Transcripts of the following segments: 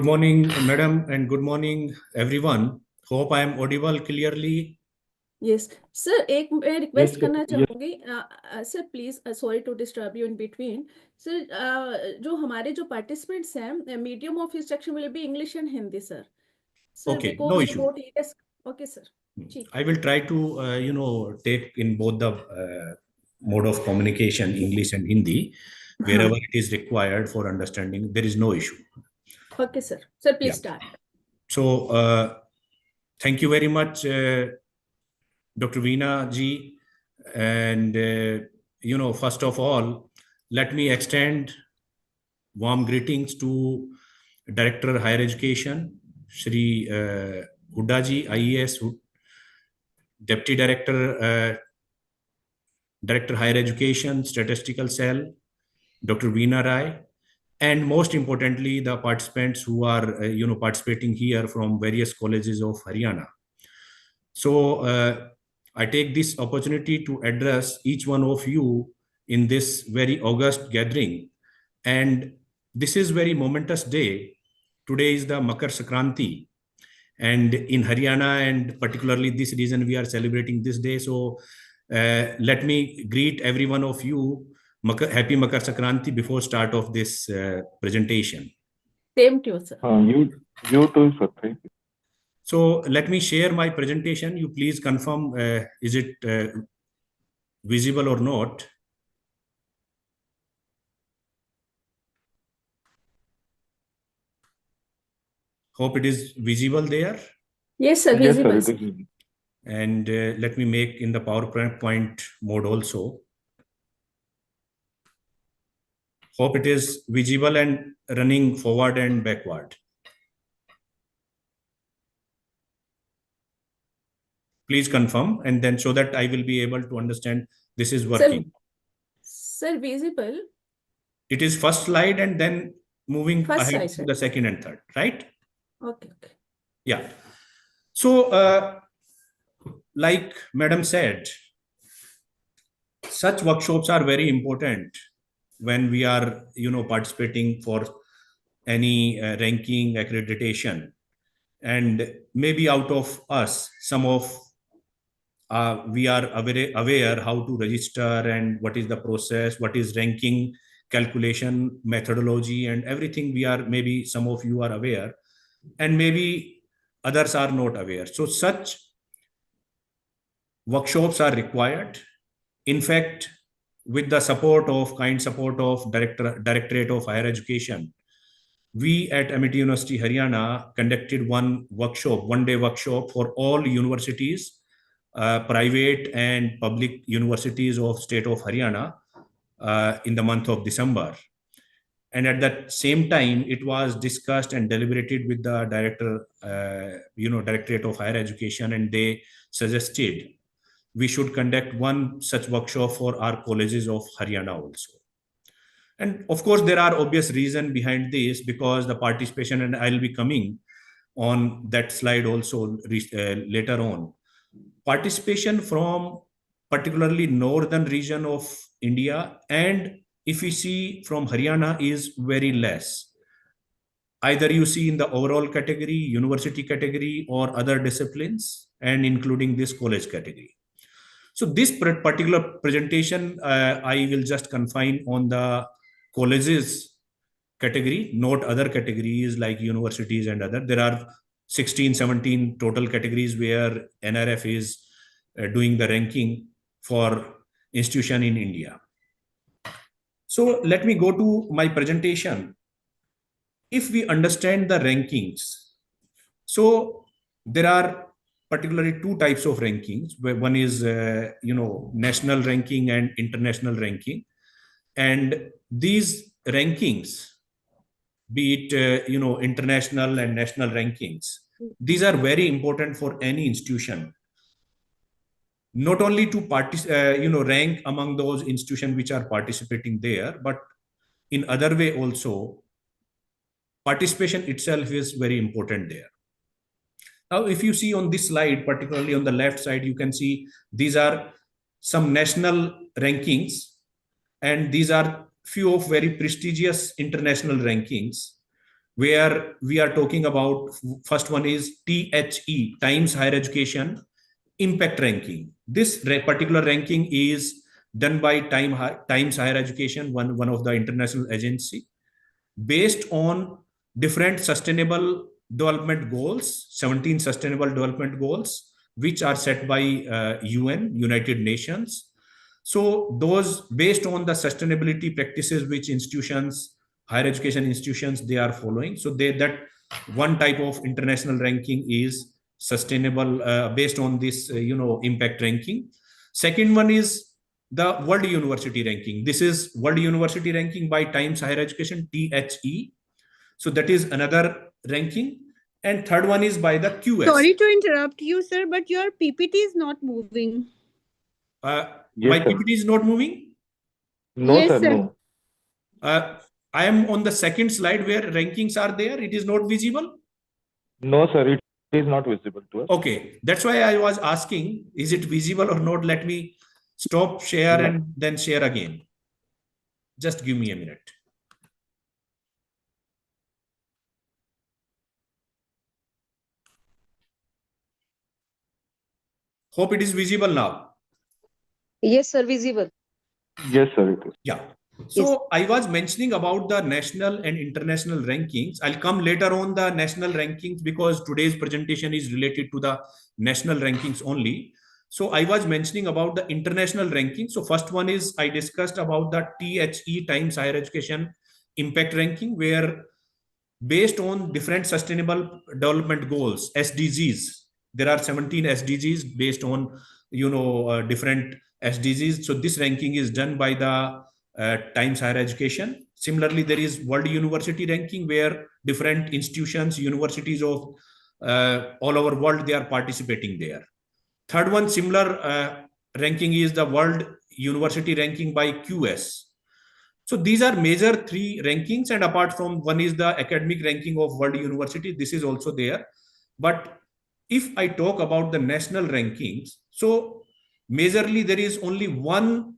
Good morning, madam, and good morning, everyone. Hope I am audible clearly. Yes sir, एक मैं request करना चाहूंगी sir, please sorry to disturb you in between sir. जो हमारे जो participants हैं, medium of instruction will be English and Hindi sir Okay, no बिकॉज issue. About okay sir, ठीक। I will try to, take in both the mode of communication, English and Hindi, wherever it is required for understanding. There is no issue. Okay sir, sir please Yeah. Start. So, thank you very much, Dr. Veena ji. And, first of all, let me extend warm greetings to Director Higher Education, Shri Hooda ji, IES, Deputy Director, Director Higher Education, Statistical Cell, Dr. Veena Rai, and most importantly, the participants who are, participating here from various colleges of Haryana. So I take this opportunity to address each one of you in this very august gathering. And this is very momentous day. Today is the Makar Sankranti. And in Haryana and particularly this region, we are celebrating this day. So let me greet every one of you. Happy Makar Sankranti before start of this presentation. Same to you, sir. You too, sir. Thank you. So let me share my presentation. You please confirm, is it visible or not? Hope it is visible there. Yes, sir, Yes, visible. sir, it is. And let me make in the PowerPoint mode also. Hope it is visible and running forward and backward. Please confirm, and then so that I will be able to understand this is working. Sir, visible. It is first slide and then moving First ahead slide, to the second and third, right? Okay. Yeah. So, like Madam said, such workshops are very important when we are, participating for any ranking accreditation. And maybe out of us, some of we are aware how to register and what is the process, what is ranking calculation methodology and everything. Maybe some of you are aware and maybe others are not aware. So such workshops are required. In fact, with the kind support of Directorate of Higher Education, we at Amity University Haryana conducted one day workshop for all universities, private and public universities of state of Haryana in the month of December. And at that same time, it was discussed and deliberated with the Directorate of Higher Education, and they suggested we should conduct one such workshop for our colleges of Haryana also. And of course, there are obvious reasons behind this because the participation, and I'll be coming on that slide also later on. Participation from particularly northern region of India, and if we see from Haryana, is very less. Either you see in the overall category, university category, or other disciplines, and including this college category. So this particular presentation, I will just confine on the colleges category, not other categories like universities and other. There are 16, 17 total categories where NRF is doing the ranking for institution in India. So let me go to my presentation. If we understand the rankings, so there are particularly two types of rankings. One is, national ranking and international ranking. And these rankings, be it, international and national rankings, these are very important for any institution. Not only to rank among those institutions which are participating there, but in other way also, participation itself is very important there. Now, if you see on this slide, particularly on the left side, you can see these are some national rankings, and these are few of very prestigious international rankings. where we are talking about, first one is THE, Times Higher Education Impact Ranking. This particular ranking is done by Times Higher Education, one of the international agency, based on different sustainable development goals, 17 sustainable development goals, which are set by UN, United Nations. So those based on the sustainability practices which institutions, higher education institutions, they are following. So that one type of international ranking is sustainable based on this impact ranking. Second one is the World University Ranking. This is World University Ranking by Times Higher Education, THE. So that is another ranking. And third one is by the QS. Sorry to interrupt you, sir, but your PPT is not moving. My sir. PPT is not moving? No, Yes, sir, sir. no. I am on the second slide where rankings are there. It is not visible. No, sir, it is not visible to us. Okay, that's why I was asking, is it visible or not? Let me stop share No. and then share again. Just give me a minute. Hope it is visible now. Yes, sir, visible. Yes, sir, it is. Yeah. So I was mentioning about the national and international rankings. I'll come later on the national rankings because today's presentation is related to the national rankings only. So I was mentioning about the international rankings. So first one is I discussed about the THE, Times Higher Education Impact Ranking, where based on different sustainable development goals, SDGs, there are 17 SDGs based on different SDGs. So this ranking is done by the Times Higher Education. Similarly, there is World University Ranking, where different institutions, universities of all over world, they are participating there. Third one, similar ranking is the World University Ranking by QS. So these are major three rankings, and apart from one is the academic ranking of World University, this is also there. But if I talk about the national rankings, so majorly there is only one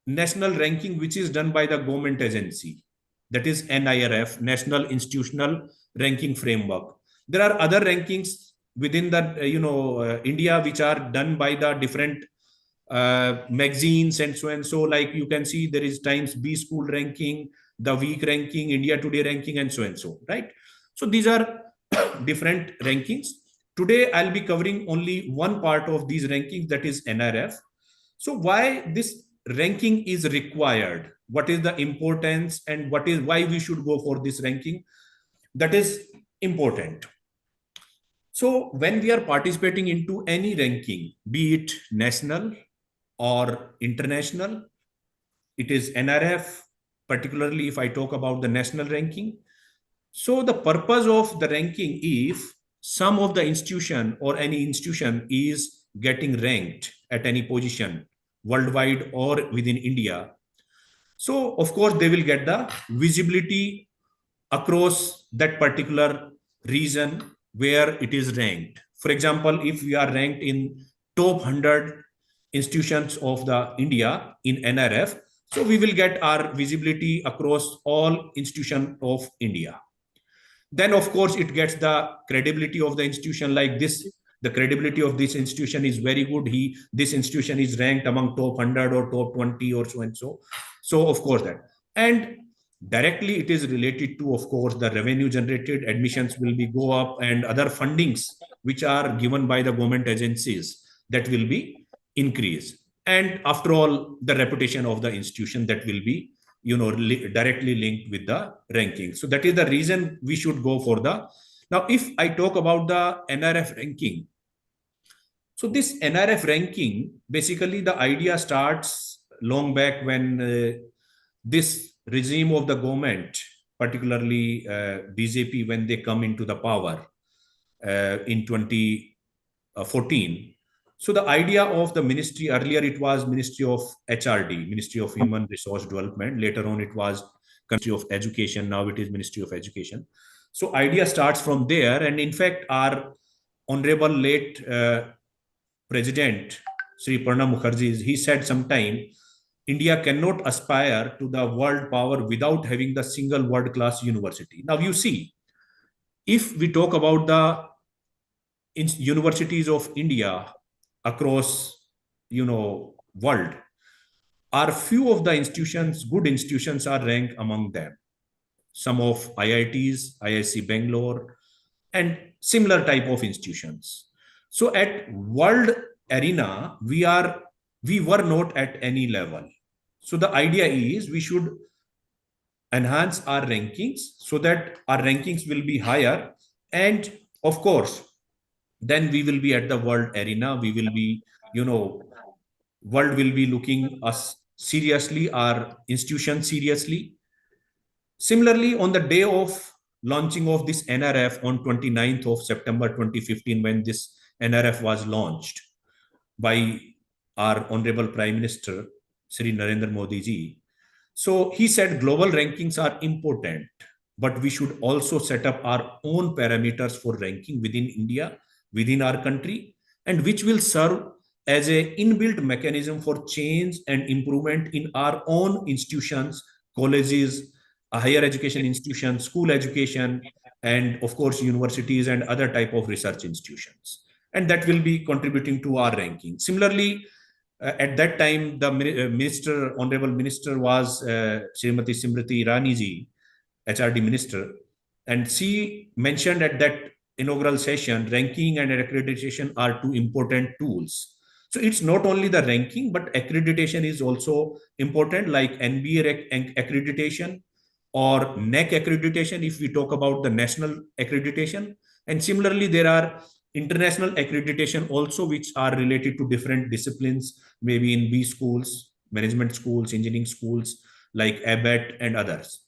national ranking which is done by the government agency, that is NIRF, National Institutional Ranking Framework. There are other rankings within the India which are done by the different magazines and so, like you can see there is Times B School ranking, the Week ranking, India Today ranking, and so, right? So these are different rankings. Today I'll be covering only one part of these rankings, that is NRF. So why this ranking is required, what is the importance, and why we should go for this ranking, that is important. So when we are participating into any ranking, be it national or international, it is NRF, particularly if I talk about the national ranking. So the purpose of the ranking, if some of the institution or any institution is getting ranked at any position worldwide or within India, so of course they will get the visibility across that particular region where it is ranked. For example, if we are ranked in top 100 institutions of the India in NRF, so we will get our visibility across all institutions of India. Then of course it gets the credibility of the institution, like this, the credibility of this institution is very good. This institution is ranked among top 100 or top 20 or so and so. So of course that, and directly it is related to, of course, the revenue generated, admissions will be go up, and other fundings which are given by the government agencies, that will be increased. And after all, the reputation of the institution, that will be directly linked with the ranking. So that is the reason we should go for the. Now if I talk about the NRF ranking, so this NRF ranking, basically the idea starts long back when this regime of the government, particularly BJP, when they come into the power in 2014. So the idea of the ministry, earlier it was Ministry of HRD, Ministry of Human Resource Development. Later on it was Ministry of Education. Now it is Ministry of Education. So idea starts from there. And in fact, our honorable late President, Sri Pranab Mukherjee, he said sometime, India cannot aspire to the world power without having the single world-class university. Now you see, if we talk about the universities of India across, world, are few of the institutions, good institutions are ranked among them. Some of IITs, IIC Bangalore, and similar type of institutions. So at world arena, we were not at any level. So the idea is we should enhance our rankings so that our rankings will be higher. And of course, then we will be at the world arena. We will be, world will be looking us seriously, our institution seriously. Similarly, on the day of launching of this NRF on 29th of September 2015, when this NRF was launched by our Honorable Prime Minister, Sri Narendra Modi ji, so he said global rankings are important, but we should also set up our own parameters for ranking within India, within our country, and which will serve as a inbuilt mechanism for change and improvement in our own institutions, colleges, higher education institutions, school education, and of course universities and other type of research institutions. And that will be contributing to our ranking. Similarly, at that time, the honorable minister was Srimati Simriti Irani ji, HRD minister, and she mentioned at that inaugural session, ranking and accreditation are two important tools. So it's not only the ranking, but accreditation is also important, like NBA accreditation or NEC accreditation, if we talk about the national accreditation. And similarly, there are international accreditation also, which are related to different disciplines, maybe in B schools, management schools, engineering schools, like Deptt and others.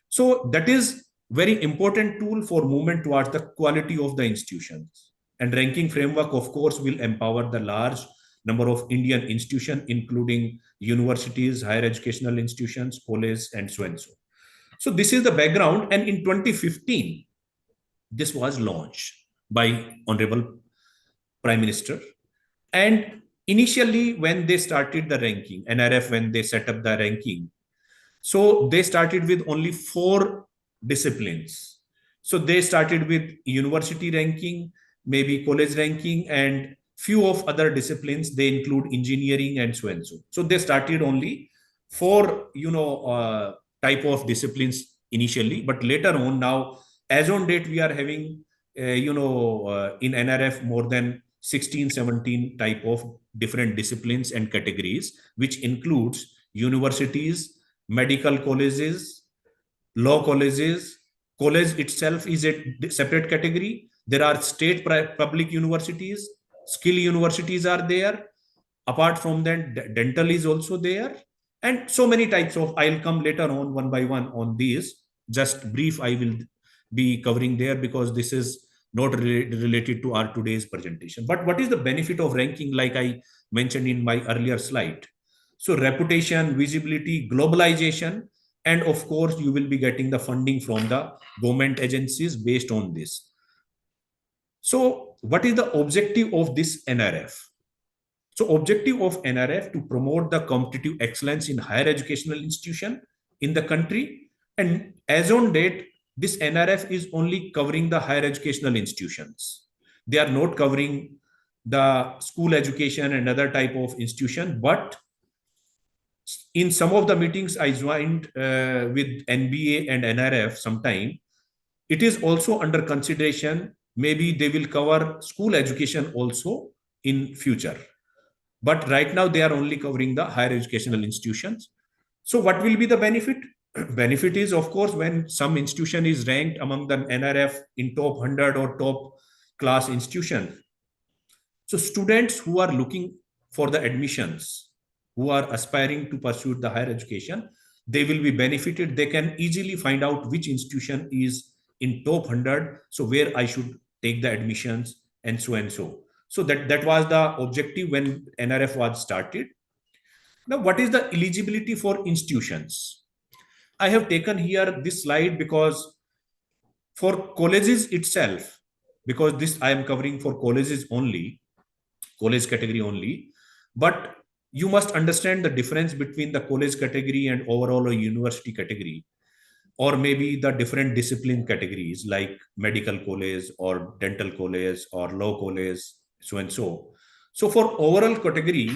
So that is very important tool for movement towards the quality of the institutions. And ranking framework, of course, will empower the large number of Indian institutions, including universities, higher educational institutions, colleges, and so and so. So this is the background. And in 2015, this was launched by Honorable Prime Minister. And initially, when they started the ranking, NRF, when they set up the ranking, so they started with only 4 disciplines. So they started with university ranking, maybe college ranking, and few of other disciplines. They include engineering and so and so. So they started only 4, type of disciplines initially, but later on, now as on date, we are having, in NRF more than 16, 17 type of different disciplines and categories, which includes universities, medical colleges, law colleges. College itself is a separate category. There are state public universities, skill universities are there. Apart from that, dental is also there. And so many types of, I'll come later on one by one on these. Just brief, I will be covering there because this is not related to our today's presentation. But what is the benefit of ranking, like I mentioned in my earlier slide? So reputation, visibility, globalization, and of course, you will be getting the funding from the government agencies based on this. So what is the objective of this NRF? So objective of NRF to promote the competitive excellence in higher educational institution in the country. And as on date, this NRF is only covering the higher educational institutions. They are not covering the school education and other type of institution. But in some of the meetings I joined with NBA and NRF sometime, it is also under consideration. Maybe they will cover school education also in future. But right now they are only covering the higher educational institutions. So what will be the benefit? Benefit is, of course, when some institution is ranked among the NRF in top 100 or top class institution. So students who are looking for the admissions, who are aspiring to pursue the higher education, they will be benefited. They can easily find out which institution is in top 100. So where I should take the admissions and so and so. So that was the objective when NRF was started. Now, what is the eligibility for institutions? I have taken here this slide because for colleges itself, because this I am covering for colleges only, college category only, but you must understand the difference between the college category and overall a university category. or maybe the different discipline categories like medical college or dental college or law college, so and so. So for overall category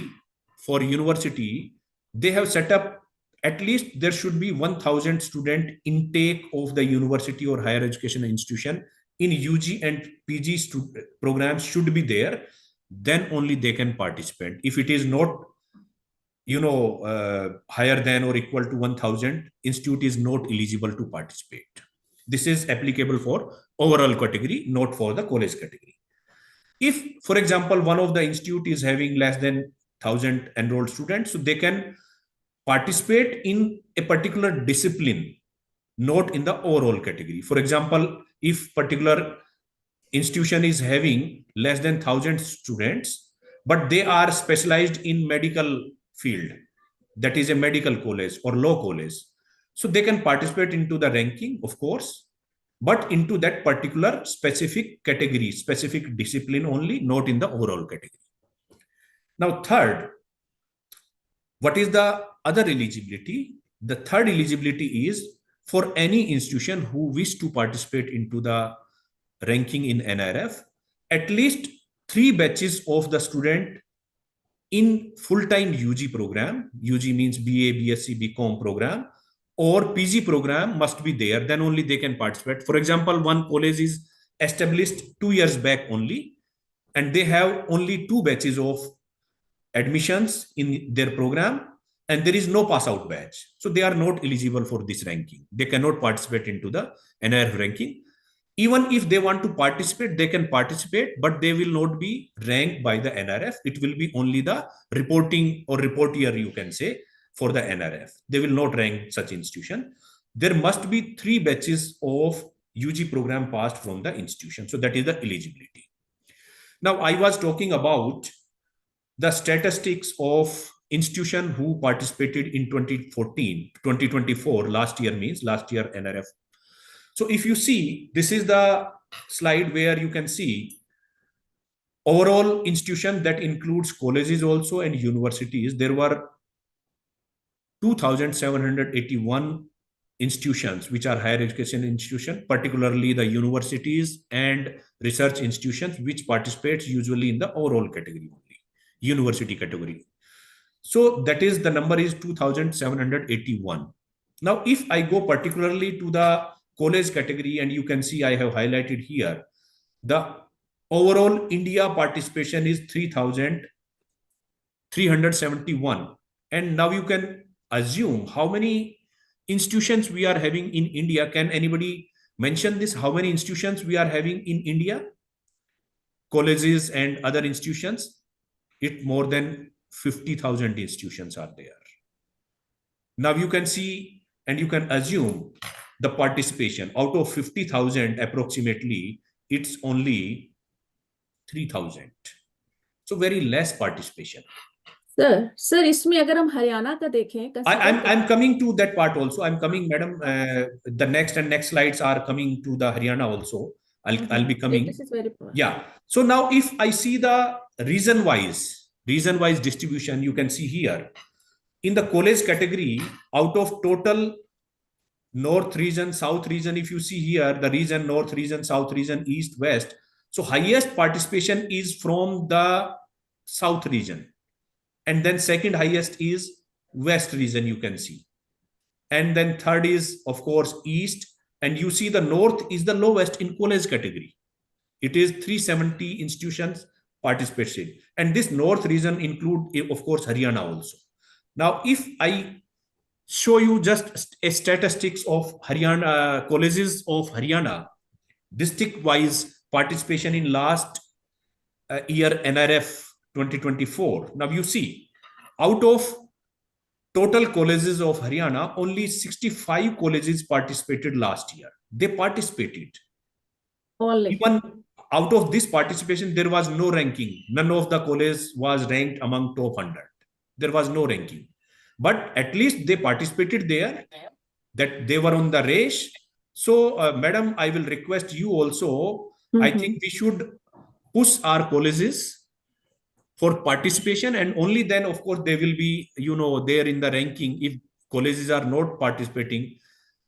for university, they have set up at least there should be 1000 student intake of the university or higher education institution in UG and PG programs should be there. Then only they can participate. If it is not higher than or equal to 1000, institute is not eligible to participate. This is applicable for overall category, not for the college category. If, for example, one of the institute is having less than 1000 enrolled students, so they can participate in a particular discipline, not in the overall category. For example, if particular institution is having less than 1000 students, but they are specialized in medical field, that is a medical college or law college, so they can participate into the ranking, of course, but into that particular specific category, specific discipline only, not in the overall category. Now, third, what is the other eligibility? The third eligibility is for any institution who wish to participate into the ranking in NRF, at least 3 batches of the student in full-time UG program, UG means BA, BSc, BCom program, or PG program must be there, then only they can participate. For example, one college is established 2 years back only, and they have only 2 batches of admissions in their program, and there is no pass out batch. So they are not eligible for this ranking. They cannot participate into the NRF ranking. Even if they want to participate, they can participate, but they will not be ranked by the NRF. It will be only the reporting or reportier, you can say, for the NRF. They will not rank such institution. There must be 3 batches of UG program passed from the institution. So that is the eligibility. Now, I was talking about the statistics of institution who participated in 2014, 2024, last year means last year NRF. So if you see, this is the slide where you can see overall institution that includes colleges also and universities. There were 2,781 institutions which are higher education institutions, particularly the universities and research institutions which participates usually in the overall category only, university category. So that is the number is 2,781. Now, if I go particularly to the college category, and you can see I have highlighted here, the overall India participation is 3,371. And now you can assume how many institutions we are having in India. Can anybody mention this? How many institutions we are having in India? Colleges and other institutions? It more than 50,000 institutions are there. Now you can see and you can assume the participation out of 50,000 approximately, it's only 3,000. So very less participation. Sir इसमें अगर हम हरियाणा का देखें, I'm coming to that part also. I'm coming, madam. The next slides are coming to the Haryana also. I'll be coming. This is very important. Yeah. So now if I see the region wise distribution, you can see here in the college category, out of total north region, south region, if you see here, the region, north region, south region, east, west. So highest participation is from the south region. And then second highest is west region, you can see. And then third is, of course, east. And you see the north is the lowest in college category. It is 370 institutions participated. And this north region include, of course, Haryana also. Now, if I show you just a statistics of Haryana, colleges of Haryana, district-wise participation in last year NRF 2024. Now you see, out of total colleges of Haryana, only 65 colleges participated last year. They participated. Only. Even out of this participation, there was no ranking. None of the colleges was ranked among top 100. There was no ranking. But at least they participated there, that they were on the race. So, madam, I will request you also, I think we should push our colleges for participation, and only then, of course, they will be, there in the ranking. If colleges are not participating,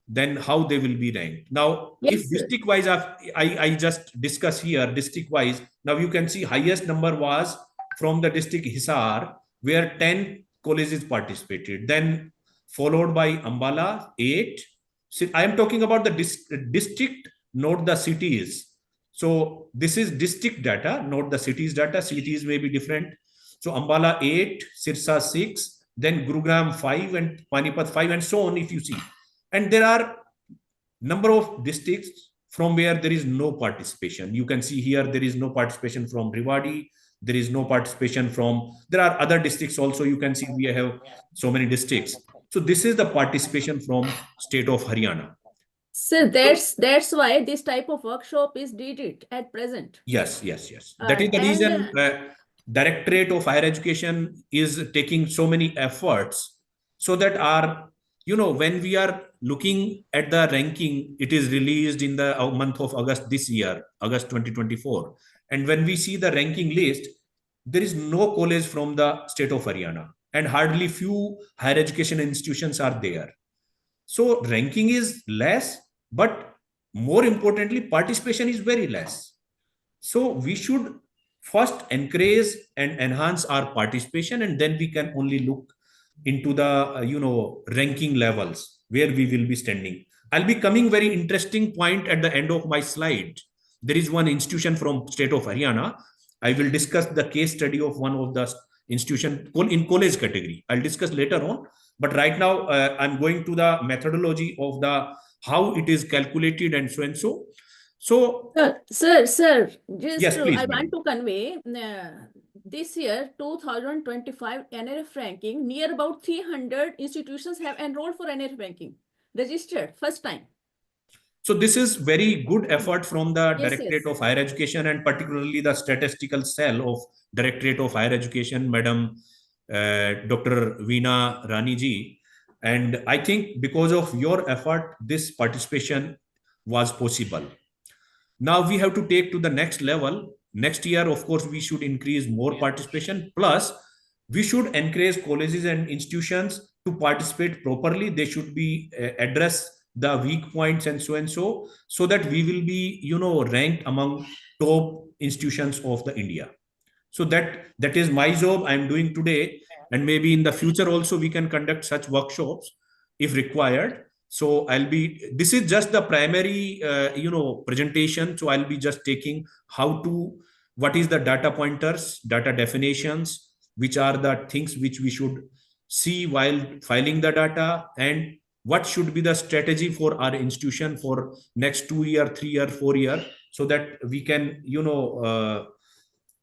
then how they will be ranked. Now, Yes, if sir. district wise, I just discuss here district wise. Now you can see highest number was from the district Hisar, where 10 colleges participated. Then followed by Ambala, 8. So I am talking about the district, not the cities. So this is district data, not the cities data. Cities may be different. So Ambala 8, Sirsa 6, then Gurugram 5, and Panipat 5, and so on, if you see. And there are number of districts from where there is no participation. You can see here there is no participation from Rewari. There is no participation from, there are other districts also. You can see we have so many districts. So this is the participation from state of Haryana. So that's why this type of workshop is needed at present. Yes. That is the And reason Directorate of Higher Education is taking so many efforts so that our, when we are looking at the ranking, it is released in the month of August this year, August 2024. And when we see the ranking list, there is no college from the state of Haryana, and hardly few higher education institutions are there. So ranking is less, but more importantly, participation is very less. So we should first encourage and enhance our participation, and then we can only look into the ranking levels where we will be standing. I'll be coming very interesting point at the end of my slide. There is one institution from state of Haryana. I will discuss the case study of one of the institution in college category. I'll discuss later on. But right now, I'm going to the methodology of the how it is calculated and so and so. So, sir, yes, just please, I madam. want to convey this year 2025 NRF ranking, near about 300 institutions have enrolled for NRF ranking, registered first time. So this is very good effort from the Yes, Directorate yes. of Higher Education, and particularly the statistical cell of Directorate of Higher Education, Madam Dr. Veena Rani ji. And I think because of your effort, this participation was possible. Now we have to take to the next level. Next year, of course, we should increase more participation. Plus, we should encourage colleges and institutions to participate properly. They should be address the weak points and so, so that we will be, ranked among top institutions of the India. So that is my job I'm doing today, and maybe in the future also we can conduct such workshops if required. So this is just the primary presentation. So I'll be just taking what is the data pointers, data definitions, which are the things which we should see while filing the data, and what should be the strategy for our institution for next 2 year, 3 year, 4 year, so that we can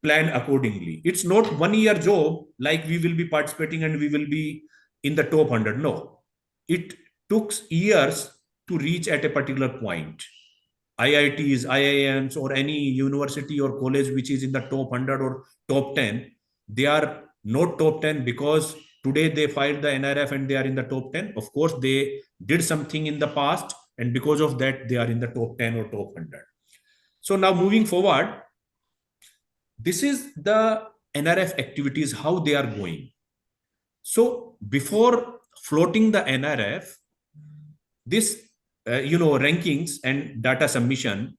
plan accordingly. It's not 1 year job like we will be participating and we will be in the top 100. No, it took years to reach at a particular point. IITs, IIMs, or any university or college which is in the top 100 or top 10, they are not top 10 because today they filed the NRF and they are in the top 10. Of course, they did something in the past, and because of that, they are in the top 10 or top 100. So now moving forward, this is the NRF activities, how they are going. So before floating the NRF, this rankings and data submission,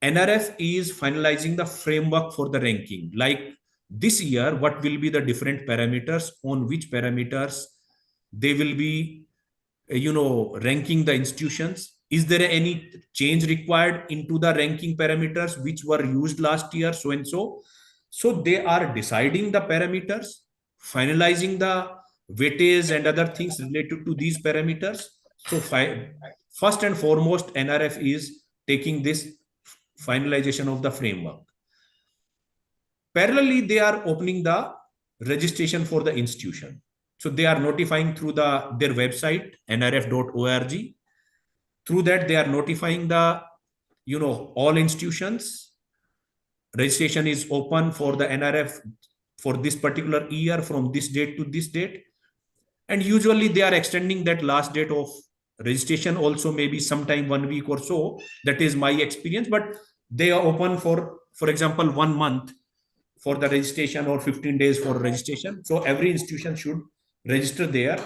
NRF is finalizing the framework for the ranking. Like this year, what will be the different parameters, on which parameters they will be ranking the institutions. Is there any change required into the ranking parameters which were used last year, so and so? So they are deciding the parameters, finalizing the weightage and other things related to these parameters. So first and foremost, NRF is taking this finalization of the framework. Parallelly, they are opening the registration for the institution. So they are notifying through their website, nrf.org. Through that, they are notifying the all institutions. Registration is open for the NRF for this particular year from this date to this date. And usually they are extending that last date of registration also, maybe sometime 1 week or so. That is my experience, but they are open for example, 1 month for the registration or 15 days for registration. So every institution should register there.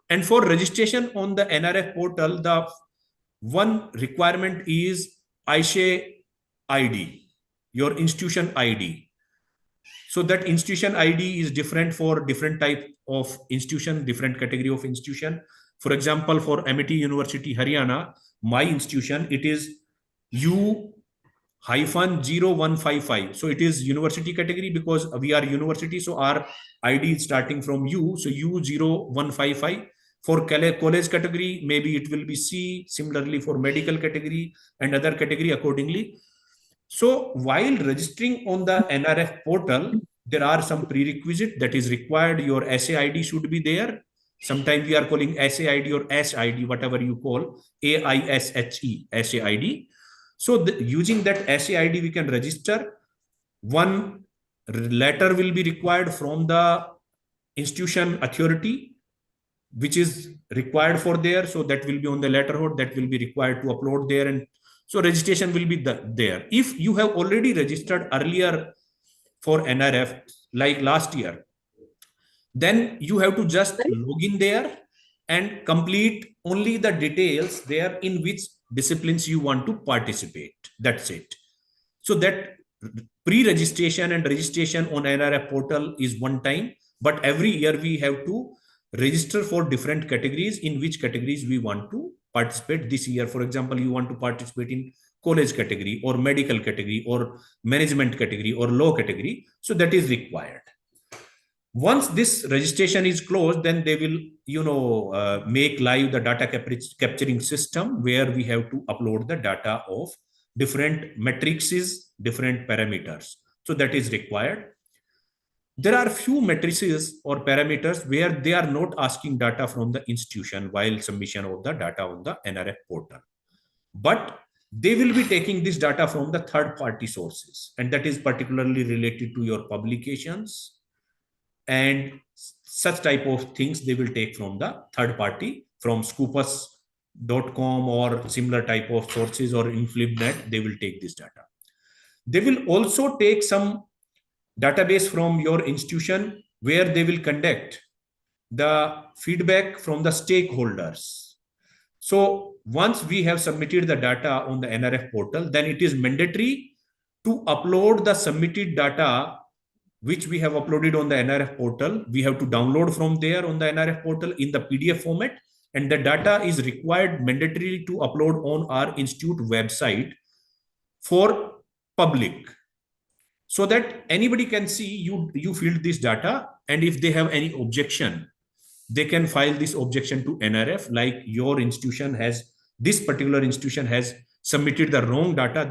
And for registration on the NRF portal, the One requirement is ISHE ID, your institution ID. So that institution ID is different for different type of institution, different category of institution. For example, for Amity University, Haryana, my institution, it is U-0155. So it is university category because we are university. So our ID is starting from U. So U0155. For college category, maybe it will be C. Similarly, for medical category and other category accordingly. So while registering on the NRF portal, there are some prerequisites that is required. Your SAID should be there. Sometimes we are calling SAID or SID, whatever you call, AISHE, SAID. So using that SAID, we can register. One letter will be required from the institution authority, which is required for there. So that will be on the letterhead that will be required to upload there. And so registration will be there. If you have already registered earlier for NRF, like last year, then you have to just log in there and complete only the details there in which disciplines you want to participate. That's it. So that pre-registration and registration on NRF portal is one time, but every year we have to register for different categories, in which categories we want to participate. This year, for example, you want to participate in college category or medical category or management category or law category. So that is required. Once this registration is closed, then they will, make live the data capturing system, where we have to upload the data of different matrices, different parameters. So that is required. There are few matrices or parameters where they are not asking data from the institution while submission of the data on the NRF portal. But they will be taking this data from the third-party sources, and that is particularly related to your publications and such type of things. They will take from the third party, from Scopus.com or similar type of sources, or InflibNet. They will take this data. They will also take some database from your institution, where they will conduct the feedback from the stakeholders. So once we have submitted the data on the NRF portal, then it is mandatory to upload the submitted data which we have uploaded on the NRF portal. We have to download from there on the NRF portal in the PDF format, and the data is required mandatory to upload on our institute website for public, so that anybody can see you filled this data, and if they have any objection, they can file this objection to NRF, like this particular institution has submitted the wrong data.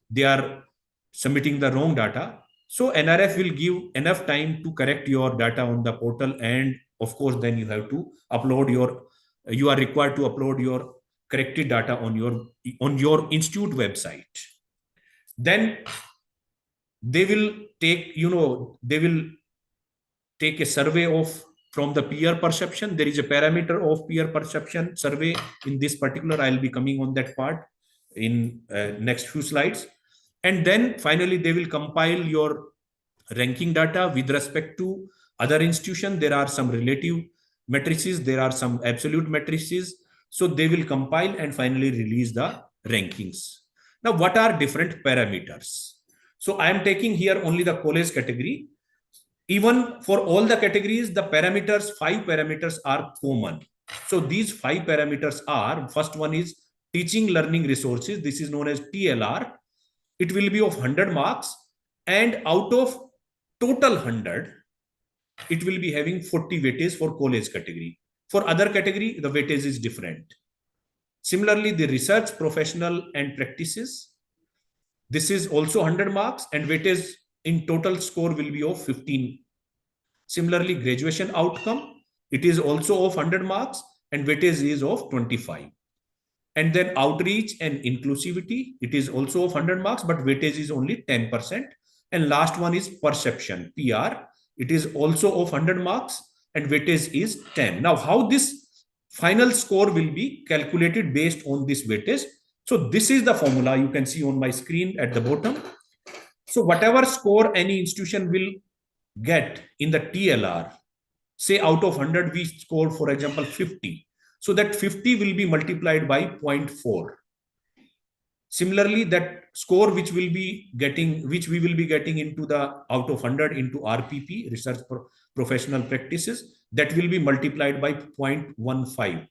They are submitting the wrong data. So NRF will give enough time to correct your data on the portal, and of course, then you are required to upload your corrected data on your institute website. Then they will take a survey from the peer perception. There is a parameter of peer perception survey in this particular. I'll be coming on that part in next few slides. And then finally, they will compile your ranking data with respect to other institutions. There are some relative matrices, there are some absolute matrices. So they will compile and finally release the rankings. Now, what are different parameters? So I am taking here only the college category. Even for all the categories, the parameters, 5 parameters are common. So these 5 parameters are, first one is teaching learning resources. This is known as TLR. It will be of 100 marks, and out of total 100, it will be having 40 weightage for college category. For other category, the weightage is different. Similarly, the research, professional and practices, this is also 100 marks, and weightage in total score will be of 15. Similarly, graduation outcome, it is also of 100 marks, and weightage is of 25. And then outreach and inclusivity, it is also of 100 marks, but weightage is only 10%. And last one is perception, PR. It is also of 100 marks, and weightage is 10. Now, how this final score will be calculated based on this weightage? So this is the formula you can see on my screen at the bottom. So whatever score any institution will get in the TLR, say out of 100, we score, for example, 50. So that 50 will be multiplied by 0.4. Similarly, that score which we will be getting into the out of 100 into RPP, research professional practices, that will be multiplied by 0.15.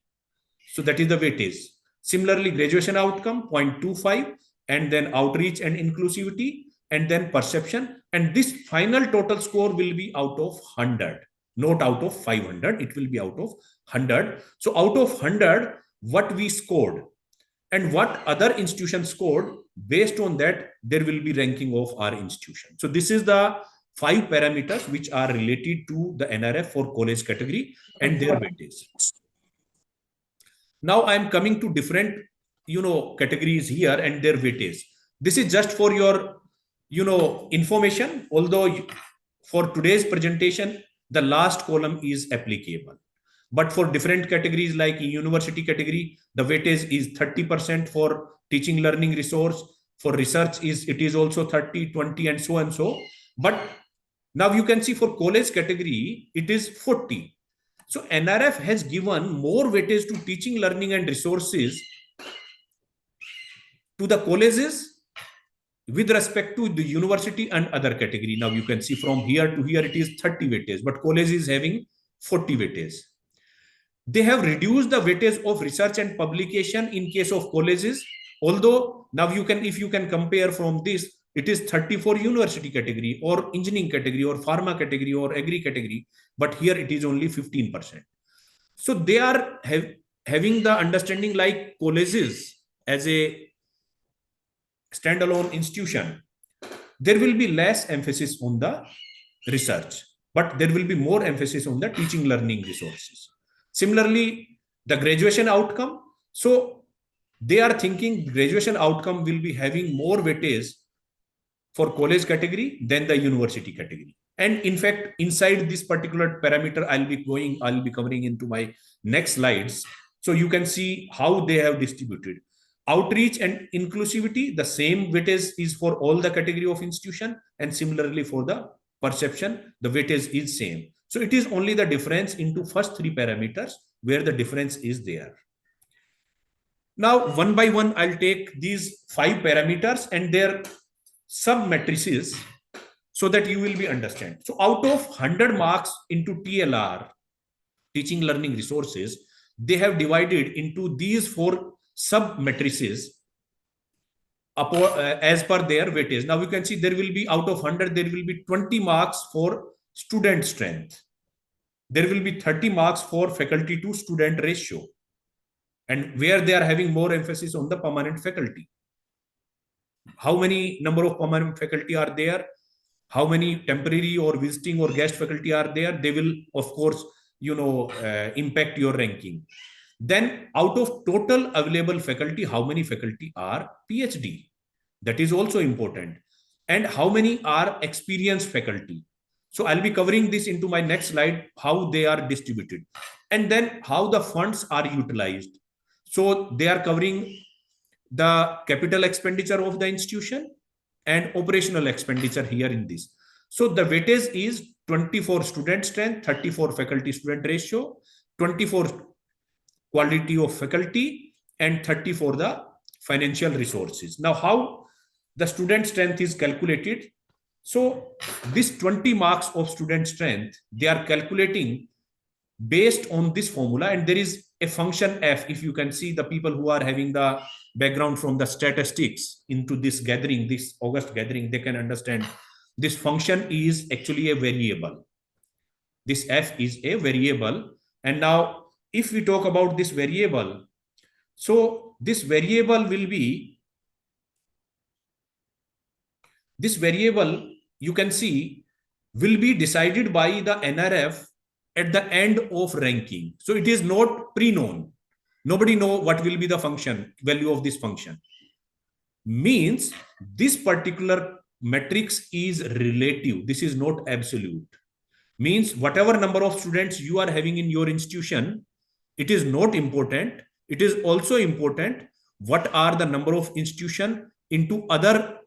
So that is the weightage. Similarly, graduation outcome 0.25, and then outreach and inclusivity, and then perception. And this final total score will be out of 100, not out of 500. It will be out of 100. So out of 100, what we scored and what other institutions scored, based on that, there will be ranking of our institution. So this is the 5 parameters which are related to the NRF for college category and their weightage. Now I am coming to different, categories here and their weightage. This is just for your, information. Although for today's presentation, the last column is applicable. But for different categories, like in university category, the weightage is 30% for teaching learning resource. For research, it is also 30, 20, and so and so. But now you can see for college category, it is 40. So NRF has given more weightage to teaching, learning, and resources to the colleges with respect to the university and other category. Now you can see from here to here, it is 30 weightage, but college is having 40 weightage. They have reduced the weightage of research and publication in case of colleges. Although now if you can compare from this, it is 30 for university category or engineering category or pharma category or agri category, but here it is only 15%. So they are having the understanding like colleges as a standalone institution, there will be less emphasis on the research, but there will be more emphasis on the teaching learning resources. Similarly, the graduation outcome. So they are thinking graduation outcome will be having more weightage for college category than the university category. And in fact, inside this particular parameter, I'll be covering into my next slides. So you can see how they have distributed. Outreach and inclusivity, the same weightage is for all the category of institution, and similarly for the perception, the weightage is same. So it is only the difference into first 3 parameters where the difference is there. Now, one by one, I'll take these 5 parameters and their sub matrices so that you will be understand. So out of 100 marks into TLR, teaching learning resources, they have divided into these 4 sub matrices as per their weightage. Now you can see there will be out of 100, there will be 20 marks for student strength. There will be 30 marks for faculty to student ratio, and where they are having more emphasis on the permanent faculty. How many number of permanent faculty are there? How many temporary or visiting or guest faculty are there? They will, of course, impact your ranking. Then out of total available faculty, how many faculty are PhD? That is also important. And how many are experienced faculty? So I'll be covering this into my next slide, how they are distributed. And then how the funds are utilized. So they are covering the capital expenditure of the institution and operational expenditure here in this. So the weightage is 24 student strength, 34 faculty student ratio, 24 quality of faculty, and 30 for the financial resources. Now, how the student strength is calculated? So this 20 marks of student strength, they are calculating based on this formula, and there is a function F. If you can see, the people who are having the background from the statistics into this gathering, this August gathering, they can understand this function is actually a variable. This F is a variable. And now if we talk about this variable, so this variable will be, this variable you can see will be decided by the NRF at the end of ranking. So it is not pre-known. Nobody know what will be the function, value of this function. Means this particular matrix is relative. This is not absolute. Means whatever number of students you are having in your institution, it is not important. It is also important what are the number of institution into other,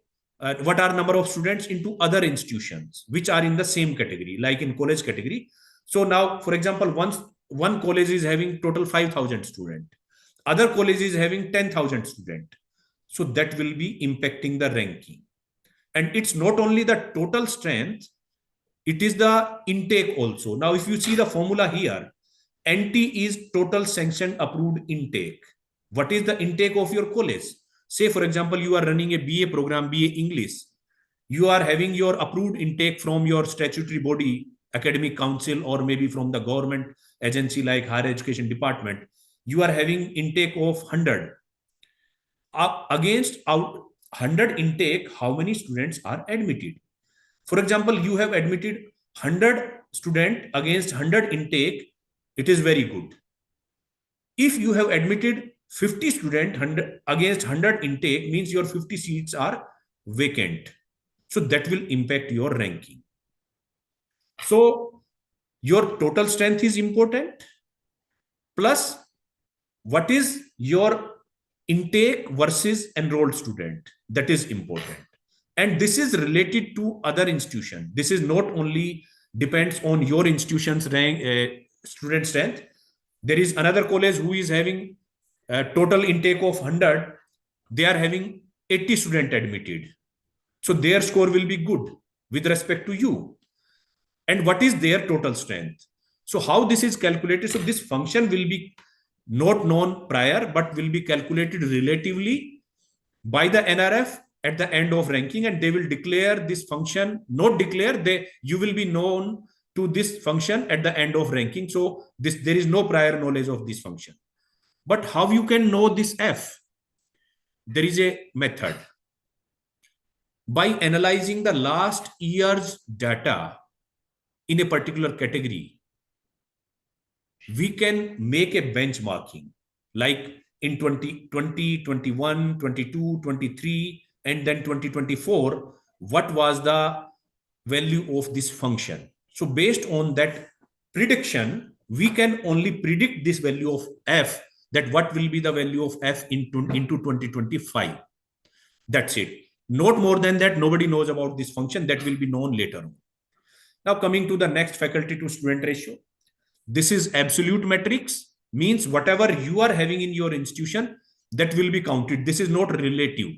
what are number of students into other institutions which are in the same category, like in college category. So now, for example, once one college is having total 5,000 student, other college is having 10,000 student. So that will be impacting the ranking. And it's not only the total strength, it is the intake also. Now, if you see the formula here, NT is total sanctioned approved intake. What is the intake of your college? Say, for example, you are running a BA program, BA English. You are having your approved intake from your statutory body, academic council, or maybe from the government agency like higher education department. You are having intake of 100. Against out 100 intake, how many students are admitted? For example, you have admitted 100 student against 100 intake, it is very good. If you have admitted 50 student against 100 intake, means your 50 seats are vacant. So that will impact your ranking. So your total strength is important, plus what is your intake versus enrolled student, that is important. And this is related to other institution. This is not only depends on your institution's rank, student strength. There is another college who is having a total intake of 100. They are having 80 student admitted. So their score will be good with respect to you. And what is their total strength? So how this is calculated? So this function will be not known prior, but will be calculated relatively by the NRF at the end of ranking, and they will declare this function, not declare, you will be known to this function at the end of ranking. So there is no prior knowledge of this function. But how you can know this F? There is a method. By analyzing the last year's data in a particular category, we can make a benchmarking, like in 2020, 21, 22, 23, and then 2024, what was the value of this function? So based on that prediction, we can only predict this value of F, that what will be the value of F into 2025. That's it. Not more than that, nobody knows about this function. That will be known later on. Now coming to the next, faculty to student ratio. This is absolute metrics, means whatever you are having in your institution, that will be counted. This is not relative.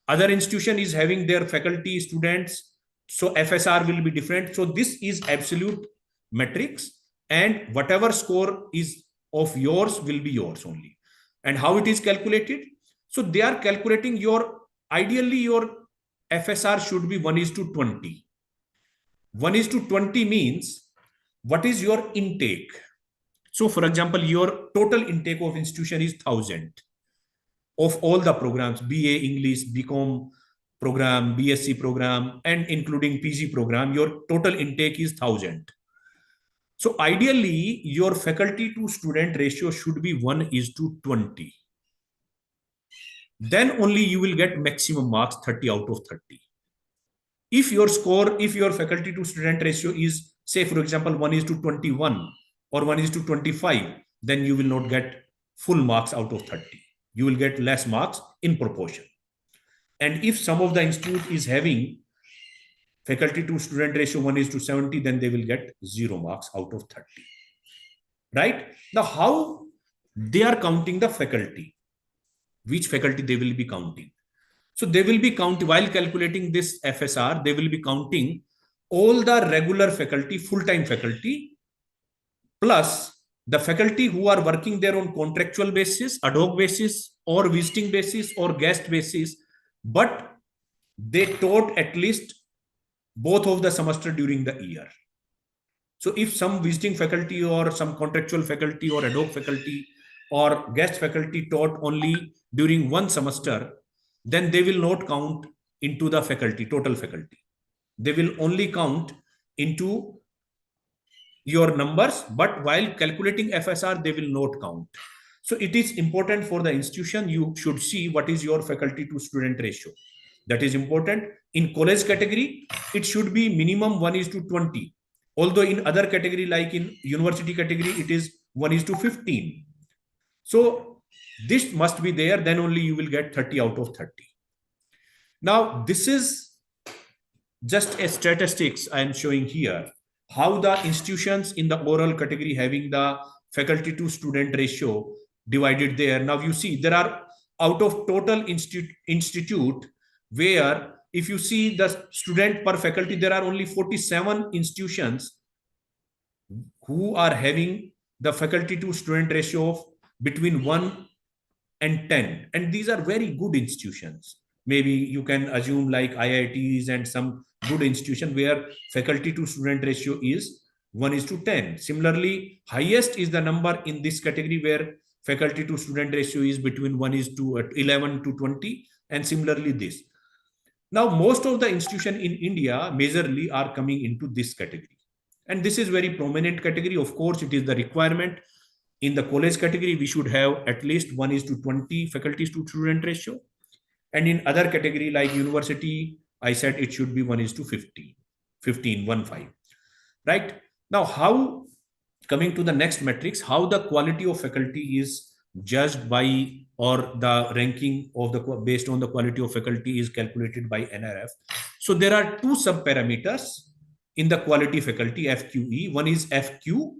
Other institution is having their faculty, students, so FSR will be different. So this is absolute metrics, and whatever score is of yours will be yours only. And how it is calculated? So they are calculating ideally your FSR should be 1:20. 1:20 means what is your intake? So for example, your total intake of institution is 1,000 of all the programs, BA English, BCom program, BSc program, and including PG program, your total intake is 1,000. So ideally, your faculty to student ratio should be 1:20. Then only you will get maximum marks, 30 out of 30. If your faculty to student ratio is, say, for example, 1:21 or 1:25, then you will not get full marks out of 30. You will get less marks in proportion. And if some of the institute is having faculty to student ratio 1:70, then they will get 0 marks out of 30. Right? Now, how they are counting the faculty? Which faculty they will be counting? So they will be counting, while calculating this FSR, they will be counting all the regular faculty, full-time faculty, plus the faculty who are working there on contractual basis, ad hoc basis, or visiting basis, or guest basis, but they taught at least both of the semester during the year. So if some visiting faculty or some contractual faculty or ad hoc faculty or guest faculty taught only during one semester, then they will not count into the faculty, total faculty. They will only count into your numbers, but while calculating FSR, they will not count. So it is important for the institution. You should see what is your faculty to student ratio. That is important. In college category, it should be minimum 1:20. Although in other category, like in university category, it is 1:15. So this must be there, then only you will get 30 out of 30. Now, this is just a statistics I am showing here. how the institutions in the oral category having the faculty to student ratio divided there. Now you see there are out of total institute where if you see the student per faculty, there are only 47 institutions who are having the faculty to student ratio of between 1 and 10. And these are very good institutions. Maybe you can assume like IITs and some good institution where faculty to student ratio is 1:10. Similarly, highest is the number in this category where faculty to student ratio is between 1:11 to 20. And similarly this. Now, most of the institution in India majorly are coming into this category. And this is very prominent category. Of course, it is the requirement. In the college category, we should have at least 1:20 faculties to student ratio. And in other category like university, I said it should be 1:15, 15, right? Now, how, coming to the next metrics, how the quality of faculty is judged by, or the ranking of the based on the quality of faculty is calculated by NRF. So there are two sub parameters in the quality faculty FQE. One is FQ,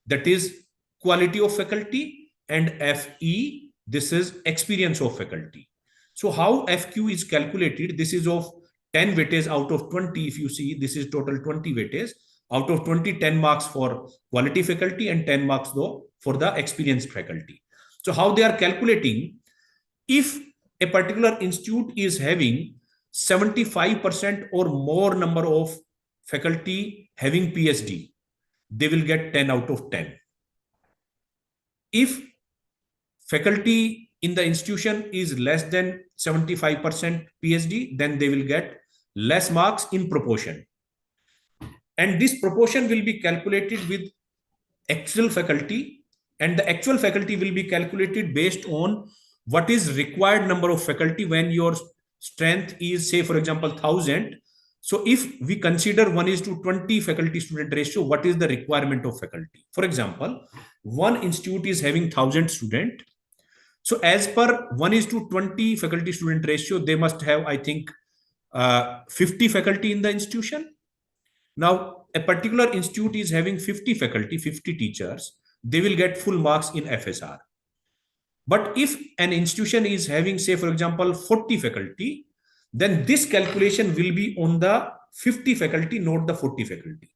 that is quality of faculty, and FE, this is experience of faculty. So how FQ is calculated? This is of 10 weightage out of 20. If you see, this is total 20 weightage. Out of 20, 10 marks for quality faculty and 10 marks though for the experienced faculty. So how they are calculating, if a particular institute is having 75% or more number of faculty having PhD, they will get 10 out of 10. If faculty in the institution is less than 75% PhD, then they will get less marks in proportion. And this proportion will be calculated with actual faculty, and the actual faculty will be calculated based on what is required number of faculty when your strength is, say, for example, 1,000. So if we consider 1:20 faculty student ratio, what is the requirement of faculty? For example, one institute is having 1,000 student. So as per 1:20 faculty student ratio, they must have, I think, 50 faculty in the institution. Now, a particular institute is having 50 faculty, 50 teachers, they will get full marks in FSR. But if an institution is having, say, for example, 40 faculty, then this calculation will be on the 50 faculty, not the 40 faculty.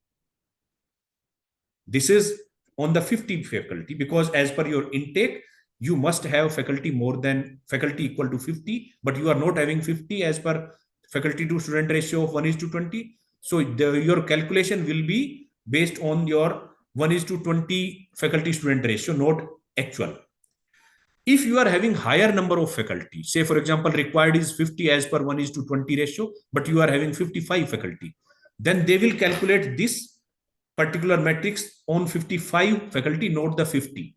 This is on the 50 faculty, because as per your intake, you must have faculty more than faculty equal to 50, but you are not having 50 as per faculty to student ratio of 1:20. So your calculation will be based on your 1:20 faculty student ratio, not actual. If you are having higher number of faculty, say for example, required is 50 as per 1:20 ratio, but you are having 55 faculty, then they will calculate this particular matrix on 55 faculty, not the 50.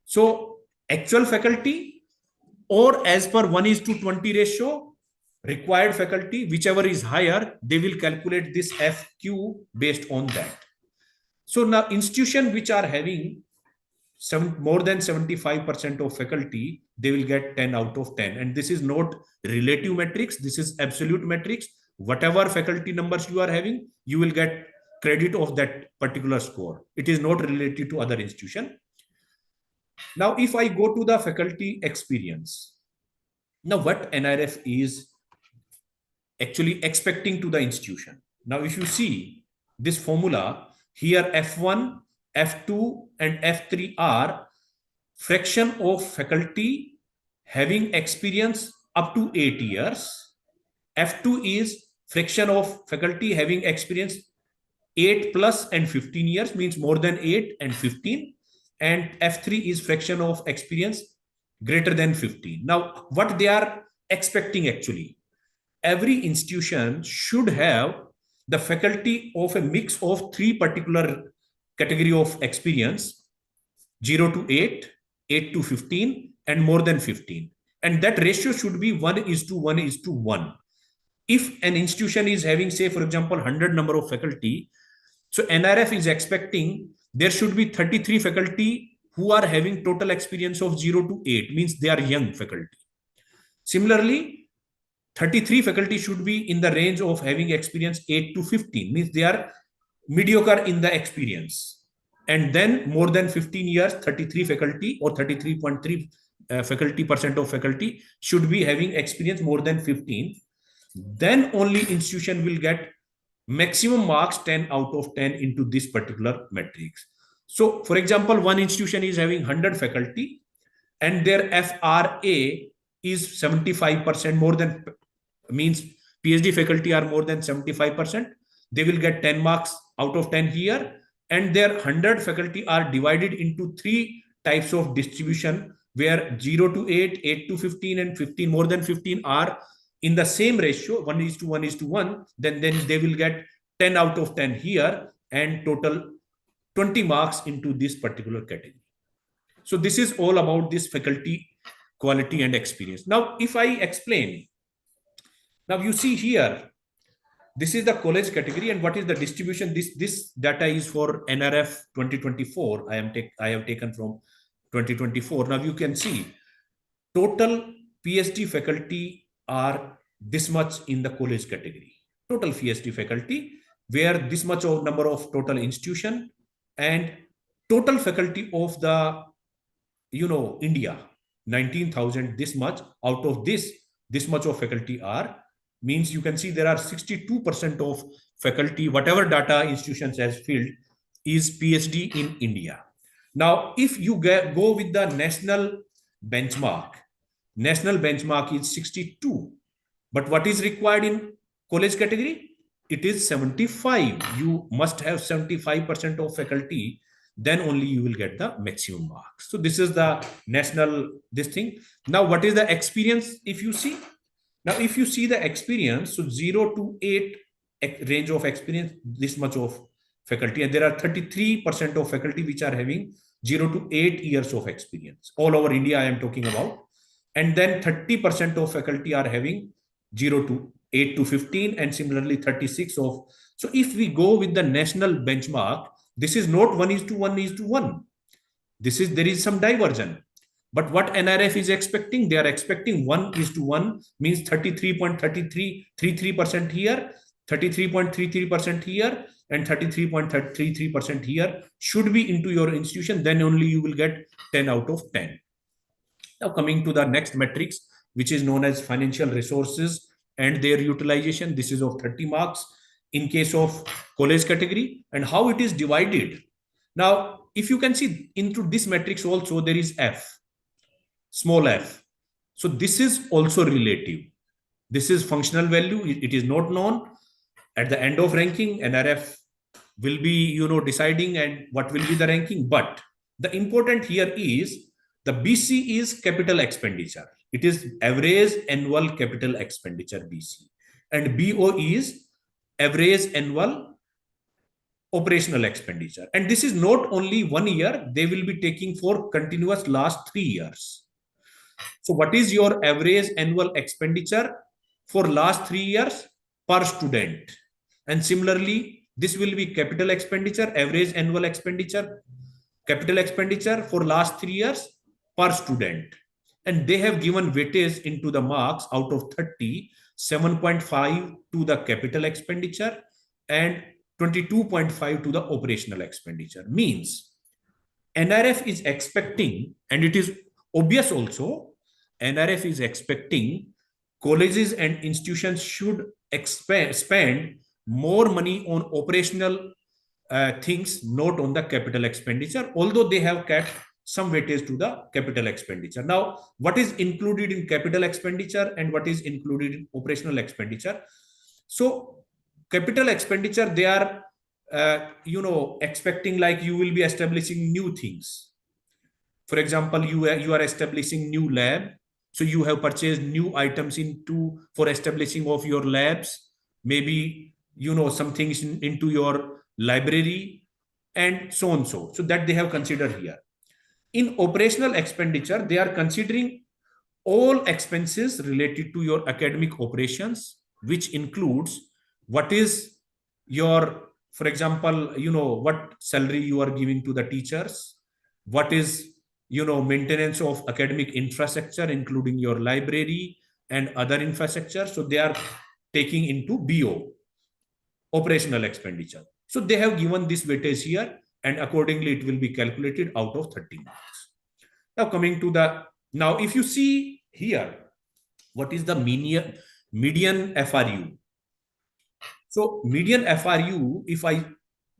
So actual faculty or as per 1:20 ratio, required faculty, whichever is higher, they will calculate this FQ based on that. So now institution which are having more than 75% of faculty, they will get 10 out of 10. And this is not relative metrics, this is absolute metrics. Whatever faculty numbers you are having, you will get credit of that particular score. It is not related to other institution. Now, if I go to the faculty experience, now what NRF is actually expecting to the institution. Now, if you see this formula here, F1, F2 and F3 are fraction of faculty having experience up to 8 years. F2 is fraction of faculty having experience 8 plus and 15 years, means more than 8 and 15. And F3 is fraction of experience greater than 15. Now, what they are expecting actually, every institution should have the faculty of a mix of three particular category of experience, 0 to 8, 8 to 15, and more than 15. And that ratio should be 1:1:1. If an institution is having, say, for example, 100 number of faculty, so NRF is expecting there should be 33 faculty who are having total experience of 0 to 8, means they are young faculty. Similarly, 33 faculty should be in the range of having experience 8 to 15, means they are mediocre in the experience. And then more than 15 years, 33 faculty or 33.3 faculty percent of faculty should be having experience more than 15. Then only institution will get maximum marks 10 out of 10 into this particular matrix. So for example, one institution is having 100 faculty and their FRA is 75% more than, means PhD faculty are more than 75%. They will get 10 marks out of 10 here. And their 100 faculty are divided into 3 types of distribution, where 0 to 8, 8 to 15, and 15 more than 15 are in the same ratio, 1:1:1. Then they will get 10 out of 10 here and total 20 marks into this particular category. So this is all about this faculty quality and experience. Now, if I explain, now you see here, this is the college category, and what is the distribution? This data is for NRF 2024. I have taken from 2024. Now you can see total PhD faculty are this much in the college category. Total PhD faculty, where this much of number of total institution, and total faculty of the India 19,000, this much. Out of this much of faculty are, means you can see there are 62% of faculty, whatever data institutions has filled, is PhD in India. Now, if you go with the national benchmark is 62. But what is required in college category? It is 75. You must have 75% of faculty, then only you will get the maximum marks. So this is the national thing. Now, what is the experience? If you see the experience, so 0 to 8 range of experience, this much of faculty, and there are 33% of faculty which are having 0 to 8 years of experience. All over India, I am talking about. And then 30% of faculty are having 0 to 8 to 15, and similarly 36 of. So if we go with the national benchmark, this is not 1:1:1. There is some diversion. But what NRF is expecting, they are expecting 1:1, means 33.33% here, 33.33% here, and 33.33% here should be into your institution. Then only you will get 10 out of 10. Now coming to the next matrix, which is known as financial resources and their utilization. This is of 30 marks in case of college category, and how it is divided. Now, if you can see into this matrix also, there is F, small f. So this is also relative. This is functional value. It is not known. At the end of ranking, NRF will be, deciding and what will be the ranking. But the important here is the BC is capital expenditure. It is average annual capital expenditure, BC. And BO is average annual operational expenditure. And this is not only 1 year, they will be taking for continuous last 3 years. So what is your average annual expenditure for last 3 years per student? And similarly, this will be capital expenditure, average annual expenditure, capital expenditure for last 3 years per student. And they have given weightage into the marks out of 30, 7.5 to the capital expenditure and 22.5 to the operational expenditure. Means NRF is expecting, and it is obvious also, NRF is expecting colleges and institutions should spend more money on operational things, not on the capital expenditure, although they have kept some weightage to the capital expenditure. Now, what is included in capital expenditure and what is included in operational expenditure? So, capital expenditure, they are, expecting like you will be establishing new things. For example, you are establishing new lab. So you have purchased new items for establishing of your labs, maybe, some things into your library and so on. So that they have considered here. In operational expenditure, they are considering all expenses related to your academic operations, which includes what is your, for example, what salary you are giving to the teachers, what is, maintenance of academic infrastructure, including your library and other infrastructure. So they are taking into BO, operational expenditure. So they have given this weightage here, and accordingly it will be calculated out of 30 marks. Now coming to the, now if you see here, what is the median FRU? So median FRU, if I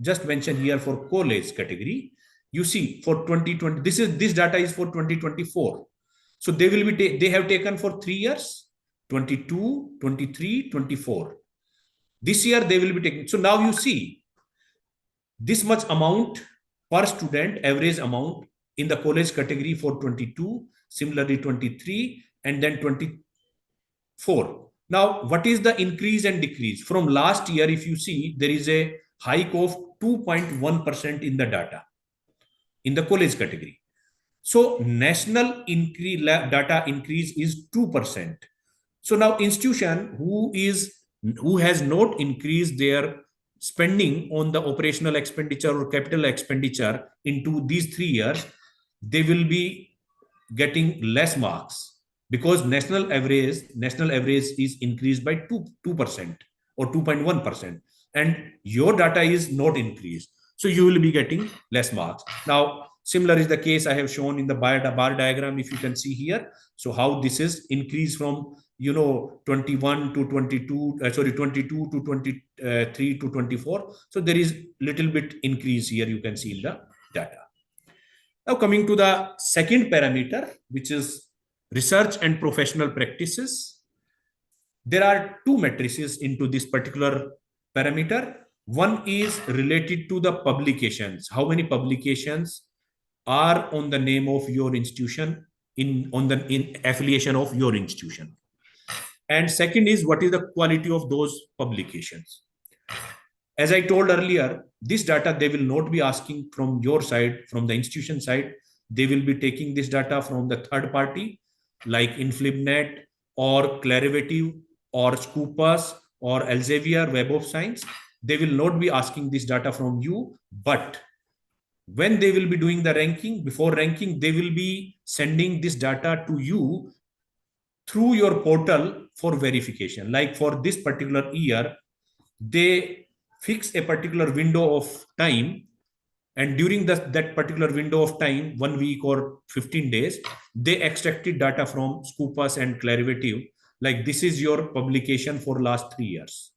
just mention here for college category, you see for 2020, this data is for 2024. So they will be, they have taken for 3 years, 22, 23, 24. This year they will be taking. So now you see this much amount per student, average amount in the college category for 22, similarly 23, and then 24. Now, what is the increase and decrease? From last year, if you see, there is a hike of 2.1% in the data in the college category. So national increase, data increase is 2%. So now institution who has not increased their spending on the operational expenditure or capital expenditure into these 3 years, they will be getting less marks, because national average is increased by 2% or 2.1%, and your data is not increased, so you will be getting less marks. Now similar is the case I have shown in the bar diagram, if you can see here. So how this is increased from 21 to 22, 22 to 23 to 24. So there is little bit increase here, you can see in the data. Now coming to the second parameter, which is research and professional practices. There are two matrices into this particular parameter. One is related to the publications. How many publications are on the name of your institution, in affiliation of your institution. And second is what is the quality of those publications. As I told earlier, this data they will not be asking from your side, from the institution side. They will be taking this data from the third party, like InflibNet or Clarivate or Scopus or Elsevier Web of Science. They will not be asking this data from you, but when they will be doing the ranking, before ranking, they will be sending this data to you through your portal for verification. Like for this particular year, they fix a particular window of time, and during that particular window of time, 1 week or 15 days, they extracted data from Scopus and Clarivate. Like this is your publication for last 3 years.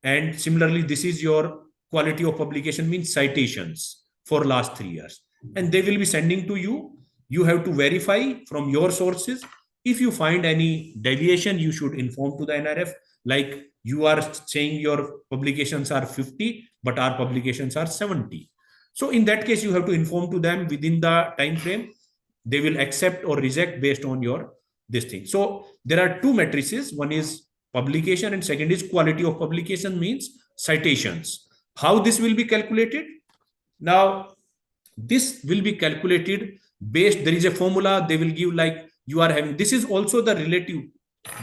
And similarly, this is your quality of publication, means citations for last 3 years. And they will be sending to you. You have to verify from your sources. If you find any deviation, you should inform to the NRF. Like you are saying your publications are 50, but our publications are 70. So in that case, you have to inform to them within the time frame. They will accept or reject based on your this thing. So there are two matrices. One is publication and second is quality of publication, means citations. How this will be calculated? Now, this will be calculated based, there is a formula they will give, like you are having, this is also the relative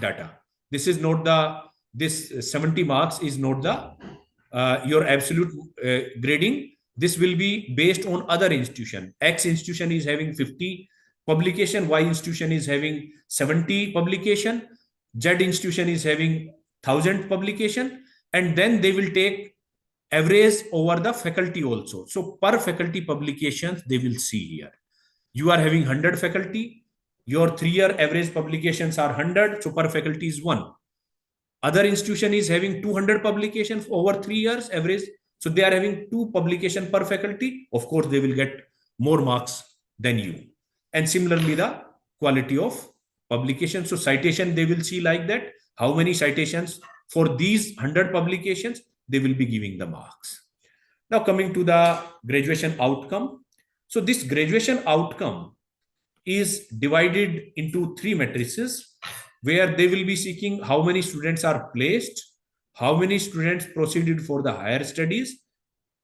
data. This is not the, this 70 marks is not the your absolute grading. This will be based on other institution. X institution is having 50 publication, Y institution is having 70 publication, Z institution is having 1000 publication, and then they will take average over the faculty also. So per faculty publications, they will see here. You are having 100 faculty, your 3-year average publications are 100, so per faculty is 1. Other institution is having 200 publications over 3 years average, so they are having 2 publication per faculty. Of course, they will get more marks than you. And similarly, the quality of publication. So citation, they will see like that. How many citations for these 100 publications, they will be giving the marks. Now coming to the graduation outcome. So this graduation outcome is divided into 3 matrices, where they will be seeking how many students are placed, how many students proceeded for the higher studies.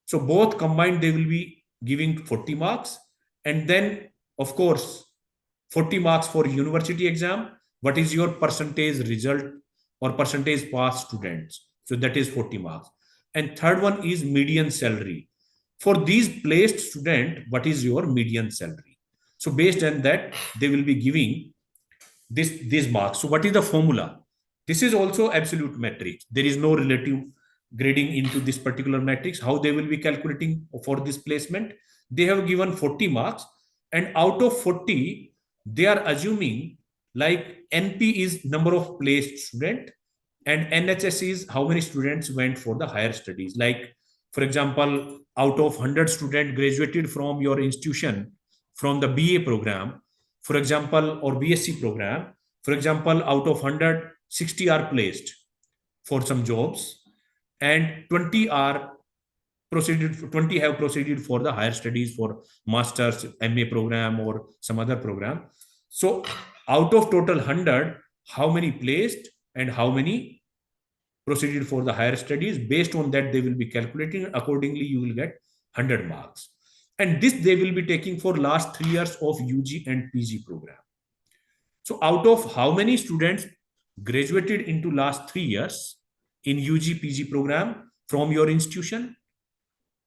So both combined, they will be giving 40 marks. And then, of course, 40 marks for university exam. What is your percentage result or percentage pass students? So that is 40 marks. And third one is median salary. For these placed student, what is your median salary? So based on that, they will be giving these marks. So what is the formula? This is also absolute metric. There is no relative grading into this particular matrix, how they will be calculating for this placement. They have given 40 marks, and out of 40, they are assuming like NP is number of placed student, and NHS is how many students went for the higher studies. Like, for example, out of 100 students graduated from your institution from the BA program, for example, or BSc program, for example, out of 100, 60 are placed for some jobs, and 20 have proceeded for the higher studies for master's, MA program, or some other program. So out of total 100, how many placed and how many proceeded for the higher studies? Based on that, they will be calculating. Accordingly, you will get 100 marks. And this they will be taking for last 3 years of UG and PG program. So out of how many students graduated into last 3 years in UG PG program from your institution,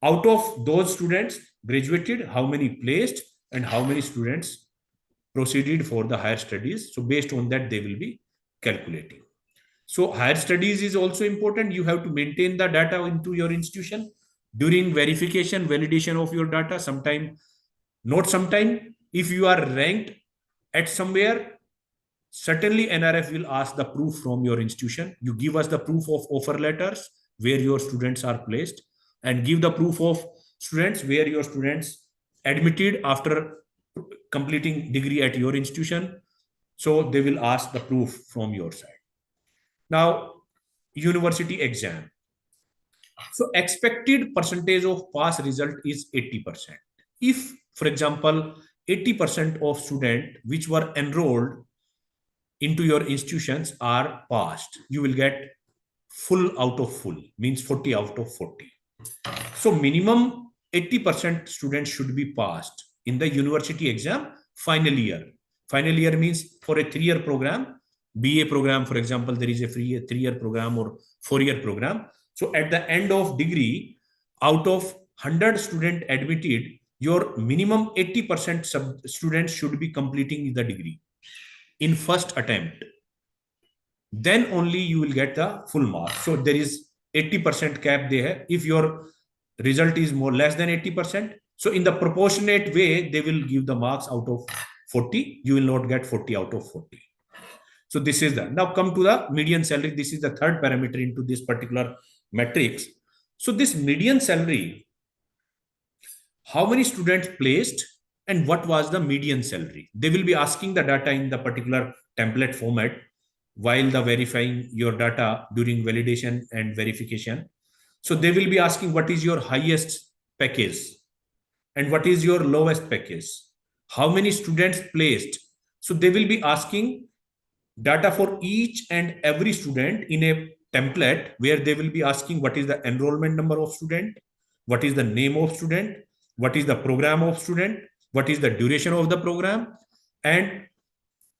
out of those students graduated, how many placed and how many students proceeded for the higher studies? So based on that, they will be calculating. So higher studies is also important. You have to maintain the data into your institution during verification, validation of your data. Sometime, not sometime, if you are ranked at somewhere, certainly NRF will ask the proof from your institution. You give us the proof of offer letters where your students are placed, and give the proof of students where your students admitted after completing degree at your institution. So they will ask the proof from your side. Now, university exam. So expected percentage of pass result is 80%. If, for example, 80% of students which were enrolled into your institutions are passed, you will get full out of full, means 40 out of 40. So minimum 80% students should be passed in the university exam final year. Final year means for a 3-year program, BA program, for example, there is a free 3-year program or 4-year program. So at the end of degree, out of 100 students admitted, your minimum 80% students should be completing the degree in first attempt. Then only you will get the full mark. So there is 80% cap there. If your result is more less than 80%, so in the proportionate way, they will give the marks out of 40. You will not get 40 out of 40. So this is that. Now come to the median salary. This is the third parameter into this particular matrix. So this median salary, how many students placed and what was the median salary? They will be asking the data in the particular template format while the verifying your data during validation and verification. So they will be asking what is your highest package and what is your lowest package, how many students placed. So they will be asking data for each and every student in a template where they will be asking what is the enrollment number of student, what is the name of student, what is the program of student, what is the duration of the program, and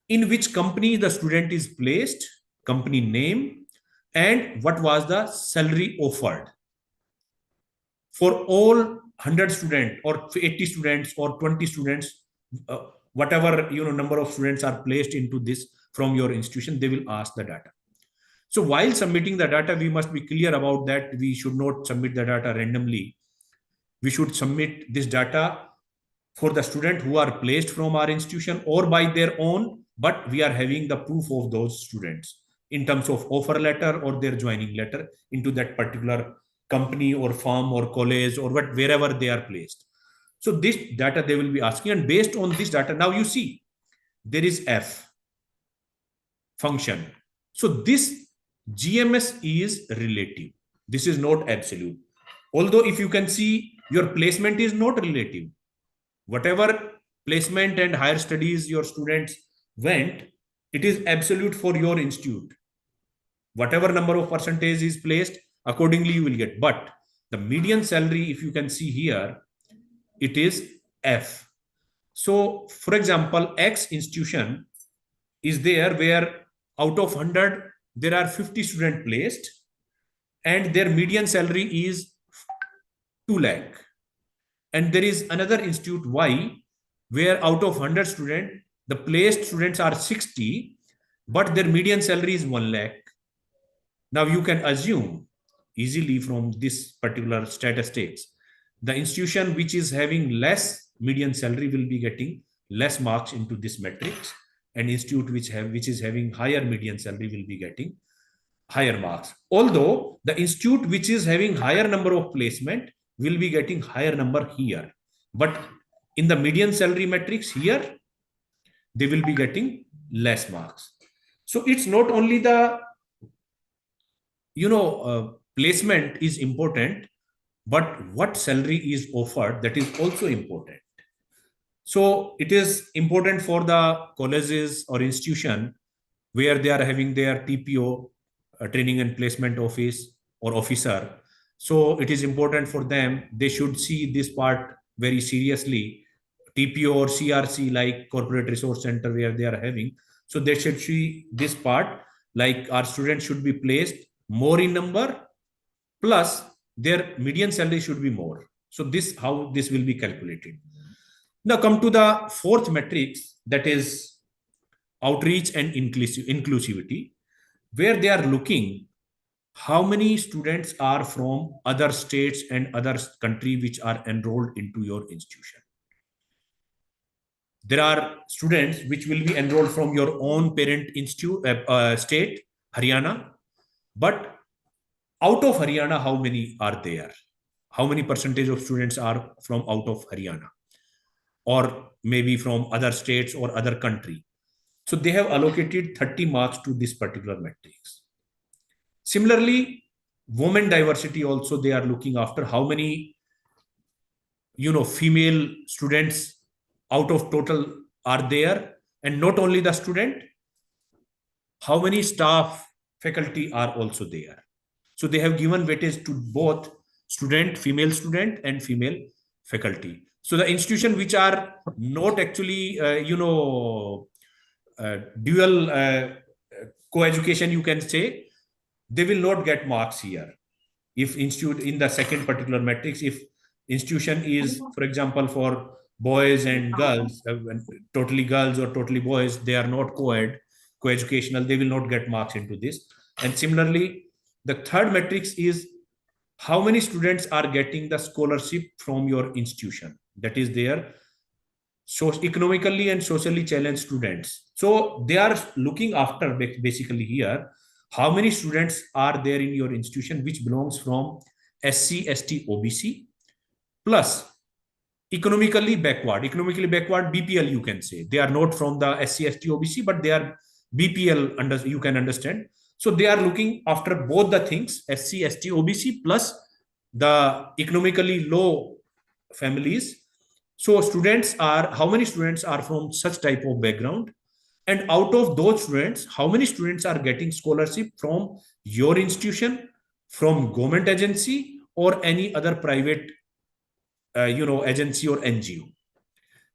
in which company the student is placed, company name, and what was the salary offered. For all 100 students or 80 students or 20 students, whatever number of students are placed into this from your institution, they will ask the data. So while submitting the data, we must be clear about that. We should not submit the data randomly. We should submit this data for the student who are placed from our institution or by their own, but we are having the proof of those students in terms of offer letter or their joining letter into that particular company or firm or college or wherever they are placed. So this data they will be asking, and based on this data, now you see there is F function. So this GMS is relative. This is not absolute. Although if you can see, your placement is not relative. Whatever placement and higher studies your students went, it is absolute for your institute. Whatever number of percentage is placed, accordingly you will get. But the median salary, if you can see here, it is F. So for example, X institution is there where out of 100, there are 50 students placed and their median salary is 2 lakh. And there is another institute Y where out of 100 students, the placed students are 60, but their median salary is 1 lakh. Now you can assume easily from this particular statistics. The institution which is having less median salary will be getting less marks into this matrix, and institute which is having higher median salary will be getting higher marks. Although the institute which is having higher number of placement will be getting higher number here, but in the median salary matrix here, they will be getting less marks. So it's not only the placement is important, but what salary is offered, that is also important. So it is important for the colleges or institution where they are having their TPO, training and placement office or officer. So it is important for them, they should see this part very seriously. TPO or CRC, like corporate resource center, where they are having, so they should see this part, like our students should be placed more in number, plus their median salary should be more. So this, how this will be calculated. Now come to the fourth matrix, that is outreach and inclusivity, where they are looking how many students are from other states and other country which are enrolled into your institution. There are students which will be enrolled from your own parent institute state, Haryana, but out of Haryana, how many are there? How many percentage of students are from out of Haryana, or maybe from other states or other country? So they have allocated 30 marks to this particular matrix. Similarly, women diversity also they are looking after, how many female students out of total are there, and not only the student, how many staff, faculty are also there. So they have given weightage to both student, female student, and female faculty. So the institution which are not actually dual co-education, you can say, they will not get marks here. If institute in the second particular matrix, if institution is, for example, for boys and girls, totally girls or totally boys, they are not co-educational, they will not get marks into this. And similarly, the third matrix is how many students are getting the scholarship from your institution, that is their economically and socially challenged students. So they are looking after basically here how many students are there in your institution which belongs from SC, ST, OBC, plus economically backward, BPL, you can say. They are not from the SC, ST, OBC, but they are BPL, you can understand. So they are looking after both the things, SC, ST, OBC, plus the economically low families. So how many students are from such type of background? And out of those students, how many students are getting scholarship from your institution, from government agency, or any other private agency or NGO?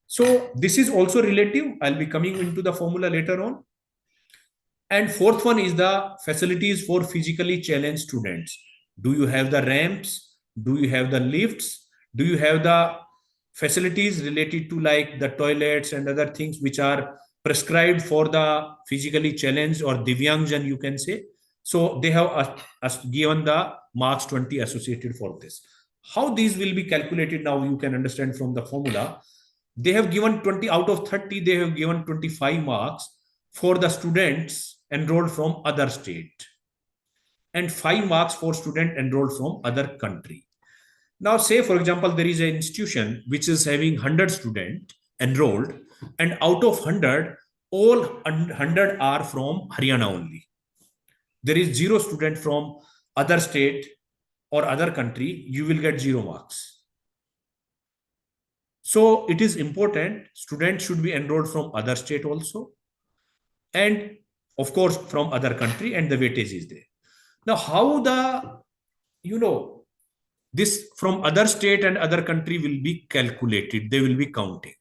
So this is also relative. I'll be coming into the formula later on. And fourth one is the facilities for physically challenged students. Do you have the ramps? Do you have the lifts? Do you have the facilities related to like the toilets and other things which are prescribed for the physically challenged or Divyangjan, you can say? So they have given the marks 20 associated for this. How these will be calculated now, you can understand from the formula. They have given 20 out of 30, they have given 25 marks for the students enrolled from other state, and 5 marks for student enrolled from other country. Now say, for example, there is an institution which is having 100 students enrolled, and out of 100, all 100 are from Haryana only. There is 0 student from other state or other country, you will get 0 marks. So it is important, students should be enrolled from other state also, and of course from other country, and the weightage is there. Now how the this from other state and other country will be calculated, they will be counting.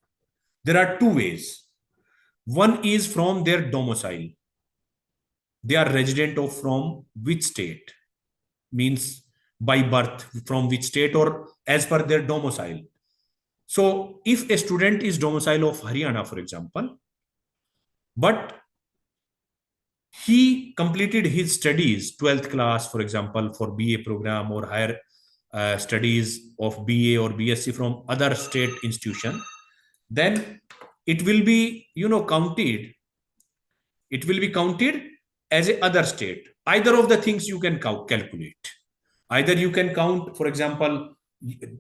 There are 2 ways. One is from their domicile. They are resident of from which state, means by birth from which state or as per their domicile. So if a student is domicile of Haryana, for example, but he completed his studies, 12th class, for example, for BA program or higher studies of BA or BSc from other state institution, then it will be, counted. It will be counted as a other state. Either of the things you can calculate. Either you can count, for example,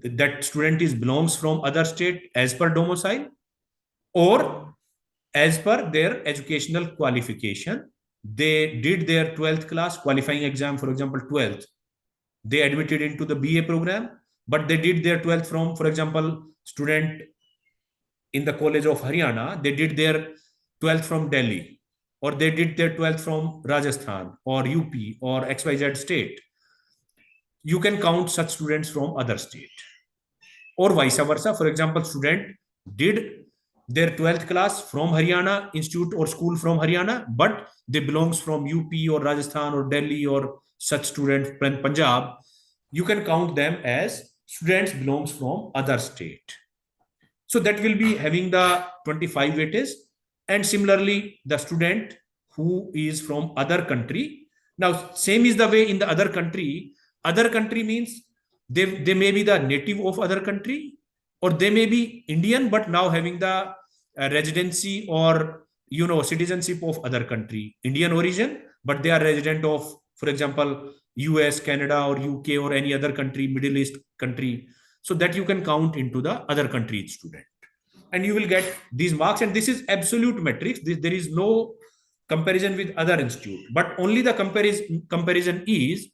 that student belongs from other state as per domicile, or as per their educational qualification. They did their 12th class qualifying exam, for example, 12th. They admitted into the BA program, but they did their 12th from, for example, student in the College of Haryana, they did their 12th from Delhi, or they did their 12th from Rajasthan or UP or XYZ state. You can count such students from other state, or vice versa. For example, student did their 12th class from Haryana institute or school from Haryana, but they belongs from UP or Rajasthan or Delhi or such students from Punjab. You can count them as students belongs from other state. So that will be having the 25 weightage. And similarly, the student who is from other country. Now, same is the way in the other country. Other country means they may be the native of other country, or they may be Indian, but now having the residency or, citizenship of other country, Indian origin, but they are resident of, for example, US, Canada, or UK, or any other country, Middle East country. So that you can count into the other country student, and you will get these marks. And this is absolute metrics. There is no comparison with other institute, but only the comparison is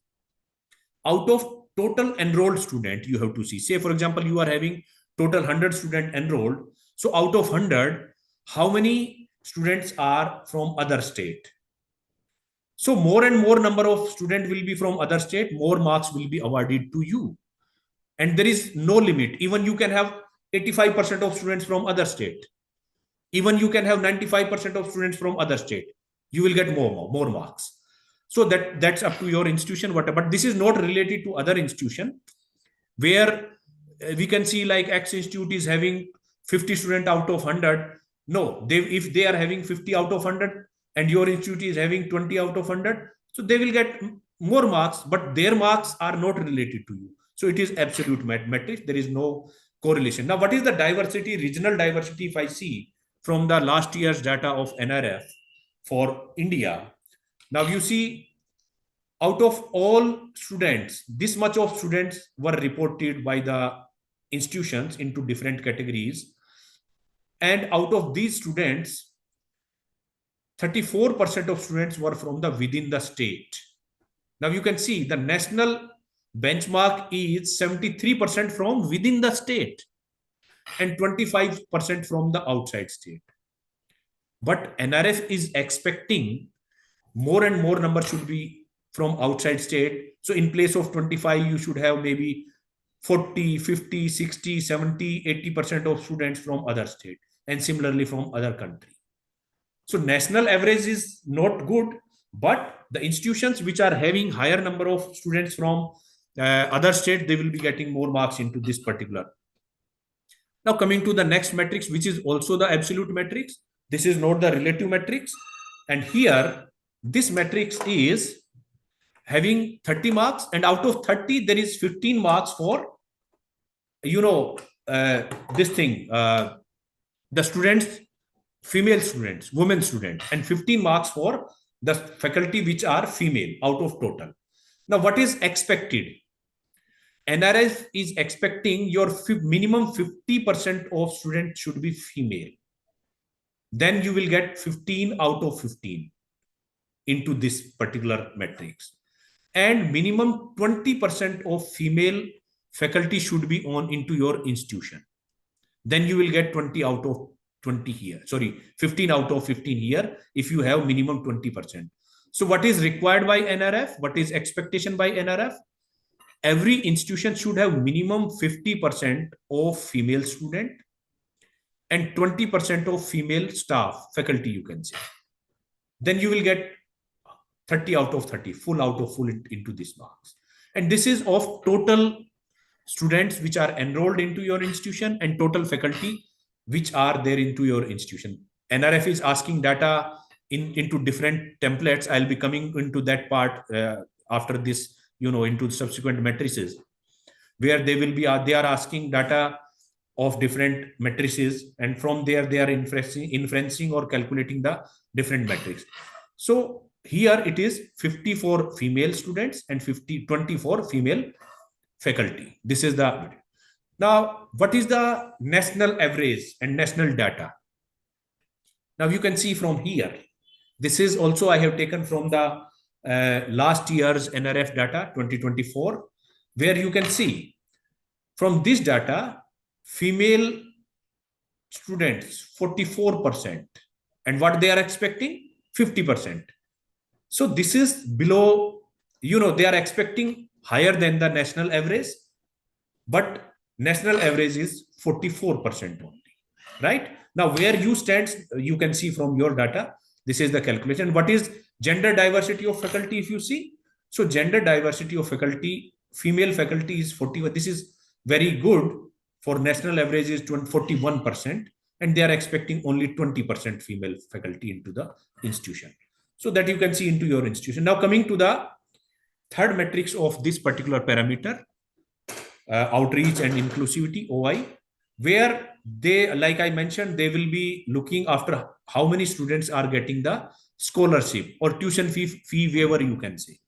out of total enrolled student. You have to see, say for example, you are having total 100 student enrolled. So out of 100, how many students are from other state? So more and more number of students will be from other state, more marks will be awarded to you. And there is no limit. Even you can have 85% of students from other state. Even you can have 95% of students from other state. You will get more marks. So that's up to your institution. But this is not related to other institution, where we can see like X institute is having 50 students out of 100. No, if they are having 50 out of 100 and your institute is having 20 out of 100, so they will get more marks, but their marks are not related to you. So it is absolute metrics. There is no correlation. Now, what is the diversity, regional diversity, if I see from the last year's data of NRF for India? Now you see, out of all students, this much of students were reported by the institutions into different categories. And out of these students, 34% of students were from within the state. Now you can see the national benchmark is 73% from within the state and 25% from the outside state. But NRF is expecting more and more numbers should be from outside state. So in place of 25, you should have maybe 40, 50, 60, 70, 80% of students from other state, and similarly from other country. So national average is not good, but the institutions which are having higher number of students from other state, they will be getting more marks into this particular. Now coming to the next matrix, which is also the absolute matrix. This is not the relative matrix. And here, this matrix is having 30 marks, and out of 30, there is 15 marks for, this thing, the students, female students, women students, and 15 marks for the faculty which are female out of total. Now, what is expected? NRF is expecting your minimum 50% of students should be female. Then you will get 15 out of 15 into this particular matrix. And minimum 20% of female faculty should be on into your institution. Then you will get 20 out of 20 here. Sorry, 15 out of 15 here if you have minimum 20%. So what is required by NRF? What is expectation by NRF? Every institution should have minimum 50% of female student and 20% of female staff, faculty, you can say. Then you will get 30 out of 30, full out of full into these marks. And this is of total students which are enrolled into your institution and total faculty which are there into your institution. NRF is asking data into different templates. I'll be coming into that part after this, into subsequent matrices, where they are asking data of different matrices, and from there they are inferencing or calculating the different metrics. So here it is 54 female students and 24 female faculty. This is the. Now, what is the national average and national data? Now you can see from here. This is also I have taken from the last year's NRF data 2024, where you can see from this data, female students 44%, and what they are expecting 50%. So this is below, they are expecting higher than the national average, but national average is 44% only, right? Now where you stand, you can see from your data, this is the calculation. What is gender diversity of faculty? If you see, so gender diversity of faculty, female faculty is 41. This is very good. For national average is 41%, and they are expecting only 20% female faculty into the institution. So that you can see into your institution. Now coming to the third matrix of this particular parameter, outreach and inclusivity, OI, where they, like I mentioned, they will be looking after how many students are getting the scholarship or tuition fee waiver, you can say.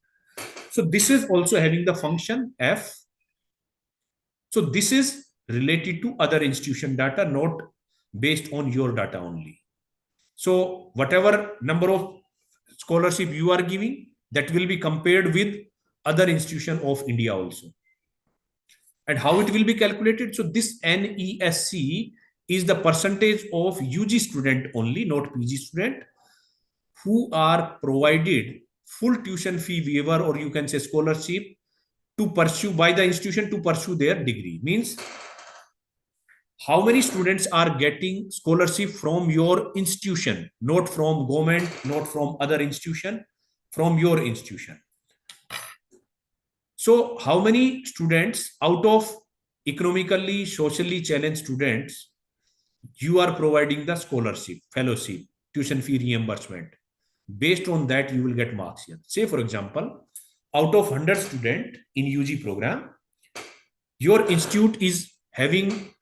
So this is also having the function F. So this is related to other institution data, not based on your data only. So whatever number of scholarship you are giving, that will be compared with other institution of India also. And how it will be calculated? So this NESC is the percentage of UG student only, not PG student, who are provided full tuition fee waiver, or you can say scholarship, to pursue by the institution to pursue their degree. Means how many students are getting scholarship from your institution, not from government, not from other institution, from your institution. So how many students out of economically, socially challenged students you are providing the scholarship, fellowship, tuition fee reimbursement? Based on that, you will get marks here. Say, for example, out of 100 students in UG program, your institute is having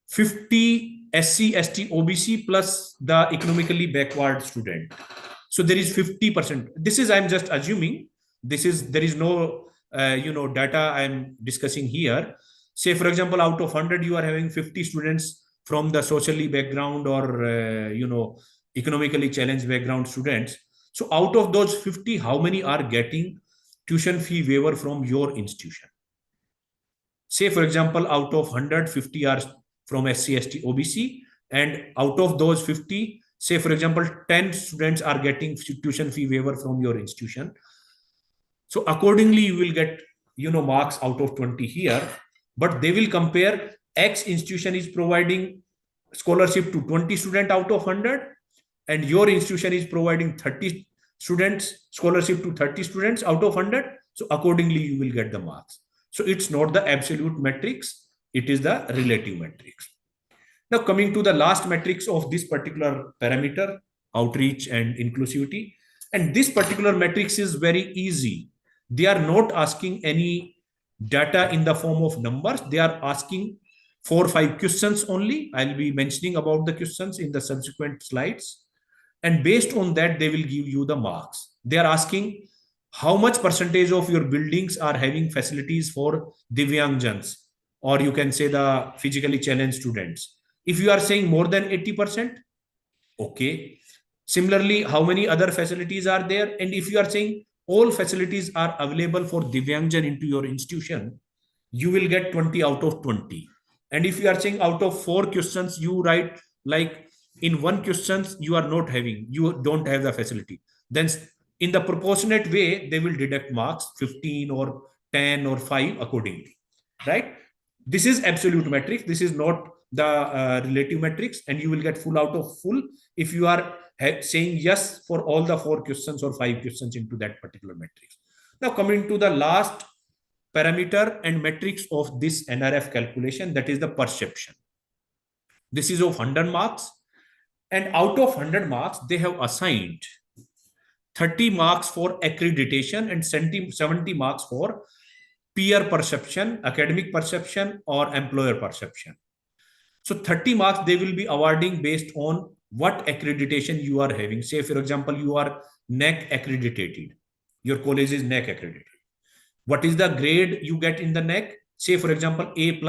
50 SC, ST, OBC plus the economically backward student. So there is 50%. This is, I'm just assuming, there is no, data I'm discussing here. Say, for example, out of 100, you are having 50 students from the socially background or, economically challenged background students. So out of those 50, how many are getting tuition fee waiver from your institution? Say, for example, out of 100, 50 are from SC, ST, OBC, and out of those 50, say, for example, 10 students are getting tuition fee waiver from your institution. So accordingly, you will get, marks out of 20 here, but they will compare X institution is providing scholarship to 20 students out of 100, and your institution is providing 30 students scholarship to 30 students out of 100. So accordingly, you will get the marks. So it's not the absolute matrix, it is the relative matrix. Now coming to the last matrix of this particular parameter, outreach and inclusivity. And this particular matrix is very easy. They are not asking any data in the form of numbers. They are asking 4 or 5 questions only. I'll be mentioning about the questions in the subsequent slides. And based on that, they will give you the marks. They are asking how much percentage of your buildings are having facilities for Divyangjans, or you can say the physically challenged students. If you are saying more than 80%, okay. Similarly, how many other facilities are there? And if you are saying all facilities are available for Divyangjan into your institution, you will get 20 out of 20. And if you are saying out of 4 questions, you write like in 1 question, you don't have the facility. Then in the proportionate way, they will deduct marks 15 or 10 or 5 accordingly, right? This is absolute matrix. This is not the relative matrix, and you will get full out of full if you are saying yes for all the 4 questions or 5 questions into that particular matrix. Now coming to the last parameter and matrix of this NRF calculation, that is the perception. This is of 100 marks, and out of 100 marks, they have assigned 30 marks for accreditation, and 70 marks for peer perception, academic perception, or employer perception. So 30 marks they will be awarding based on what accreditation you are having. Say, for example, you are NAC accredited. Your college is NAC accredited. What is the grade you get in the NAC? Say, for example, A++.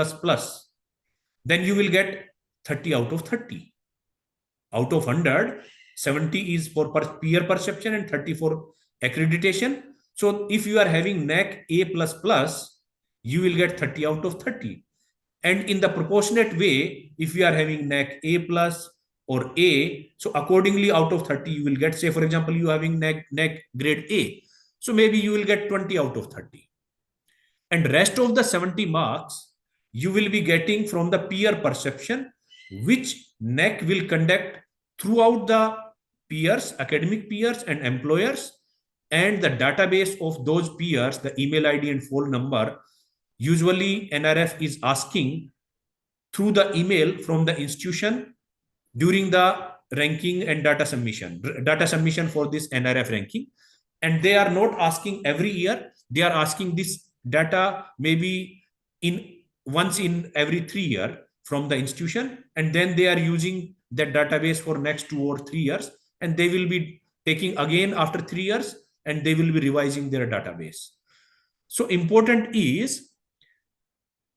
Then you will get 30 out of 30. Out of 100, 70 is for peer perception and 30 for accreditation. So if you are having NAC A++, you will get 30 out of 30. And in the proportionate way, if you are having NAC A+ or A, so accordingly out of 30, you will get, say, for example, you are having NAC grade A. So maybe you will get 20 out of 30. And rest of the 70 marks, you will be getting from the peer perception, which NAC will conduct throughout the peers, academic peers and employers, and the database of those peers, the email ID and phone number. Usually NRF is asking through the email from the institution during the ranking and data submission for this NRF ranking. And they are not asking every year. They are asking this data maybe once in every 3 years from the institution. And then they are using that database for next 2 or 3 years. And they will be taking again after 3 years, and they will be revising their database. So important is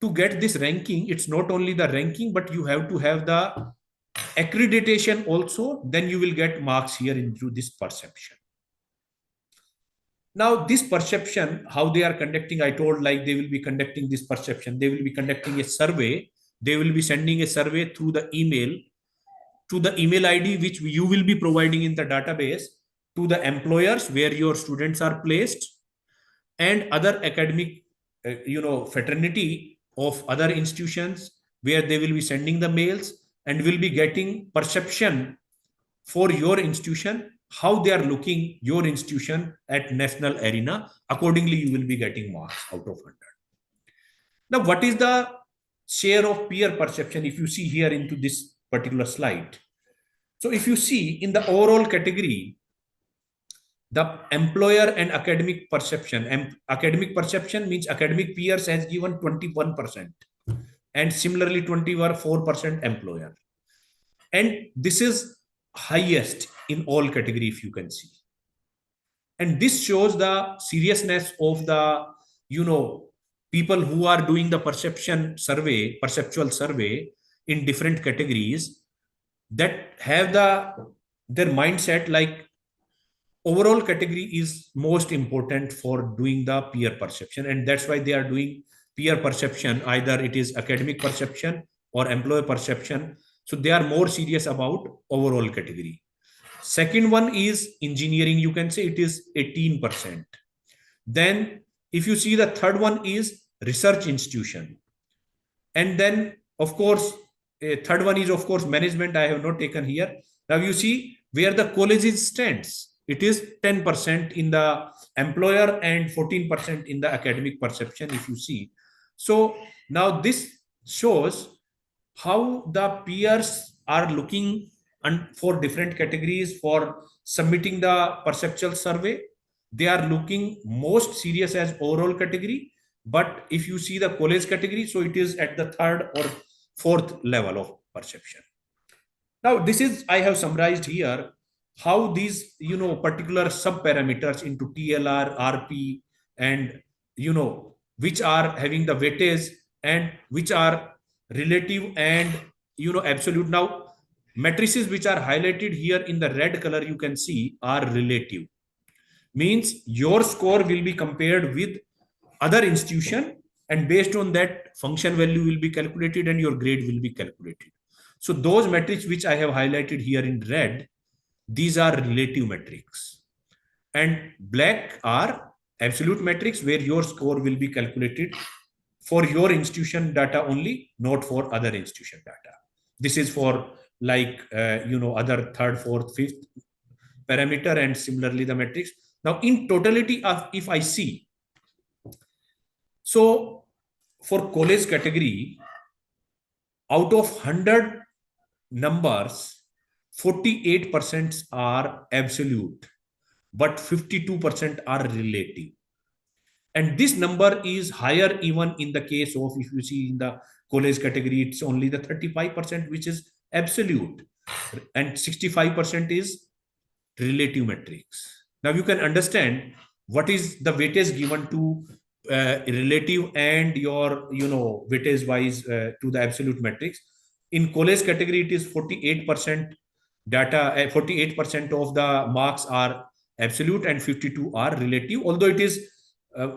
to get this ranking. It's not only the ranking, but you have to have the accreditation also. Then you will get marks here into this perception. Now, this perception, how they are conducting, I told, like they will be conducting this perception. They will be conducting a survey. They will be sending a survey through the email to the email ID, which you will be providing in the database, to the employers where your students are placed, and other academic, fraternity of other institutions where they will be sending the mails, and will be getting perception for your institution, how they are looking your institution at national arena. Accordingly, you will be getting marks out of 100. Now, what is the share of peer perception if you see here into this particular slide? So if you see in the overall category, the employer and academic perception, means academic peers has given 21%, and similarly 24% employer. And this is highest in all category, if you can see. And this shows the seriousness of the, people who are doing the perceptual survey in different categories, that have their mindset like overall category is most important for doing the peer perception. And that's why they are doing peer perception, either it is academic perception or employer perception. So they are more serious about overall category. Second one is engineering. You can say it is 18%. Then if you see the third one is research institution. And then of course, third one is of course management. I have not taken here. Now you see where the college stands. It is 10% in the employer and 14% in the academic perception, if you see. So now this shows how the peers are looking for different categories for submitting the perceptual survey. They are looking most serious as overall category. But if you see the college category, so it is at the 3rd or 4th level of perception. Now, this is, I have summarized here how these, particular sub-parameters into TLR, RP, and, which are having the weightage and which are relative and, absolute. Now, matrices which are highlighted here in the red color, you can see are relative. Means your score will be compared with other institution, and based on that function value will be calculated and your grade will be calculated. So those metrics which I have highlighted here in red, these are relative metrics, and black are absolute metrics where your score will be calculated for your institution data only, not for other institution data. This is for like, other 3rd, 4th, 5th parameter, and similarly the metrics. Now in totality of, if I see, so for college category, out of 100 numbers, 48% are absolute, but 52% are relative. And this number is higher even in the case of, if you see in the college category, it's only the 35%, which is absolute, and 65% is relative metrics. Now you can understand what is the weightage given to relative and your, weightage wise to the absolute metrics. In college category, it is 48% data, 48% of the marks are absolute and 52 are relative, although it is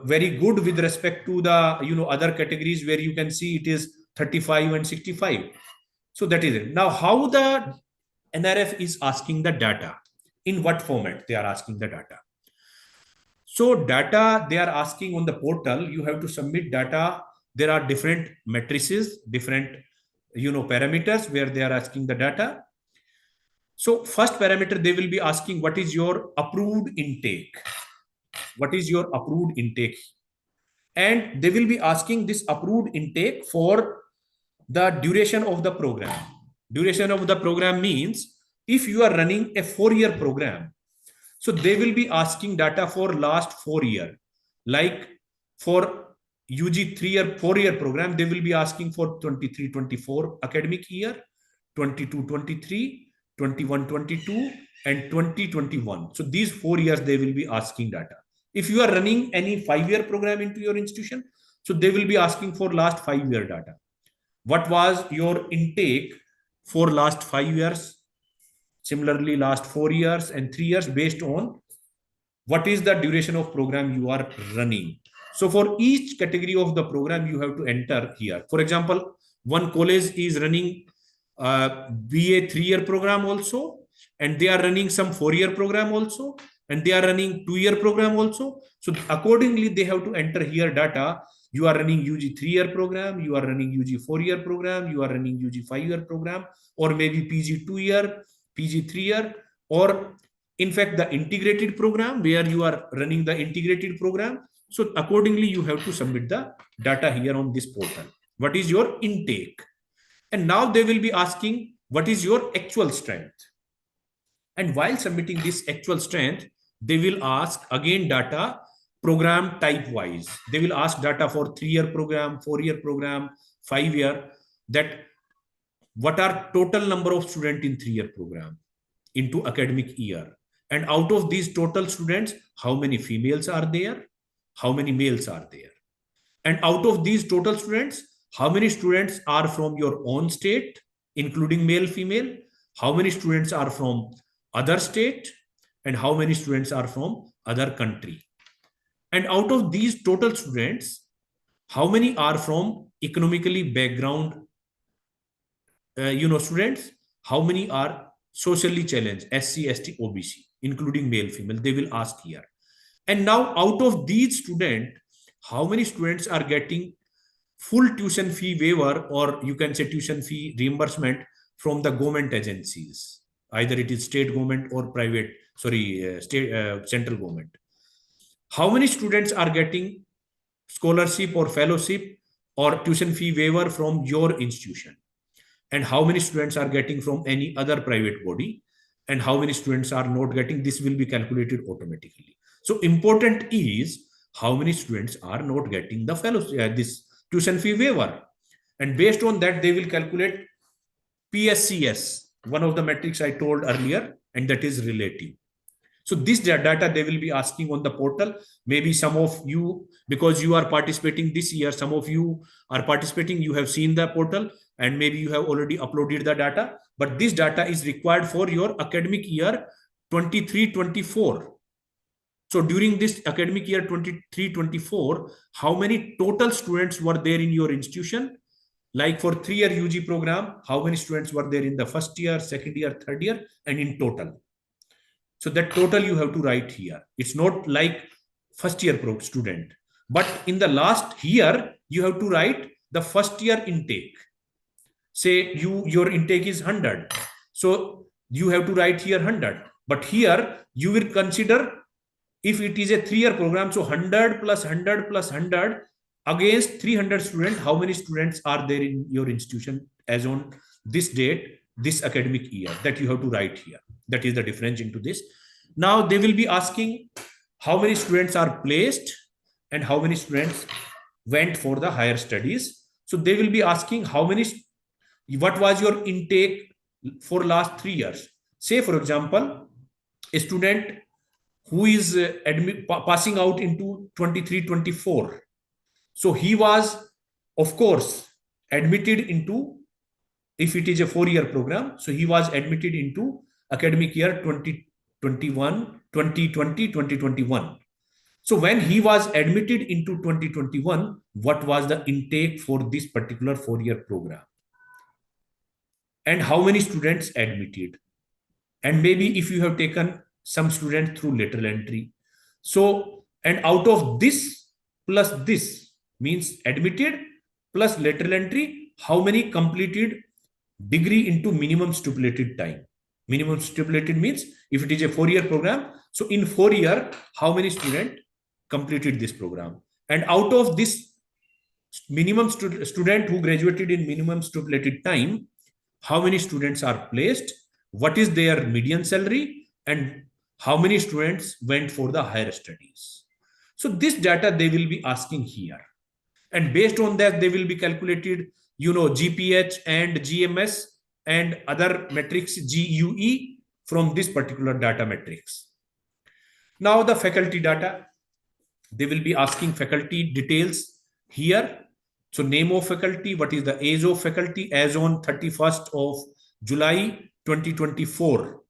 very good with respect to the other categories where you can see it is 35 and 65. So that is it. Now how the NRF is asking the data, in what format they are asking the data. So data they are asking on the portal, you have to submit data. There are different matrices, different parameters where they are asking the data. So first parameter, they will be asking what is your approved intake. What is your approved intake? And they will be asking this approved intake for the duration of the program. Duration of the program means if you are running a 4-year program, so they will be asking data for last 4 years. Like for UG 3-year, 4-year program, they will be asking for 23-24 academic year, 22-23, 21-22, and 20-21. So these 4 years they will be asking data. If you are running any 5-year program into your institution, so they will be asking for last 5-year data. What was your intake for last 5 years? Similarly, last 4 years and 3 years, based on what is the duration of program you are running. So for each category of the program, you have to enter here. For example, one college is running BA 3-year program also, and they are running some 4-year program also, and they are running 2-year program also. So accordingly, they have to enter here data. You are running UG 3-year program, you are running UG 4-year program, you are running UG 5-year program, or maybe PG 2-year, PG 3-year, or in fact the integrated program where you are running the integrated program. So accordingly, you have to submit the data here on this portal. What is your intake? And now they will be asking what is your actual strength. And while submitting this actual strength, they will ask again data program type wise. They will ask data for 3-year program, 4-year program, 5-year, that what are total number of students in 3-year program into academic year. And out of these total students, how many females are there? How many males are there? And out of these total students, how many students are from your own state, including male, female? How many students are from other state? And how many students are from other country? And out of these total students, how many are from economically background students? How many are socially challenged, SC, ST, OBC, including male, female? They will ask here. And now out of these students, how many students are getting full tuition fee waiver, or you can say tuition fee reimbursement from the government agencies, either it is state government or private, state central government? How many students are getting scholarship or fellowship or tuition fee waiver from your institution? And how many students are getting from any other private body? And how many students are not getting? This will be calculated automatically. So important is how many students are not getting the fellowship, this tuition fee waiver. And based on that, they will calculate PSCS, one of the metrics I told earlier, and that is relative. So this data they will be asking on the portal. Maybe some of you, because you are participating this year, some of you are participating, you have seen the portal, and maybe you have already uploaded the data. But this data is required for your academic year 23-24. So during this academic year 23-24, how many total students were there in your institution? Like for 3-year UG program, how many students were there in the first year, second year, third year, and in total? So that total you have to write here. It's not like first year student, but in the last year, you have to write the first year intake. Say your intake is 100. So you have to write here 100. But here you will consider, if it is a 3-year program, so 100 plus 100 plus 100 against 300 students, how many students are there in your institution as on this date, this academic year, that you have to write here. That is the difference into this. Now they will be asking how many students are placed and how many students went for the higher studies. So they will be asking what was your intake for last 3 years. Say, for example, a student who is passing out into 23-24. So he was, of course, admitted into, if it is a 4-year program, so he was admitted into academic year 2020-2021. So when he was admitted into 2021, what was the intake for this particular 4-year program? And how many students admitted? And maybe if you have taken some students through lateral entry. So, and out of this plus this means admitted plus lateral entry, how many completed degree into minimum stipulated time? Minimum stipulated means if it is a 4-year program, so in 4 years, how many students completed this program? And out of this minimum student who graduated in minimum stipulated time, how many students are placed? What is their median salary? And how many students went for the higher studies? So this data they will be asking here. And based on that, they will be calculated, GPH and GMS and other metrics, GUE, from this particular data matrix. Now the faculty data, they will be asking faculty details here. So name of faculty, what is the age of faculty as on 31st of July 2024.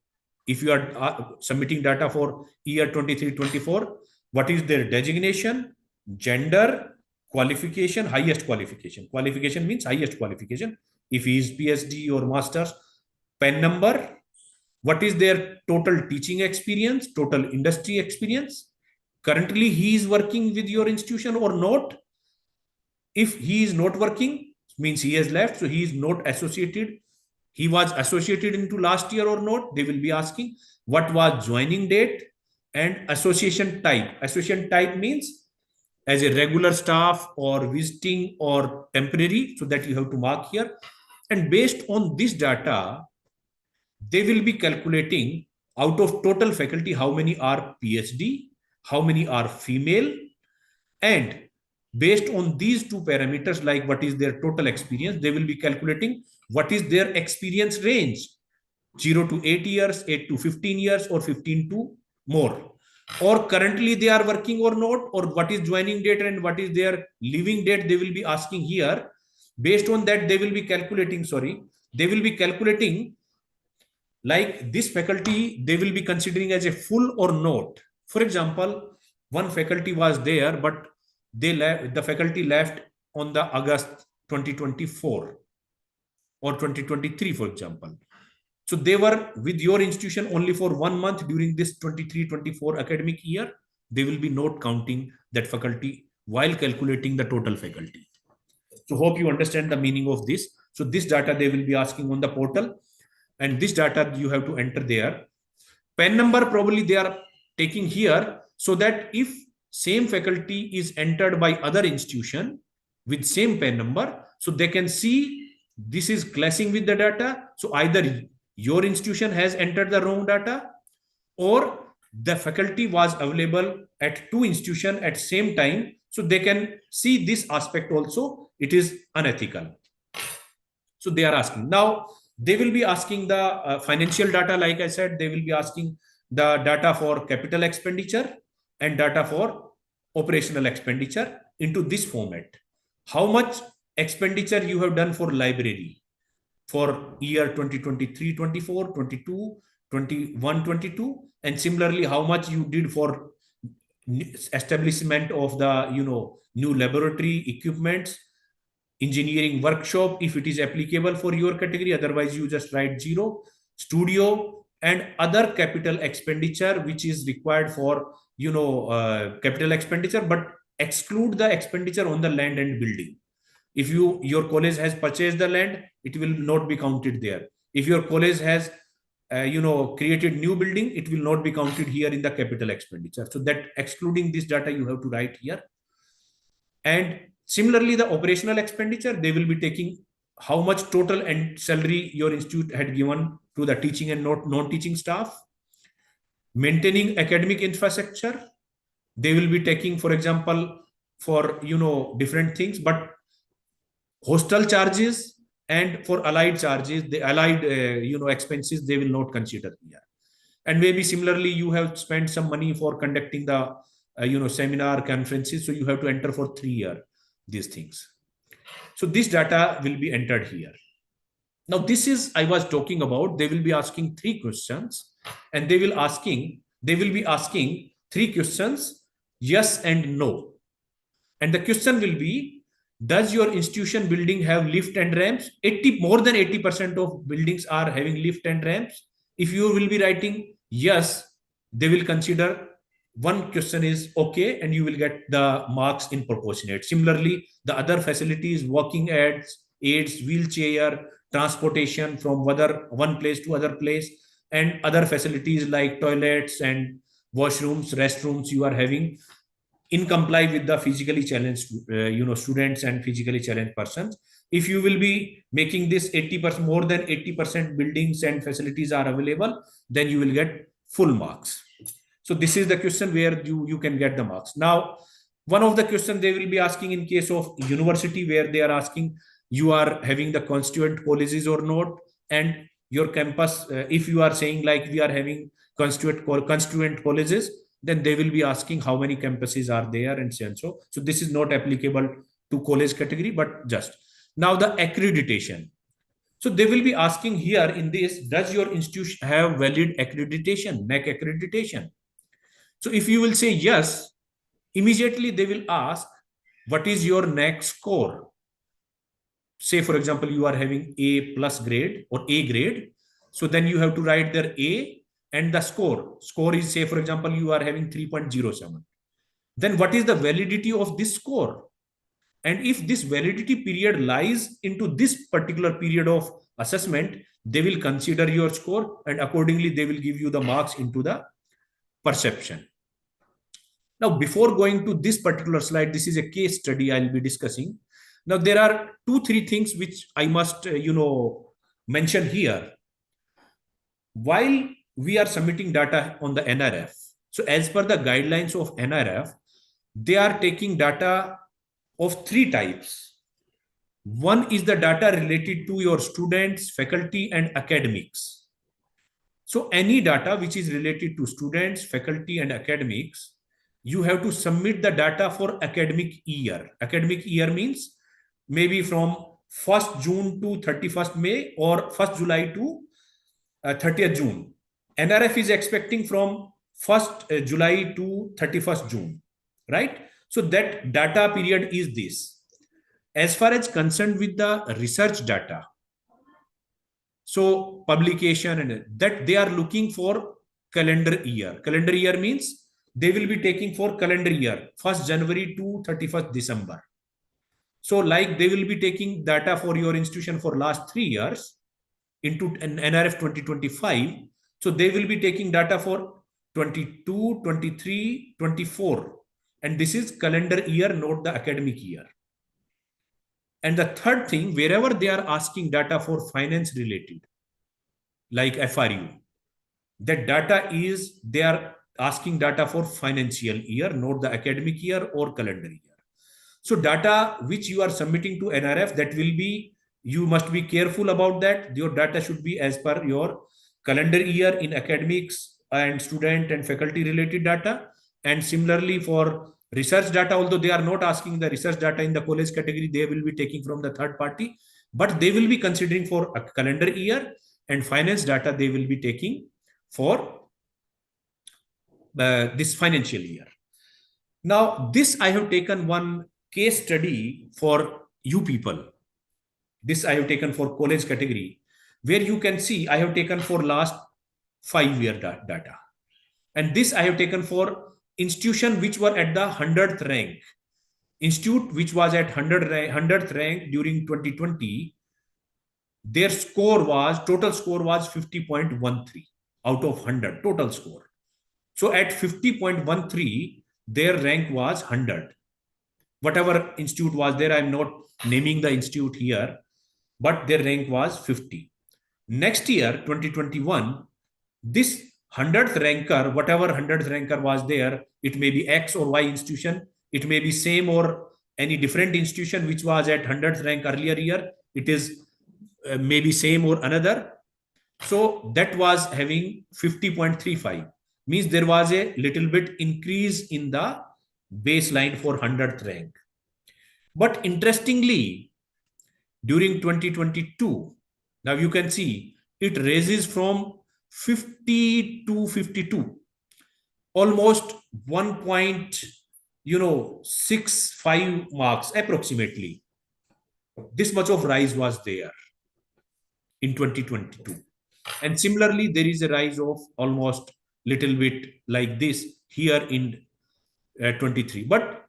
If you are submitting data for year 23-24, what is their designation, gender, qualification, highest qualification. Qualification means highest qualification. If he is PhD or master's, PAN number, what is their total teaching experience, total industry experience. Currently, he is working with your institution or not. If he is not working, means he has left, so he is not associated. He was associated into last year or not. They will be asking what was joining date and association type. Association type means as a regular staff or visiting or temporary, so that you have to mark here. And based on this data, they will be calculating out of total faculty, how many are PhD, how many are female, and based on these two parameters, like what is their total experience, they will be calculating what is their experience range, 0 to 8 years, 8 to 15 years, or 15 to more. Or currently they are working or not, or what is joining date and what is their leaving date, they will be asking here. Based on that, they will be calculating, like this faculty, they will be considering as a full or not. For example, one faculty was there, but the faculty left on the August 2024 or 2023, for example. So they were with your institution only for 1 month during this 23-24 academic year. They will be not counting that faculty while calculating the total faculty. So hope you understand the meaning of this. So this data they will be asking on the portal, and this data you have to enter there. PAN number probably they are taking here, so that if same faculty is entered by other institution with same PAN number, so they can see this is clashing with the data. So either your institution has entered the wrong data, or the faculty was available at 2 institutions at same time. So they can see this aspect also. It is unethical. So they are asking. Now they will be asking the financial data. Like I said, they will be asking the data for capital expenditure and data for operational expenditure into this format. How much expenditure you have done for library for year 2023-24, 22, 21-22, and similarly how much you did for establishment of the new laboratory equipments, engineering workshop if it is applicable for your category, otherwise you just write 0, studio, and other capital expenditure which is required for capital expenditure, but exclude the expenditure on the land and building. If your college has purchased the land, it will not be counted there. If your college has created new building, it will not be counted here in the capital expenditure. So that excluding this data you have to write here. And similarly, the operational expenditure, they will be taking how much total and salary your institute had given to the teaching and non-teaching staff, maintaining academic infrastructure. They will be taking, for example, for different things, but hostel charges and for allied charges, the allied expenses, they will not consider here. And maybe similarly, you have spent some money for conducting the seminar conferences, so you have to enter for 3 years these things. So this data will be entered here. Now this is, I was talking about, they will be asking 3 questions, and they will be asking 3 questions, yes and no. And the question will be, does your institution building have lift and ramps? More than 80% of buildings are having lift and ramps. If you will be writing yes, they will consider one question is okay, and you will get the marks in proportionate. Similarly, the other facilities, walking aids, wheelchair, transportation from one place to other place, and other facilities like toilets and washrooms, restrooms you are having, in comply with the physically challenged students and physically challenged persons. If you will be making this 80%, more than 80% buildings and facilities are available, then you will get full marks. So this is the question where you can get the marks. Now, one of the questions they will be asking in case of university, where they are asking you are having the constituent colleges or not, and your campus, if you are saying like we are having constituent colleges, then they will be asking how many campuses are there and so on. So this is not applicable to college category, but just now the accreditation. So they will be asking here in this, does your institution have valid accreditation, NAC accreditation? So if you will say yes, immediately they will ask, what is your NAC score? Say, for example, you are having A plus grade or A grade. So then you have to write their A and the score. Score is, say, for example, you are having 3.07. Then what is the validity of this score? And if this validity period lies into this particular period of assessment, they will consider your score, and accordingly, they will give you the marks into the perception. Now, before going to this particular slide, this is a case study I'll be discussing. Now, there are 2-3 things which I must, mention here. While we are submitting data on the NRF, so as per the guidelines of NRF, they are taking data of 3 types. One is the data related to your students, faculty, and academics. So any data which is related to students, faculty, and academics, you have to submit the data for academic year. Academic year means maybe from 1st June to 31st May or 1st July to 30th June. NRF is expecting from 1st July to 31st June, right? So that data period is this. As far as concerned with the research data, so publication and that, they are looking for calendar year. Calendar year means they will be taking for calendar year, 1st January to 31st December. So like they will be taking data for your institution for last 3 years into an NRF 2025. So they will be taking data for 22, 23, 24. And this is calendar year, not the academic year. And the third thing, wherever they are asking data for finance related, like FRU, that data is, they are asking data for financial year, not the academic year or calendar year. So data which you are submitting to NRF, that will be, you must be careful about that. Your data should be as per your calendar year in academics and student and faculty related data. And similarly for research data, although they are not asking the research data in the college category, they will be taking from the third party, but they will be considering for a calendar year, and finance data they will be taking for this financial year. Now, this I have taken one case study for you people. This I have taken for college category, where you can see I have taken for last 5-year data. And this I have taken for institution which were at the 100th rank. Institute which was at 100th rank during 2020, their score was, total score was 50.13 out of 100, total score. So at 50.13, their rank was 100. Whatever institute was there, I'm not naming the institute here, but their rank was 50. Next year, 2021, this 100th ranker, whatever 100th ranker was there, it may be X or Y institution, it may be same or any different institution which was at 100th rank earlier year, it is maybe same or another. So that was having 50.35, means there was a little bit increase in the baseline for 100th rank. But interestingly, during 2022, now you can see it raises from 50 to 52, almost 1.65 marks approximately. This much of rise was there in 2022. And similarly, there is a rise of almost little bit like this here in 23. But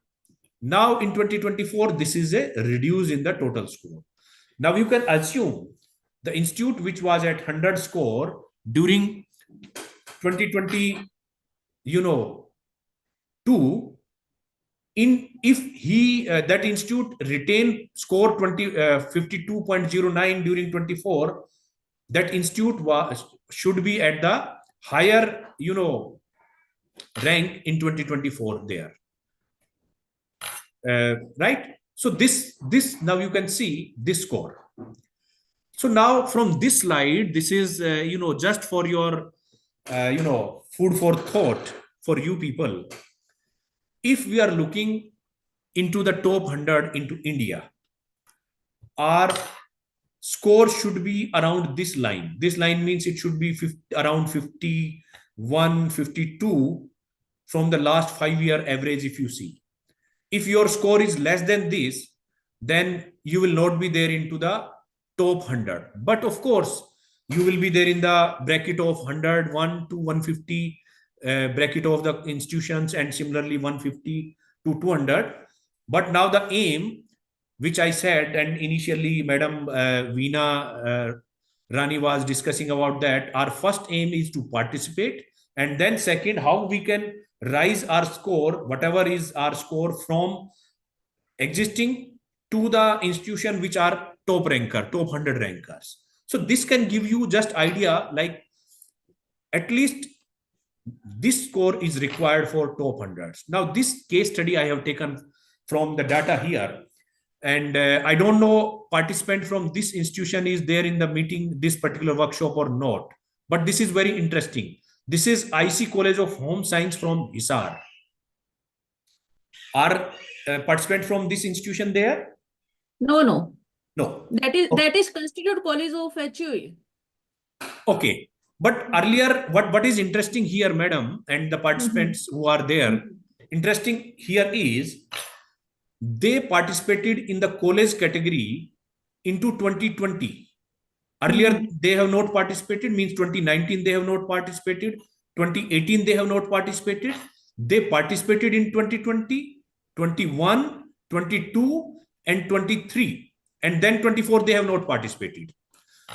now in 2024, this is a reduce in the total score. Now you can assume the institute which was at 100 score during 2020, if he that institute retained score 52.09 during 24, that institute should be at the higher rank in 2024 there, right? So this now you can see this score. So now from this slide, this is just for your food for thought for you people. If we are looking into the top 100 into India, our score should be around this line. This line means it should be around 51, 52 from the last 5-year average. If you see, if your score is less than this, then you will not be there into the top 100. But of course, you will be there in the bracket of 101 to 150 bracket of the institutions, and similarly 150 to 200. But now the aim, which I said, and initially Madam Veena Rani was discussing about that, our first aim is to participate, and then second, how we can rise our score, whatever is our score, from existing to the institution which are top 100 rankers. So this can give you just idea, like at least this score is required for top 100s. Now this case study I have taken from the data here, and I don't know participant from this institution is there in the meeting, this particular workshop or not, but this is very interesting. This is IC College of Home Science from Hisar. Are participant from this institution there? No. Okay. That is Constitute College of HUE. Okay. But earlier, what is interesting here, madam, and the participants who are there, interesting here is they participated in the college category into 2020. Earlier, they have not participated, means 2019 they have not participated, 2018 they have not participated. They participated in 2020, 21, 22, and 23. And then 24 they have not participated.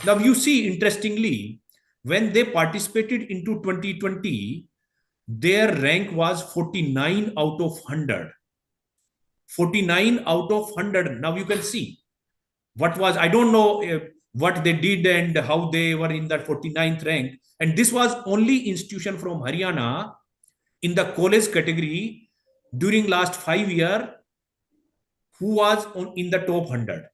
Now you see, interestingly, when they participated into 2020, their rank was 49 out of 100. 49 out of 100. Now you can see what was, I don't know what they did and how they were in that 49th rank. And this was only institution from Haryana in the college category during last 5 years who was in the top 100.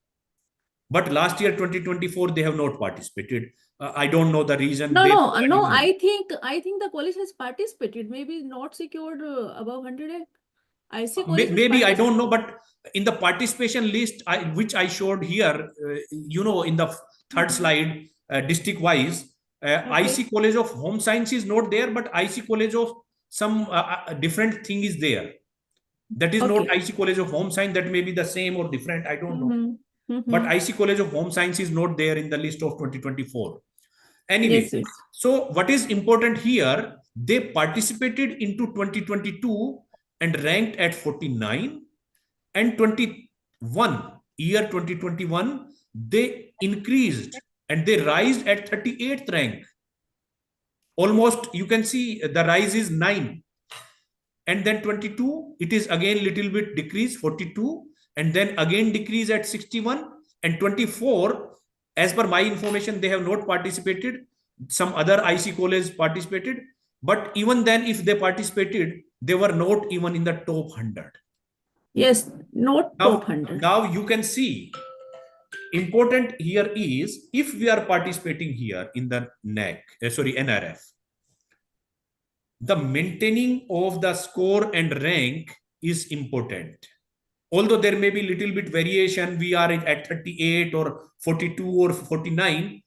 But last year, 2024, they have not participated. I don't know the reason. No. I think the college has participated. Maybe not secured above 100. I see. Maybe I don't know, but in the participation list, which I showed here, in the third slide, district wise, IC College of Home Science is not there, but IC College of some different thing is there. That is not IC College of Home Science. That may be the same or different. I don't know. But IC College of Home Science is not there in the list of 2024. Anyway, yes. So what is important here, they participated into 2022 and ranked at 49, and 2021, they increased and they rise at 38th rank. Almost, you can see the rise is 9. And then 22, it is again little bit decreased, 42, and then again decrease at 61, and 24, as per my information, they have not participated. Some other IC college participated. But even then, if they participated, they were not even in the top 100. Yes, not Now, top 100. now you can see, important here is, if we are participating here in the NRF, the maintaining of the score and rank is important. Although there may be little bit variation, we are at 38 or 42 or 49,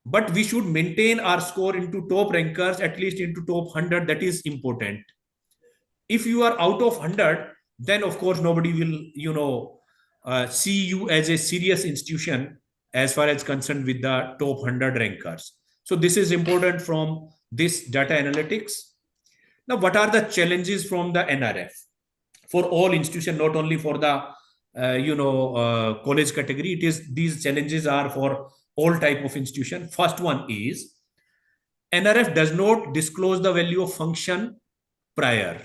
but we should maintain our score into top rankers, at least into top 100. That is important. If you are out of 100, then of course nobody will see you as a serious institution as far as concerned with the top 100 rankers. So this is important from this data analytics. Now, what are the challenges from the NRF for all institutions, not only for the college category? These challenges are for all type of institution. First one is, NRF does not disclose the value of function prior.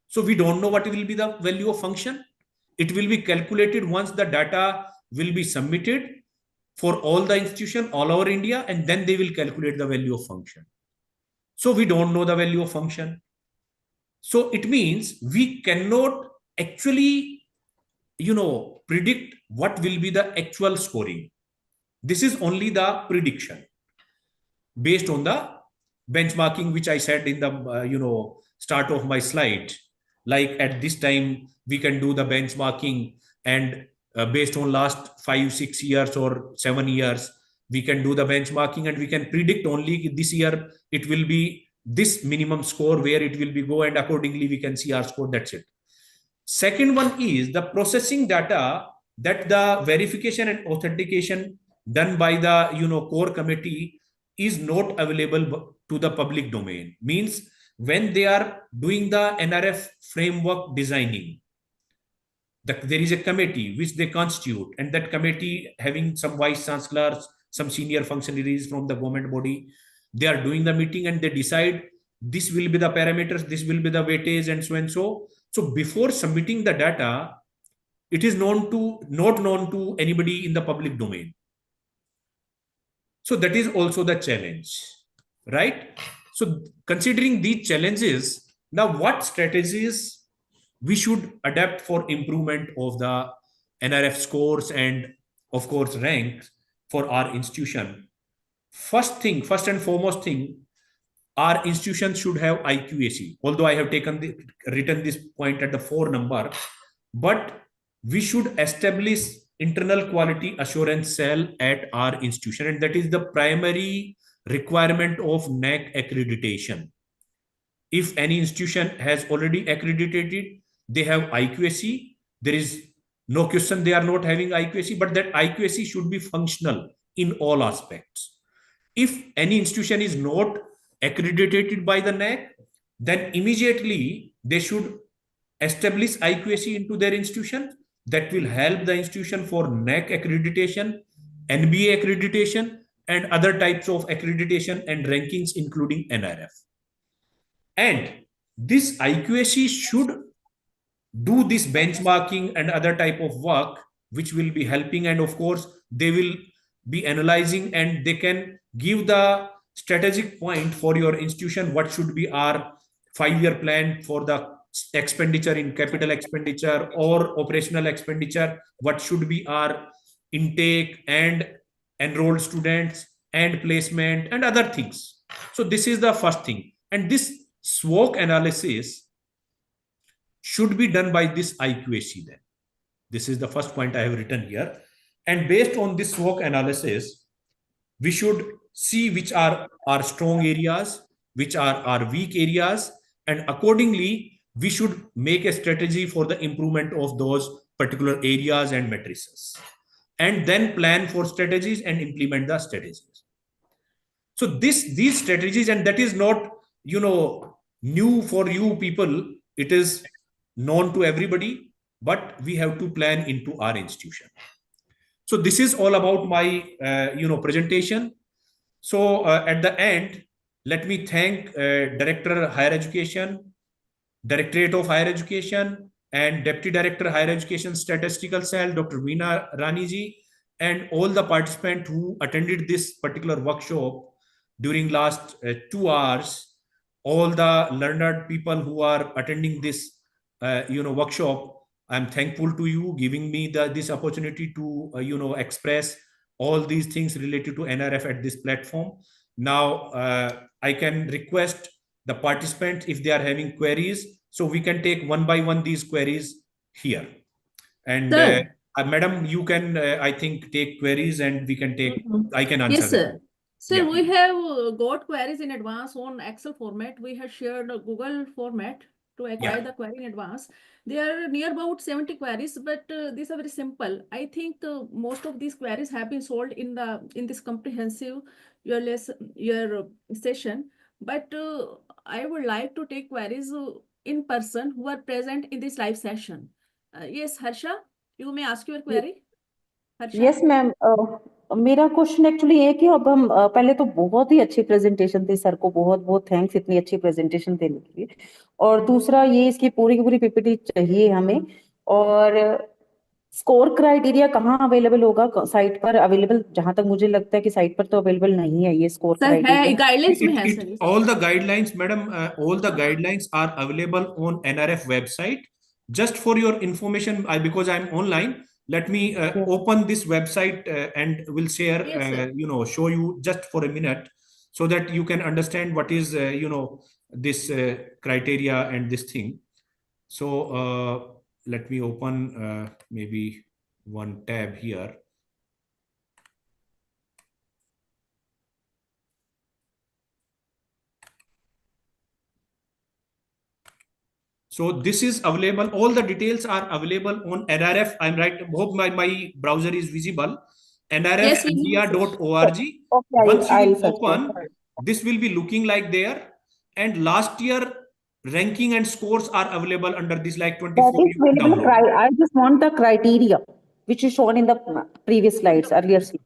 So we don't know what will be the value of function. It will be calculated once the data will be submitted for all the institution all over India, and then they will calculate the value of function. So we don't know the value of function. So it means we cannot actually, predict what will be the actual scoring. This is only the prediction based on the benchmarking, which I said in the, start of my slide. Like at this time, we can do the benchmarking, and based on last 5, 6 years or 7 years, we can do the benchmarking, and we can predict only this year it will be this minimum score where it will be go, and accordingly we can see our score. That's it. Second one is the processing data, that the verification and authentication done by the core committee is not available to the public domain. Means when they are doing the NRF framework designing, there is a committee which they constitute, and that committee having some vice chancellors, some senior functionaries from the government body, they are doing the meeting and they decide this will be the parameters, this will be the weightage, and so and so. So before submitting the data, it is not known to anybody in the public domain. So that is also the challenge, right? So considering these challenges, now what strategies we should adapt for improvement of the NRF scores and of course ranks for our institution? First and foremost thing, our institution should have IQAC. Although I have written this point at the 4 number, but we should establish internal quality assurance cell at our institution, and that is the primary requirement of NAC accreditation. If any institution has already accredited, they have IQAC. There is no question they are not having IQAC, but that IQAC should be functional in all aspects. If any institution is not accredited by the NAC, then immediately they should establish IQAC into their institution. That will help the institution for NAC accreditation, NBA accreditation, and other types of accreditation and rankings, including NRF. And this IQAC should do this benchmarking and other type of work, which will be helping. And of course, they will be analyzing, and they can give the strategic point for your institution. What should be our 5-year plan for the expenditure in capital expenditure or operational expenditure? What should be our intake and enrolled students and placement and other things? So this is the first thing. And this SWOT analysis should be done by this IQAC then. This is the first point I have written here. And based on this SWOT analysis, we should see which are our strong areas, which are our weak areas, and accordingly, we should make a strategy for the improvement of those particular areas and matrices, and then plan for strategies and implement the strategies. So these strategies, and that is not new for you people, it is known to everybody, but we have to plan into our institution. So this is all about my presentation. So at the end, let me thank Director Higher Education, Directorate of Higher Education, and Deputy Director Higher Education Statistical Cell, Dr. Veena Rani ji, and all the participants who attended this particular workshop during last 2 hours. all the learned people who are attending this, workshop. I'm thankful to you giving me this opportunity to, express all these things related to NRF at this platform. Now, I can request the participants if they are having queries, so we can take one by one these queries here. And Sir. madam, you can, I think, take queries and we can take, I can answer Yes, them. sir. Sir, Yeah. we have got queries in advance on Excel format. We have shared a Google format to acquire the query in advance. There are near about 70 queries, but these are very simple. I think most of these queries have been solved in this comprehensive your session. But I would like to take queries in person who are present in this live session. Yes, Harsha, you may ask your query. Harsha? Yes ma'am, मेरा question actually ये है कि अब हम पहले तो बहुत ही अच्छी प्रेजेंटेशन थी, सर को बहुत बहुत थैंक्स इतनी अच्छी प्रेजेंटेशन देने के लिए। और दूसरा ये इसकी पूरी की पूरी पीपीटी चाहिए हमें। और स्कोर क्राइटेरिया कहाँ अवेलेबल होगा साइट पर? अवेलेबल जहां तक मुझे लगता है कि साइट पर तो अवेलेबल नहीं है ये स्कोर सर है, क्राइटेरिया। गाइडलाइंस में है sir. All the guidelines, madam, all the guidelines are available on NRF website. Just for your information, because I'm online, let me open this website and will share, Yes, sir. show you just for a minute, so that you can understand what is, this criteria and this thing. So let me open maybe one tab here. So this is available. All the details are available on NRF. I'm right. Hope my browser is visible. Yes, we know, sir. nrfindia.org. Okay, Once you I'll will search for open, it. this will be looking like there. And last year ranking and scores are available under this, like 24. That is You can available. download. I just want the criteria which is shown in the previous slides, earlier slides.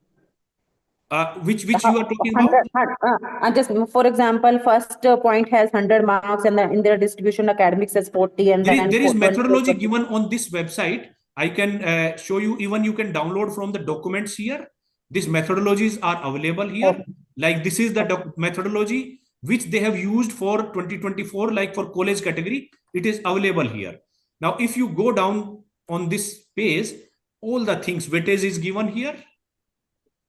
Which you are talking about? 100, and just for example, first point has 100 marks, and then in their distribution, academics has 40, and then There is 20. methodology given on this website. I can show you. Even you can download from the documents here. These methodologies are available here. Okay. Like this is the methodology which they have used for 2024, like for college category. It is available here. Now, if you go down on this page, all the things, weightage is given here.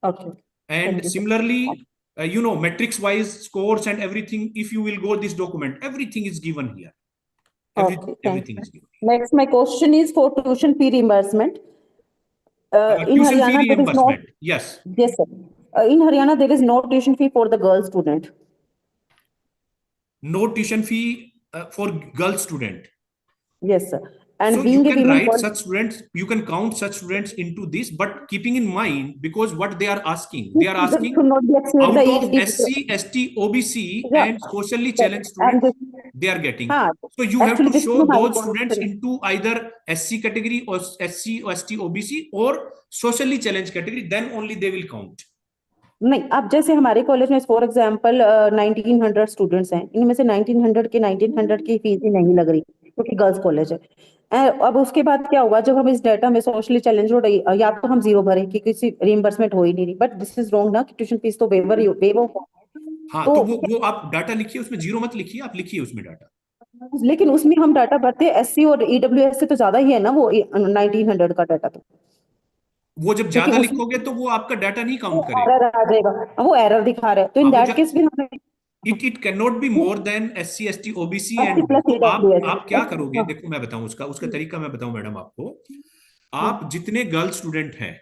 Okay. And similarly, metrics wise scores and everything, if you will go this document, everything is given here. Everything is given. Next, my question is for tuition fee reimbursement. In Tuition fee Haryana, there is no. reimbursement. Yes. Yes, sir. In Haryana, there is no tuition fee for the girl student. No tuition fee for girl student. Yes, sir. And So being you a can women write such students, you can count such students into this, but keeping in mind, because what they are asking should not be exceed out the of age SC, ST, OBC Yeah. and socially Yes. challenged And students, they are getting. हाँ, So you have actually to this show is my those students question. into either SC category or SC or ST, OBC or socially challenged category, then only they will count. नहीं, अब जैसे हमारे college में for example 1900 students हैं, इनमें से 1900 की fees ही नहीं लग रही क्योंकि गर्ल्स कॉलेज है। अब उसके बाद क्या हुआ, जब हम इस डाटा में सोशली चैलेंज हो रही, या तो हम जीरो भरे कि किसी रिइंबर्समेंट हो ही नहीं रही, बट दिस इज रॉन्ग ना कि ट्यूशन फीस तो वेवर हाँ, तो वो आप डाटा लिखिए, उसमें जीरो मत लिखिए, आप लिखिए उसमें डाटा। लेकिन उसमें हम डाटा भरते हैं एससी और ईडब्ल्यूएस से तो ज्यादा ही है ना वो 1900 का डाटा। तो वो जब ज्यादा लिखोगे तो वो आपका डाटा नहीं काउंट करेगा, एरर आ जाएगा, वो एरर दिखा रहा है। तो इन दैट केस भी हमें it cannot be more than SC, ST, OBC and तो आप क्या करोगे? देखो मैं बताऊं उसका तरीका मैं बताऊं मैडम आपको। आप जितने गर्ल स्टूडेंट हैं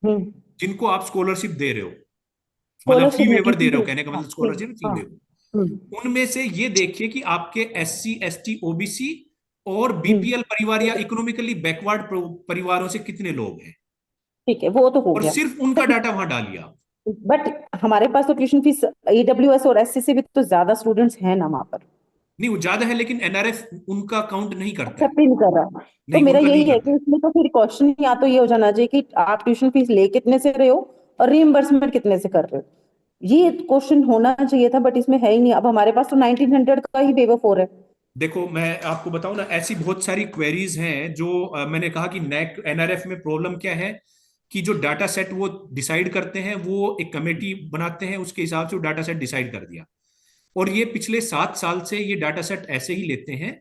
जिनको आप स्कॉलरशिप दे रहे हो, मतलब फी वेवर दे रहे हो, कहने का मतलब स्कॉलरशिप फी वेवर, उनमें से ये देखिए कि आपके SC, ST, OBC और BPL परिवार या इकोनॉमिकली बैकवर्ड परिवारों से कितने लोग हैं। ठीक है, वो तो हो और गया, सिर्फ उनका डाटा वहां डालिए आप। बट हमारे पास तो ट्यूशन फीस ईडब्ल्यूएस और एससी से भी तो ज्यादा स्टूडेंट्स हैं ना वहां पर। नहीं, वो ज्यादा है लेकिन एनआरएफ उनका काउंट नहीं करता है। एक्सेप्ट नहीं कर रहा। तो मेरा यही है कि इसमें तो फिर क्वेश्चन या तो ये हो जाना चाहिए कि आप ट्यूशन फीस ले कितने से रहे हो और रीइंबर्समेंट कितने से कर रहे हो, ये क्वेश्चन होना चाहिए था, बट इसमें है ही नहीं। अब हमारे पास तो 1900 का ही वेव ऑफ हो रहा है। देखो मैं आपको बताऊं ना, ऐसी बहुत सारी क्वेरीज हैं जो मैंने कहा कि नेक एनआरएफ में प्रॉब्लम क्या है कि जो डाटा सेट वो डिसाइड करते हैं, वो एक कमेटी बनाते हैं, उसके हिसाब से वो डाटा सेट डिसाइड कर दिया। और ये पिछले 7 साल से ये डाटा सेट ऐसे ही लेते हैं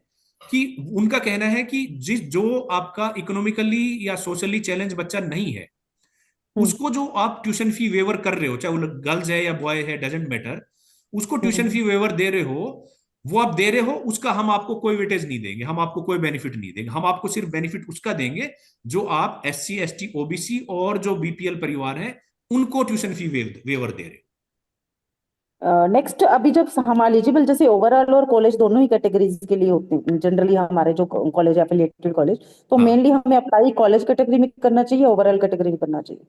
कि उनका कहना है कि जो आपका इकोनॉमिकली या सोशली चैलेंज बच्चा नहीं है, उसको जो आप ट्यूशन फी वेवर कर रहे हो, चाहे वो गर्ल्स है या बॉय है, डजेंट मैटर, उसको ट्यूशन फी वेवर दे रहे हो, वो आप दे रहे हो, उसका हम आपको कोई वेटेज नहीं देंगे, हम आपको कोई बेनिफिट नहीं देंगे। हम आपको सिर्फ बेनिफिट उसका देंगे जो आप SC ST OBC और जो BPL परिवार है उनको ट्यूशन फी वेवर दे रहे हो। नेक्स्ट, अभी जब हम एलिजिबल जैसे ओवरऑल और कॉलेज दोनों ही कैटेगरीज के लिए होते हैं जनरली, हमारे जो कॉलेज एफिलिएटेड कॉलेज, तो हाँ। मेनली हमें अप्लाई कॉलेज कैटेगरी में करना चाहिए, ओवरऑल कैटेगरी में करना चाहिए?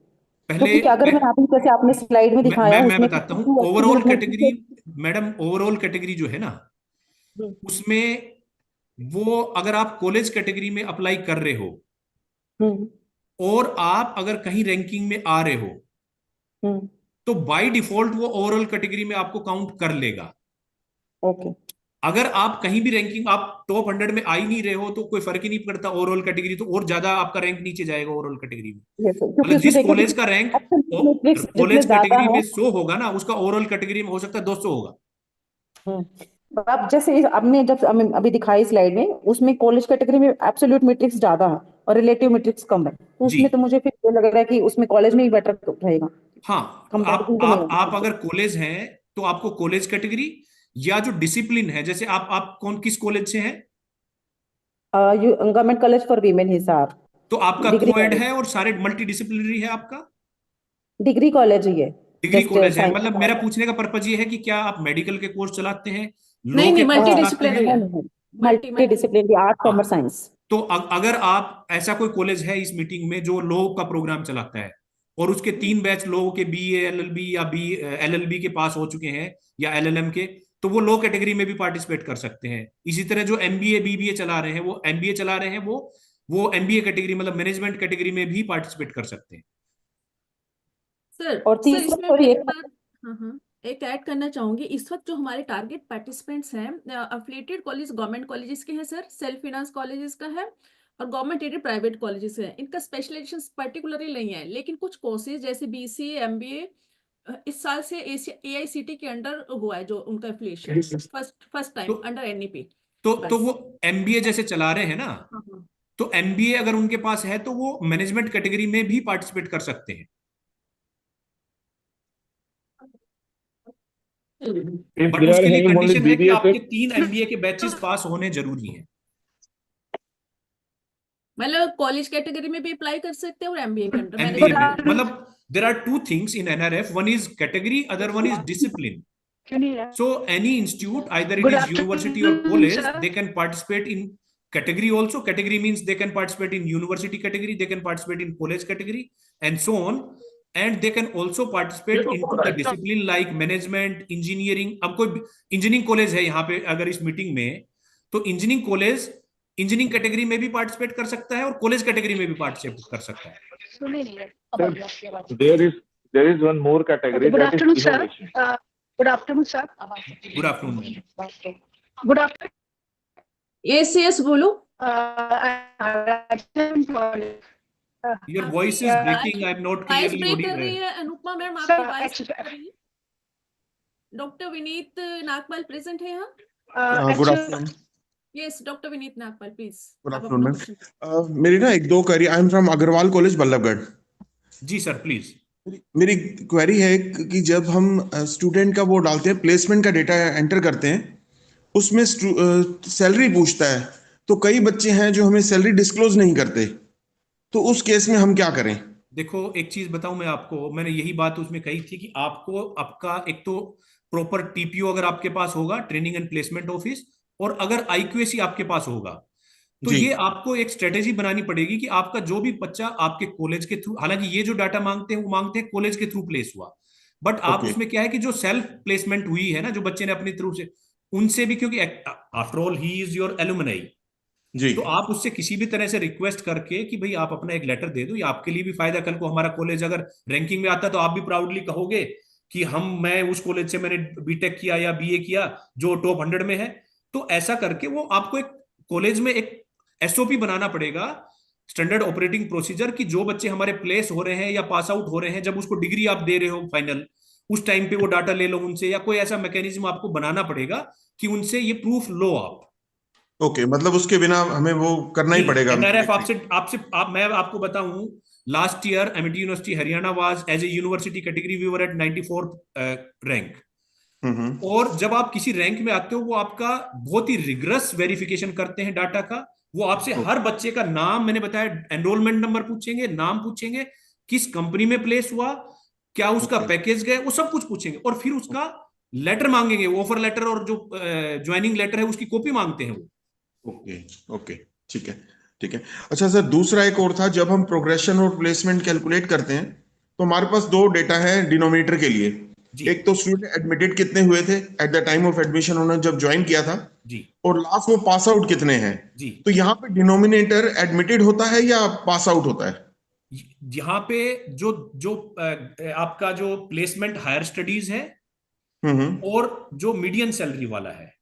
पहले क्योंकि अगर मैं अभी जैसे आपने स्लाइड में दिखाया मैं उसमें बताता हूँ, कितनी अच्छी overall movement category, madam overall category जो है ना, हम्म, उसमें वो अगर आप कॉलेज कैटेगरी में अप्लाई कर रहे हो हम्म, और आप अगर कहीं रैंकिंग में आ रहे हो, हम्म, तो बाय डिफॉल्ट वो ओवरऑल कैटेगरी में आपको काउंट कर लेगा। ओके। अगर आप कहीं भी रैंकिंग, आप टॉप 100 में आ ही नहीं रहे हो, तो कोई फर्क ही नहीं पड़ता ओवरऑल कैटेगरी, तो और ज्यादा आपका रैंक नीचे जाएगा ओवरऑल कैटेगरी में। यस सर, क्योंकि मतलब उसमें जिस देखिए कॉलेज का रैंक मैट्रिक्स जितने कॉलेज ज्यादा कैटेगरी में है। 100 होगा ना, उसका ओवरऑल कैटेगरी में हो सकता है 200 होगा। अब जैसे आपने जब हमें अभी दिखाई स्लाइड में, उसमें कॉलेज कैटेगरी में एब्सोल्यूट मैट्रिक्स ज्यादा है और रिलेटिव मैट्रिक्स कम है, तो जी उसमें तो मुझे फिर ये लग रहा है कि उसमें कॉलेज में ही बेटर रहेगा, हाँ। कंपैरिजन तो नहीं आप होगा। अगर कॉलेज हैं तो आपको कॉलेज कैटेगरी या जो डिसिप्लिन है, जैसे आप कौन किस कॉलेज से हैं? Government college for women Hisar, तो आपका डिग्री कोएड कॉलेज, है और सारे मल्टी डिसिप्लिनरी है आपका? डिग्री कॉलेज ही है, डिग्री जस्ट कॉलेज है, साइंस। मतलब मेरा पूछने का पर्पज ये है कि क्या आप मेडिकल के कोर्स चलाते हैं, लॉ नहीं के नहीं, कोर्स मल्टी चलाते हैं? डिसिप्लिनरी है। मल्टी डिसिप्लिनरी, आर्ट हाँ। Commerce science. तो अगर आप, ऐसा कोई कॉलेज है इस मीटिंग में जो लॉ का प्रोग्राम चलाता है और उसके 3 बैच लॉ के BA LLB या LLB के पास हो चुके हैं या LLM के, तो वो लॉ कैटेगरी में भी पार्टिसिपेट कर सकते हैं। इसी तरह जो MBA BBA चला रहे हैं, वो MBA चला रहे हैं, वो MBA कैटेगरी मतलब मैनेजमेंट कैटेगरी में भी पार्टिसिपेट कर सकते हैं। सर और सर तीसरा इसमें सर मैं ये, एक बात, हाँ हाँ, एक ऐड करना चाहूंगी। इस वक्त जो हमारे टारगेट पार्टिसिपेंट्स हैं, अफिलिएटेड कॉलेज गवर्नमेंट कॉलेजेस के हैं सर, सेल्फ फाइनेंस कॉलेजेस का है, और गवर्नमेंट एडेड प्राइवेट कॉलेजेस हैं। इनका स्पेशलाइजेशन पर्टिकुलरली नहीं है, लेकिन कुछ कोर्सेज जैसे BCA MBA इस साल से AICT के अंडर हुआ है जो उनका एफिलिएशन, फर्स्ट टाइम तो अंडर NEP। तो बस। वो MBA जैसे चला रहे हैं ना, हाँ हाँ। तो MBA अगर उनके पास है तो वो मैनेजमेंट कैटेगरी में भी पार्टिसिपेट कर सकते हैं। If बट they are उसके लिए having only कंडीशन है कि BBA, आपके 3 MBA के बैचेस पास होने जरूरी हैं। मतलब कॉलेज कैटेगरी में भी अप्लाई कर सकते हैं और MBA के अंडर MBA मैनेजमेंट के में अंडर। मतलब there are two things in NRF. One is category, other one is discipline. So any institute, either it Good is university or afternoon, college, sir. they can participate in category also. Category means they can participate in university category, they can participate in college category, and so on. And they can also participate into the discipline like management, engineering. अब कोई engineering college है यहाँ पे अगर इस meeting में, तो engineering college engineering category में भी पार्टिसिपेट कर सकता है और कॉलेज कैटेगरी में भी पार्टिसिपेट कर सकता है। there is one more category, Good that is afternoon, sir. innovation. Good afternoon, sir. Good afternoon. Good afternoon. Yes yes बोलो। Your voice is breaking, I am not voice clearly break कर audible. रही है Anupama ma'am, Sir, आपकी voice actually, break कर रही है। Doctor Vineet Nagpal present है यहाँ? Good afternoon. Yes doctor Vineet Nagpal please, good आप आफ्टरनून अपना मैम। क्वेश्चन। मेरी ना एक दो query, I am from Agarwal college Ballabhgarh. जी सर प्लीज। मेरी क्वेरी है कि जब हम स्टूडेंट का वो डालते हैं, प्लेसमेंट का डेटा एंटर करते हैं, उसमें सैलरी पूछता है, तो कई बच्चे हैं जो हमें सैलरी डिस्क्लोज नहीं करते, तो उस केस में हम क्या करें? देखो एक चीज बताऊं मैं आपको, मैंने यही बात उसमें कही थी कि आपको आपका एक तो प्रॉपर TPO अगर आपके पास होगा, ट्रेनिंग एंड प्लेसमेंट ऑफिस, और अगर IQAC आपके पास होगा, तो जी। ये आपको एक स्ट्रेटेजी बनानी पड़ेगी कि आपका जो भी बच्चा आपके कॉलेज के थ्रू, हालांकि ये जो डाटा मांगते हैं वो मांगते हैं कॉलेज के थ्रू प्लेस हुआ, बट आप ओके। उसमें क्या है कि जो सेल्फ प्लेसमेंट हुई है ना, जो बच्चे ने अपनी थ्रू से, उनसे भी, क्योंकि after all he is your alumni, जी। तो आप उससे किसी भी तरह से रिक्वेस्ट करके कि भाई आप अपना एक लेटर दे दो, ये आपके लिए भी फायदा। कल को हमारा कॉलेज अगर रैंकिंग में आता है तो आप भी प्राउडली कहोगे कि मैं उस कॉलेज से मैंने बीटेक किया या BA किया जो टॉप 100 में है। तो ऐसा करके वो आपको एक कॉलेज में एक SOP बनाना पड़ेगा, स्टैंडर्ड ऑपरेटिंग प्रोसीजर, कि जो बच्चे हमारे प्लेस हो रहे हैं या पास आउट हो रहे हैं, जब उसको डिग्री आप दे रहे हो फाइनल, उस टाइम पे वो डाटा ले लो उनसे, या कोई ऐसा मैकेनिज्म आपको बनाना पड़ेगा कि उनसे ये प्रूफ लो आप। ओके, मतलब उसके बिना हमें वो करना ही जी, पड़ेगा। एनआरएफ आपसे आपसे आप मैं आपको बताऊं, last year Amity university Haryana was as a university category we were at 94th rank. Hmm. और जब आप किसी रैंक में आते हो, वो आपका बहुत ही रिगरस वेरिफिकेशन करते हैं डाटा का। वो आपसे हर बच्चे का नाम, मैंने बताया, एनरोलमेंट नंबर पूछेंगे, नाम पूछेंगे, किस कंपनी में प्लेस हुआ, क्या उसका ओके पैकेज गए, वो सब कुछ पूछेंगे। और फिर उसका लेटर मांगेंगे, ऑफर लेटर और जो ज्वाइनिंग लेटर है उसकी कॉपी मांगते हैं वो। ओके ओके, ठीक है ठीक है। अच्छा सर, दूसरा एक और था, जब हम प्रोग्रेशन और प्लेसमेंट कैलकुलेट करते हैं तो हमारे पास दो डेटा है डिनोमिनेटर के लिए। जी एक तो स्टूडेंट एडमिटेड कितने हुए थे at the time of admission, उन्होंने जब ज्वाइन किया था, जी और लास्ट में पास आउट कितने हैं। जी। तो यहाँ पे डिनोमिनेटर एडमिटेड होता है या पास आउट होता है? यहाँ पे जो जो आपका जो प्लेसमेंट हायर स्टडीज है हम्म। और जो मीडियन सैलरी वाला है,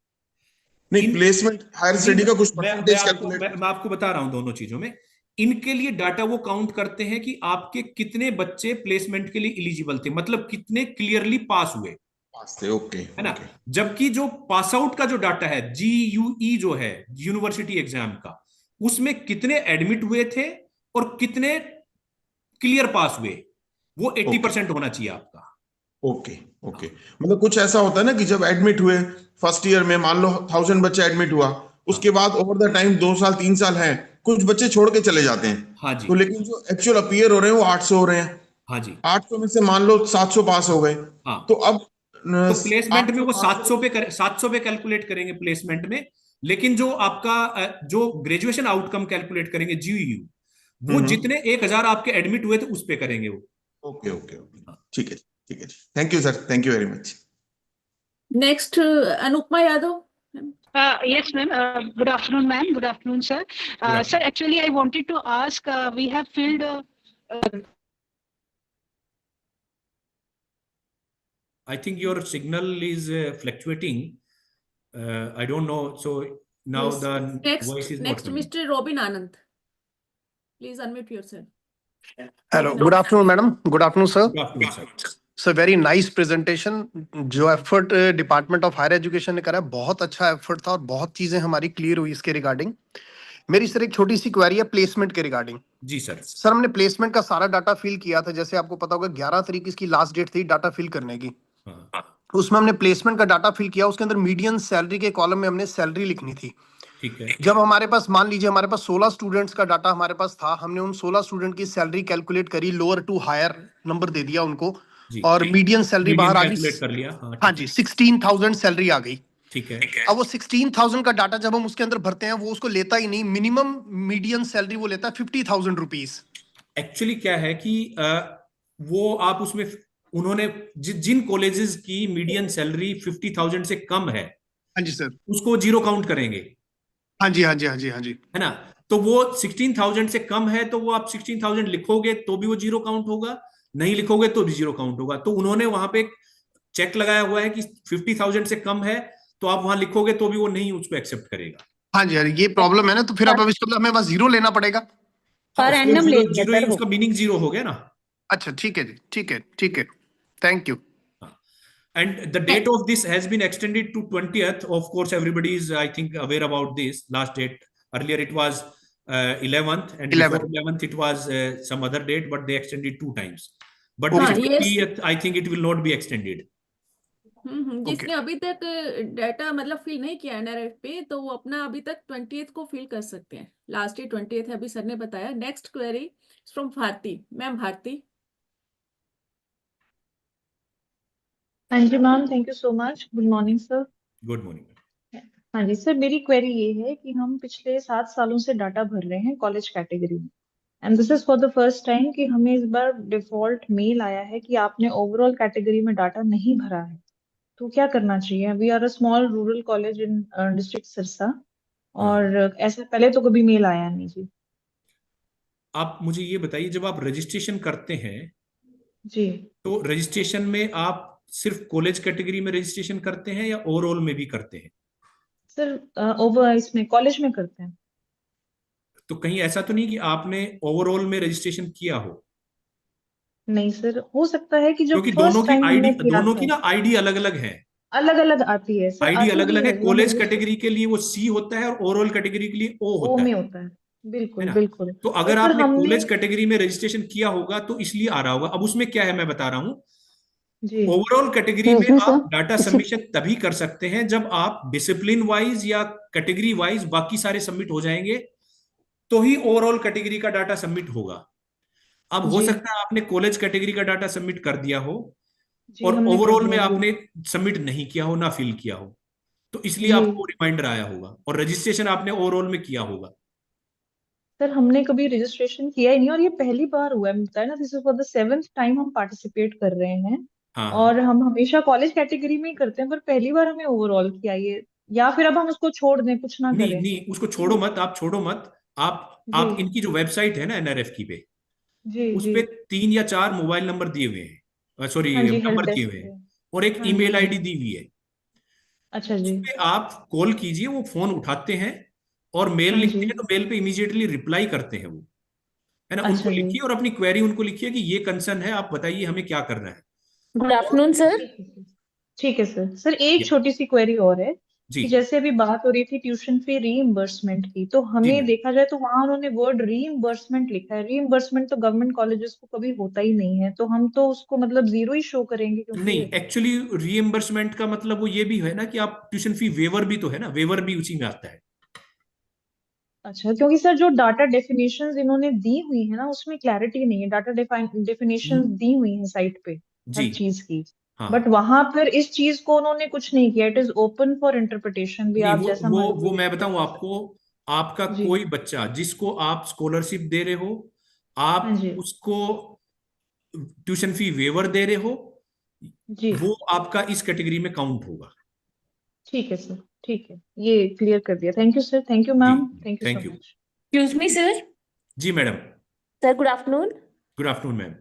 नहीं, इन प्लेसमेंट हायर नहीं, स्टडी का कुछ मैं परसेंटेज आपको कैलकुलेट। मैं आपको बता रहा हूं दोनों चीजों में। इनके लिए डाटा वो काउंट करते हैं कि आपके कितने बच्चे प्लेसमेंट के लिए इलिजिबल थे, मतलब कितने क्लियरली पास हुए, पास थे, ओके है ना। ओके जबकि जो पास आउट का जो डाटा है, GUE जो है यूनिवर्सिटी एग्जाम का, उसमें कितने एडमिट हुए थे और कितने क्लियर पास हुए, वो 80% होना चाहिए आपका। Okay okay. मतलब कुछ ऐसा होता है ना कि जब एडमिट हुए फर्स्ट ईयर में, मान लो 1000 बच्चा एडमिट हुआ, हाँ उसके बाद ओवर द टाइम 2 साल 3 साल है, कुछ बच्चे छोड़ के चले जाते हैं। हाँ जी तो लेकिन जो एक्चुअल अपीयर हो रहे हैं वो 800 हो रहे हैं। हाँ जी 800 में से मान लो 700 पास हो गए। हाँ। तो अब तो प्लेसमेंट में 800 वो पास हो 700 पे कैलकुलेट करेंगे प्लेसमेंट में। लेकिन जो आपका जो ग्रेजुएशन आउटकम कैलकुलेट करेंगे GUE, वो हम्म। जितने 1000 आपके एडमिट हुए थे उस पे करेंगे वो। ओके ओके ओके, ठीक है ठीक है। Thank you sir, thank you very much. Next Anupama Yadav. Yes, ma'am. Good afternoon, ma'am. Good afternoon, sir. Sir, actually, I wanted to ask, we have filled. I think your signal is fluctuating. I don't know. So now Yes. the Next, voice is not next, coming. Mr. Robin Anand. Please unmute yourself. Hello, good afternoon, madam. Good afternoon, sir. Good afternoon, sir. Sir very nice presentation. जो effort department of higher education ने करा, बहुत अच्छा effort था और बहुत चीजें हमारी क्लियर हुई इसके रिगार्डिंग। मेरी सर एक छोटी सी क्वेरी है प्लेसमेंट के रिगार्डिंग। जी सर। सर हमने प्लेसमेंट का सारा डाटा फिल किया था, जैसे आपको पता होगा 11 तारीख इसकी लास्ट डेट थी डाटा फिल करने की। हाँ उसमें हमने प्लेसमेंट का डाटा फिल किया, उसके अंदर मीडियन सैलरी के कॉलम में हमने सैलरी लिखनी थी। ठीक है। जब हमारे पास मान लीजिए हमारे पास 16 स्टूडेंट्स का डाटा हमारे पास था, हमने उन 16 स्टूडेंट की सैलरी कैलकुलेट करी, लोअर टू हायर नंबर दे दिया उनको, जी और मीडियन सैलरी मीडियन बाहर आ कैलकुलेट गई। कर लिया। हाँ हाँ ठीक जी, है 16,000 सैलरी आ गई। ठीक है। अब वो 16,000 का डाटा जब हम उसके अंदर भरते हैं, वो उसको लेता ही नहीं, मिनिमम मीडियन सैलरी वो लेता है 50,000 रुपीज। एक्चुअली क्या है कि वो आप उसमें उन्होंने जिन कॉलेजेस की मीडियन सैलरी 50,000 से कम है, हाँ जी सर। उसको जीरो काउंट करेंगे, हाँ जी हाँ जी हाँ जी हाँ जी। है ना। तो वो 16,000 से कम है, तो वो आप 16,000 लिखोगे तो भी वो जीरो काउंट होगा, नहीं लिखोगे तो भी जीरो काउंट होगा। तो उन्होंने वहां पे चेक लगाया हुआ है कि 50,000 से कम है, तो आप वहां लिखोगे तो भी वो नहीं उसको एक्सेप्ट करेगा। हाँ जी ये प्रॉब्लम है ना, तो फिर अब इसका मतलब हमें बस जीरो लेना पड़ेगा। पर एनम जीरो लेंगे जीरो ही सर वो। उसका मीनिंग जीरो हो गया ना। अच्छा ठीक है जी, ठीक है ठीक है, thank you. And the date of this has been extended to 20th. Of course, everybody is, I think, aware about this last date. Earlier, it was 11th, and before 11 11th, it was some other date, but they extended 2 times. But हाँ this ये 20th, I think it will not be extended. Okay. जिसने अभी तक data मतलब fill नहीं किया NRF पे, तो वो अपना अभी तक 20th को फिल कर सकते हैं। लास्ट डे 20th है, अभी सर ने बताया। Next query from Bharti. Ma'am Bharti. हाँ जी ma'am, thank you so much. Good morning sir. Good morning. हाँ जी सर, मेरी क्वेरी ये है कि हम पिछले 7 सालों से डाटा भर रहे हैं कॉलेज कैटेगरी में, and this is for the first time कि हमें इस बार डिफॉल्ट मेल आया है कि आपने ओवरऑल कैटेगरी में डाटा नहीं भरा है। तो क्या करना चाहिए? We are a small rural college in district Sirsa, और ऐसा पहले तो कभी मेल आया नहीं जी। आप मुझे ये बताइए, जब आप रजिस्ट्रेशन करते हैं, जी तो रजिस्ट्रेशन में आप सिर्फ कॉलेज कैटेगरी में रजिस्ट्रेशन करते हैं या ओवरऑल में भी करते हैं? सर, ओवर इसमें कॉलेज में करते हैं। तो कहीं ऐसा तो नहीं कि आपने ओवरऑल में रजिस्ट्रेशन किया हो? नहीं सर, हो सकता है कि जब क्योंकि फर्स्ट टाइम हमने किया दोनों था की ना आईडी अलग अलग है। अलग अलग आती है सर, आईडी आती अलग भी अलग है। है जो हम कॉलेज रजिस्टर कैटेगरी के लिए वो सी होता है और ओवरऑल कैटेगरी के लिए ओ ओ होता में है होता है। है बिल्कुल ना। बिल्कुल। तो तो अगर सर आपने हमने कॉलेज कैटेगरी में रजिस्ट्रेशन किया होगा तो इसलिए आ रहा होगा। अब उसमें क्या है मैं बता रहा हूं। जी ओवरऑल कैटेगरी में एक्सक्यूज मी आप डाटा सर, सबमिशन तभी कर सकते हैं जब आप डिसिप्लिन वाइज या कैटेगरी वाइज बाकी सारे सबमिट हो जाएंगे, तो ही ओवरऑल कैटेगरी का डाटा सबमिट होगा। अब हो जी सकता है आपने कॉलेज कैटेगरी का डाटा सबमिट कर दिया हो जी और हमने कर ओवरऑल में दिया जी। आपने सबमिट नहीं किया हो, ना फिल किया हो, तो इसलिए जी आपको रिमाइंडर आया होगा और रजिस्ट्रेशन आपने ओवरऑल में किया होगा। सर हमने कभी रजिस्ट्रेशन किया ही नहीं, और ये पहली बार हुआ है, बताया ना, this is for the 7th time हम पार्टिसिपेट कर रहे हैं। हाँ और हाँ। हम हमेशा कॉलेज कैटेगरी में ही करते हैं, पर पहली बार हमें ओवरऑल किया ये। या फिर अब हम उसको छोड़ दें, कुछ ना नहीं करें। नहीं, उसको छोड़ो मत, आप छोड़ो मत। जी आप इनकी जो वेबसाइट है ना एनआरएफ की पे, जी उस जी। पे 3 या 4 मोबाइल नंबर दिए हुए हैं, सॉरी हाँ जी, हेल्प नंबर दिए डेस्क हुए पे। हैं, और एक हाँ जी ईमेल हाँ आईडी जी। दी हुई है। अच्छा उस जी। पे आप कॉल कीजिए, वो फोन उठाते हैं और मेल हाँ लिखते जी। हैं, तो मेल पे इमीडिएटली रिप्लाई करते हैं वो, है ना। उनको अच्छा जी। लिखिए और अपनी क्वेरी उनको लिखिए कि ये कंसर्न है, आप बताइए हमें क्या करना है। गुड और आफ्टरनून सर। ठीक है सर। ठीक है सर। सर एक या, छोटी सी क्वेरी और है जी कि जैसे अभी बात हो रही थी ट्यूशन फी रीइंबर्समेंट की, तो जी हमें मैम। देखा जाए तो वहां उन्होंने वर्ड रीइंबर्समेंट लिखा है। रीइंबर्समेंट तो गवर्नमेंट कॉलेजेस को कभी होता ही नहीं है, तो हम तो उसको मतलब जीरो ही शो करेंगे, नहीं, क्योंकि एक्चुअली रीएम्बर्समेंट का मतलब वो ये भी है ना कि आप ट्यूशन फी वेवर भी तो है ना, वेवर भी उसी में आता है। अच्छा, क्योंकि सर जो डाटा डेफिनेशंस इन्होंने दी हुई है ना, उसमें क्लैरिटी नहीं है। डाटा डेफिनेशंस हम्म, दी हुई है साइट पे जी हर चीज की, बट हाँ। वहां पर इस चीज को उन्होंने कुछ नहीं किया। It is open for interpretation, भी नहीं, आप जैसा वो मर्जी मैं इंटरप्रेट बताऊं कर आपको। सकते आपका हैं। जी कोई बच्चा जिसको आप स्कॉलरशिप दे रहे हो, हाँ आप जी उसको ट्यूशन फी वेवर दे रहे हो, जी। वो आपका इस कैटेगरी में काउंट होगा। ठीक है सर, ठीक है, ये क्लियर कर दिया। Thank you sir, thank you ji ma'am, thank you so thank you. Much. Excuse me sir. जी madam. Sir good afternoon. Good afternoon ma'am.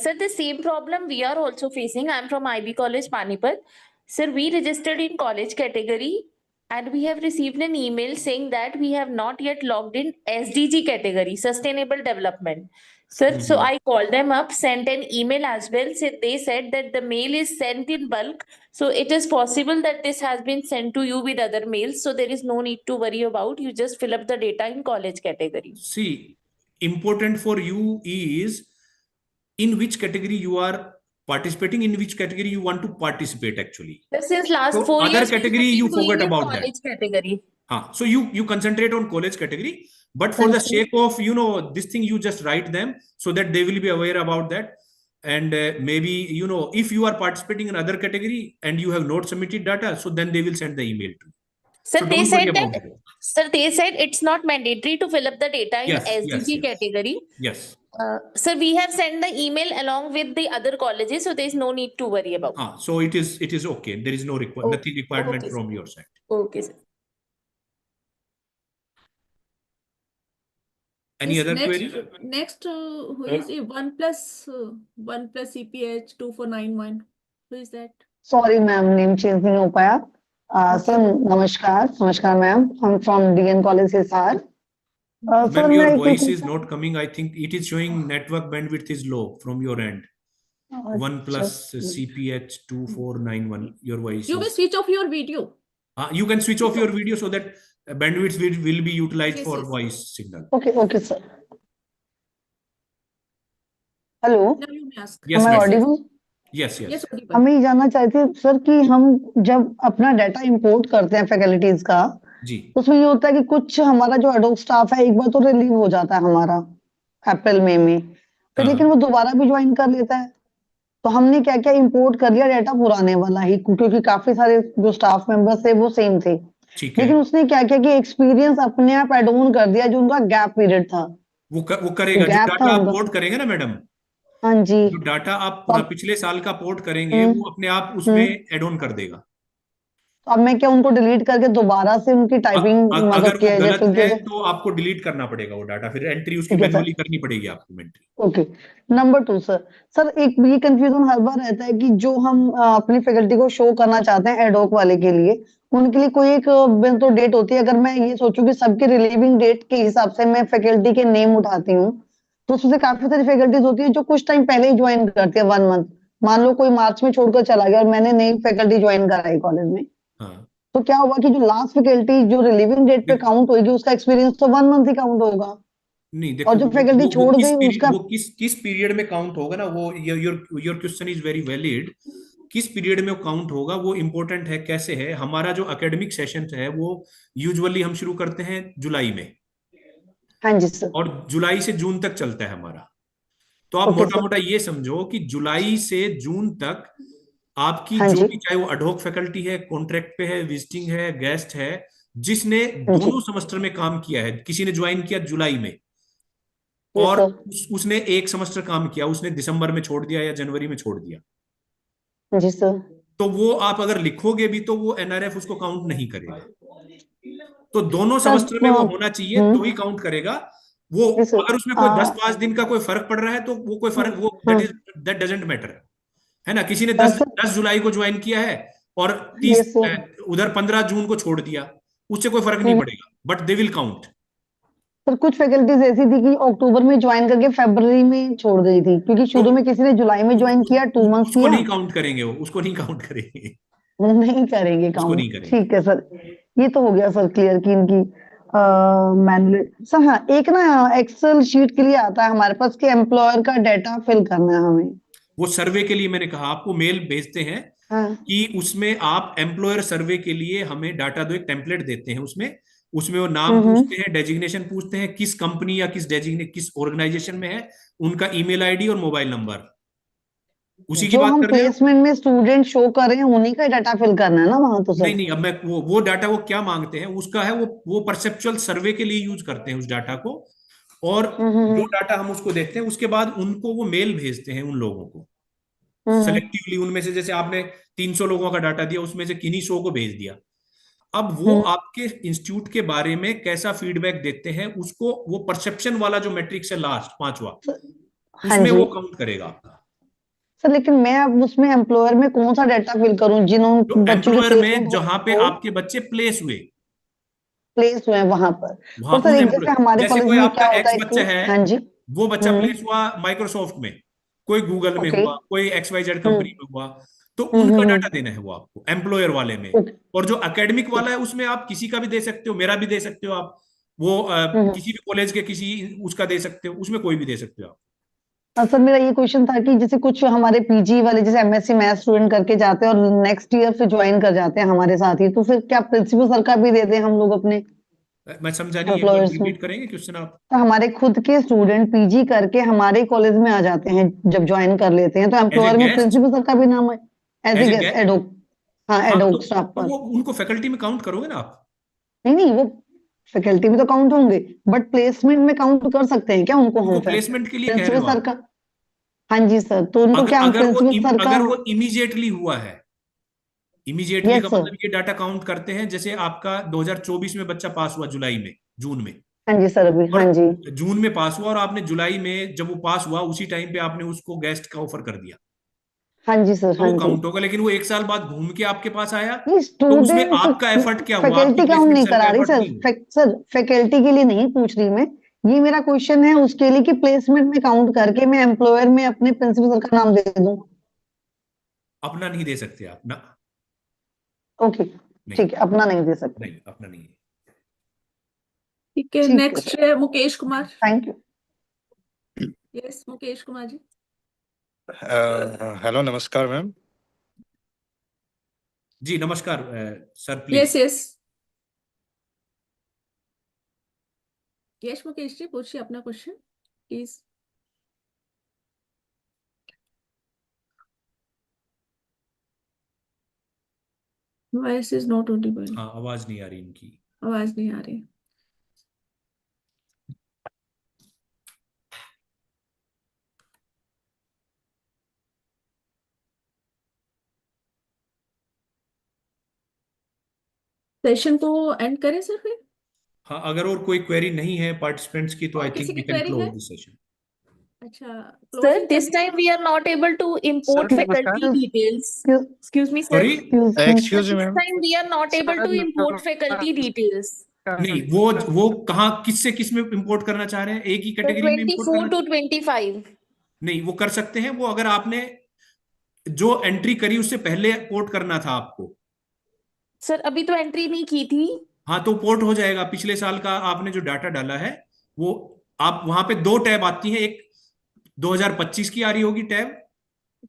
Sir, the same problem we are also facing. I'm from IB College, Panipat. Sir, we registered in college category and we have received an email saying that we have not yet logged in SDG category, Sustainable Development. Sir, so I called them up, sent an email as well. So they said that the mail is sent in bulk. So it is possible that this has been sent to you with other mails. So there is no need to worry about. You just fill up the data in college category. See, important for you is in which category you are participating, in which category you want to participate actually. Sir, since last So 4 other years we category have you been doing forgot in about that. college category. So you concentrate on college category, but for the Thank you. sake of this thing, you just write them so that they will be aware about that. And maybe if you are participating in other category and you have not submitted data, so then they will send the email to you. Sir, So they don't worry said about that, it. sir, they said it's not mandatory to fill up the data in Yes, yes, SDG yes, category. yes. Sir, we have sent the email along with the other colleges, so there is no need to worry about. So it is okay. There is nothing requirement Okay, sir. from your side. Okay, sir. Any Yes, other query? next, who is a one plus CPH 2491? Who is that? Sorry ma'am, name change नहीं हो पाया। Okay, sir नमस्कार ma'am, हम from DN college Hisar. Sir Ma'am, your मैं voice किसी is not coming. I think it is showing network bandwidth is low from your end. 1 अच्छा, plus CPH 2491. Your voice you may is. switch off your video. You can switch off your video so that bandwidth will be utilized Yes, for yes. voice signal. Okay sir. Hello, Now you may ask. Yes, am I madam. audible? Yes, Yes, yes. audible. हमें ये जानना चाहते थे sir कि हम जब अपना data import करते हैं फैकल्टीज का, जी तो उसमें ये होता है कि कुछ हमारा जो एडोक स्टाफ है एक बार तो रिलीव हो जाता है हमारा अप्रैल मई में, फिर लेकिन हाँ वो दोबारा भी ज्वाइन कर लेता है। तो हमने क्या क्या इंपोर्ट कर लिया डाटा पुराने वाला ही, क्योंकि काफी सारे जो स्टाफ मेंबर्स थे वो सेम थे, ठीक है। लेकिन उसने क्या किया कि एक्सपीरियंस अपने आप एड ऑन कर दिया जो उनका गैप पीरियड था। वो जो करेगा, जो गैप था डाटा आप उनका। पोर्ट करेंगे ना मैडम, हाँ जी। जो डाटा आप तो अब पिछले साल का पोर्ट करेंगे हम्म वो अपने आप उसमें हम्म एड ऑन कर देगा। तो अब मैं क्या उनको डिलीट करके दोबारा से उनकी टाइपिंग अगर मतलब वो किया जाए, गलत क्योंकि है तो आपको डिलीट करना पड़ेगा वो डाटा, फिर एंट्री उसकी ठीक है मैन्युअली सर। करनी पड़ेगी आपको एंट्री। ओके, नंबर 2 सर एक ये कंफ्यूजन हर बार रहता है कि जो हम अपनी फैकल्टी को शो करना चाहते हैं एडोक वाले के लिए, उनके लिए कोई एक तो डेट होती है। अगर मैं ये सोचूं कि सबके रिलीविंग डेट के हिसाब से मैं फैकल्टी के नेम उठाती हूँ, तो उसमें से काफी सारी फैकल्टीज होती है जो कुछ टाइम पहले ही ज्वाइन करती है 1 मंथ। मान लो कोई मार्च में छोड़कर चला गया और मैंने नई फैकल्टी ज्वाइन कराई कॉलेज में, हाँ तो क्या होगा कि जो लास्ट फैकल्टी जो रिलीविंग डेट पे काउंट होगी उसका एक्सपीरियंस तो 1 मंथ ही काउंट होगा, नहीं देखो और जो फैकल्टी वो छोड़ किस गई पीरियड उसका। वो किस पीरियड में काउंट होगा ना, वो your question is very valid. किस पीरियड में वो काउंट होगा वो इंपॉर्टेंट है। कैसे है, हमारा जो एकेडमिक सेशन है वो यूजुअली हम शुरू करते हैं जुलाई में, हाँ जी सर। और जुलाई से जून तक चलता है हमारा। तो आप ओके मोटा सर। मोटा ये समझो कि जुलाई से जून तक आपकी हाँ जो जी। भी, चाहे वो अडहोक फैकल्टी है, कॉन्ट्रैक्ट पे है, विजिटिंग है, गेस्ट है, जिसने हाँ जी। दोनों सेमेस्टर में काम किया है, किसी ने ज्वाइन किया जुलाई में यस और सर। उसने एक सेमेस्टर काम किया, उसने दिसंबर में छोड़ दिया या जनवरी में छोड़ दिया, जी सर। तो वो आप अगर लिखोगे भी तो वो एनआरएफ उसको काउंट नहीं करेगा। तो दोनों सर सेमेस्टर में वो होना चाहिए तो ही काउंट करेगा वो। Yes sir. अगर उसमें कोई 10-5 दिन का कोई फर्क पड़ रहा है तो वो कोई फर्क, वो दैट डजंट मैटर, है ना। किसी ने 10 सर 10 जुलाई को ज्वाइन किया है और यस सर। उधर 15 जून को छोड़ दिया, उससे कोई फर्क नहीं पड़ेगा, but they will count. Sir कुछ फैकल्टीज ऐसी थी कि अक्टूबर में ज्वाइन करके फरवरी में छोड़ गई थी, क्योंकि शुरू में किसी ने जुलाई में ज्वाइन किया 2 मंथ उसको किया। नहीं काउंट करेंगे, वो उसको नहीं काउंट करेंगे, नहीं करेंगे उसको काउंट, नहीं करेंगे। ठीक है सर। ये तो हो गया सर क्लियर कि इनकी मैनुअल। सर हाँ, एक ना एक्सेल शीट के लिए आता है हमारे पास कि एम्प्लॉयर का डाटा फिल करना है हमें। वो सर्वे के लिए मैंने कहा आपको मेल भेजते हैं हाँ। कि उसमें आप एम्प्लॉयर सर्वे के लिए हमें डाटा दो, एक टेम्पलेट देते हैं उसमें। उसमें वो नाम पूछते हैं, डेजिग्नेशन पूछते हैं, किस कंपनी या किस ऑर्गेनाइजेशन में है, उनका ईमेल आईडी और मोबाइल नंबर। उसी की जो बात हम कर रहे हो? प्लेसमेंट में स्टूडेंट शो कर रहे हैं उन्हीं का डाटा फिल करना है ना वहां, तो सर? नहीं नहीं, अब मैं वो डाटा वो क्या मांगते हैं उसका है, वो परसेप्चुअल सर्वे के लिए यूज करते हैं उस डाटा को। और जो डाटा हम उसको देखते हैं उसके बाद उनको वो मेल भेजते हैं उन लोगों को सेलेक्टिवली, उनमें से जैसे आपने 300 लोगों का डाटा दिया, उसमें से किन्हीं 100 को भेज दिया। अब वो आपके इंस्टीट्यूट के बारे में कैसा फीडबैक देते हैं उसको, वो परसेप्शन वाला जो मैट्रिक्स है लास्ट 5वां, हाँ उसमें जी वो काउंट करेगा आपका। सर। लेकिन मैं अब उसमें एम्प्लॉयर में कौन सा डाटा फिल करूं जिन तो बच्चों की एम्प्लॉयर में प्लेसमेंट जहां पे हो, आपके बच्चे प्लेस हुए, प्लेस हुए हैं वहां पर। वहां और सर उन एक एम्प्लॉय, जैसे हमारे जैसे कॉलेज कोई में आपका क्या होता एक्स है बच्चा कि है, हाँ जी। वो बच्चा प्लेस हुआ माइक्रोसॉफ्ट में, कोई गूगल में ओके। हुआ, कोई XYZ कंपनी में हुआ, तो उनका डाटा देना है वो आपको एम्प्लॉयर वाले में। ओके। और जो एकेडमिक वाला है उसमें आप किसी का भी दे सकते हो, मेरा भी दे सकते हो आप, वो किसी भी कॉलेज के किसी उसका दे सकते हो, उसमें कोई भी दे सकते हो आप। सर मेरा ये क्वेश्चन था कि जैसे कुछ हमारे पीजी वाले जैसे एमएससी मैथ स्टूडेंट करके जाते हैं और नेक्स्ट ईयर फिर ज्वाइन कर जाते हैं हमारे साथ ही, तो फिर क्या प्रिंसिपल सर का भी दे दें हम लोग अपने मैं समझा नहीं, एक बार एम्प्लॉयर्स में? रिपीट करेंगे क्वेश्चन आप? तो हमारे खुद के स्टूडेंट पीजी करके हमारे कॉलेज में आ जाते हैं, जब ज्वाइन कर लेते हैं तो एज ए एम्प्लॉयर में गेस्ट, प्रिंसिपल सर का भी नाम है as a as a guest guest, ad hoc. हाँ हाँ एडोक स्टाफ तो पर। वो उनको फैकल्टी में काउंट करोगे ना आप? नहीं नहीं, वो फैकल्टी में तो काउंट होंगे, बट प्लेसमेंट में काउंट कर सकते हैं क्या उनको उनको हम फिर प्लेसमेंट के लिए कह रहे प्रिंसिपल हो सर आप? का? हाँ जी सर, तो उनको क्या हम प्रिंसिपल सर का? अगर वो इमीडिएटली हुआ है, इमीडिएटली का यस सर। मतलब ये डाटा काउंट करते हैं। जैसे आपका 2024 में बच्चा पास हुआ जुलाई में, जून में, हाँ जी सर। अभी और हाँ जी। जून में पास हुआ और आपने जुलाई में जब वो पास हुआ उसी टाइम पे आपने उसको गेस्ट का ऑफर कर दिया, हाँ जी सर। तो हाँ वो जी। काउंट होगा। लेकिन वो 1 साल बाद घूम के आपके पास आया, नहीं तो उसमें स्टूडेंट आपका एफर्ट क्या हुआ? आपकी फैकल्टी काउंट प्लेसमेंट नहीं सेल करा का रही एफर्ट सर। नहीं हुआ। सर फैकल्टी के लिए नहीं पूछ रही मैं, ये मेरा क्वेश्चन है उसके लिए कि प्लेसमेंट में काउंट करके मैं एम्प्लॉयर में अपने प्रिंसिपल सर का नाम दे दूं। अपना नहीं दे सकते आप ना? ओके नहीं, ठीक है, अपना नहीं दे सकते। नहीं अपना नहीं है। ठीक है, ठीक है नेक्स्ट सर, है Mukesh Kumar. Thank you. Yes Mukesh Kumar ji. Hello नमस्कार मैम। जी नमस्कार sir, please. Yes yes yes Mukesh ji पूछिए अपना question please. Voice is not audible. हाँ, आवाज नहीं आ रही इनकी। आवाज नहीं आ रही। सेशन को एंड करें सर फिर? हाँ, अगर और कोई क्वेरी नहीं है पार्टिसिपेंट्स की तो और आई किसी थिंक की वी कैन क्वेरी है? Close this session. अच्छा Sir, क्लोजिंग this करनी है? time we are not able to import sir faculty नमस्कार। details. Excuse me, sir. Sorry, Sir, excuse this ma'am. time we are not able to import faculty details. नहीं, वो कहाँ किससे किस में इंपोर्ट करना चाह रहे हैं? एक ही कैटेगरी में इंपोर्ट 24 करना? to 25। नहीं, वो कर सकते हैं वो, अगर आपने जो एंट्री करी उससे पहले पोर्ट करना था आपको। सर अभी तो एंट्री नहीं की थी। हाँ, तो पोर्ट हो जाएगा। पिछले साल का आपने जो डाटा डाला है वो, आप वहां पे दो टैब आती हैं, एक 2025 की आ रही होगी टैब,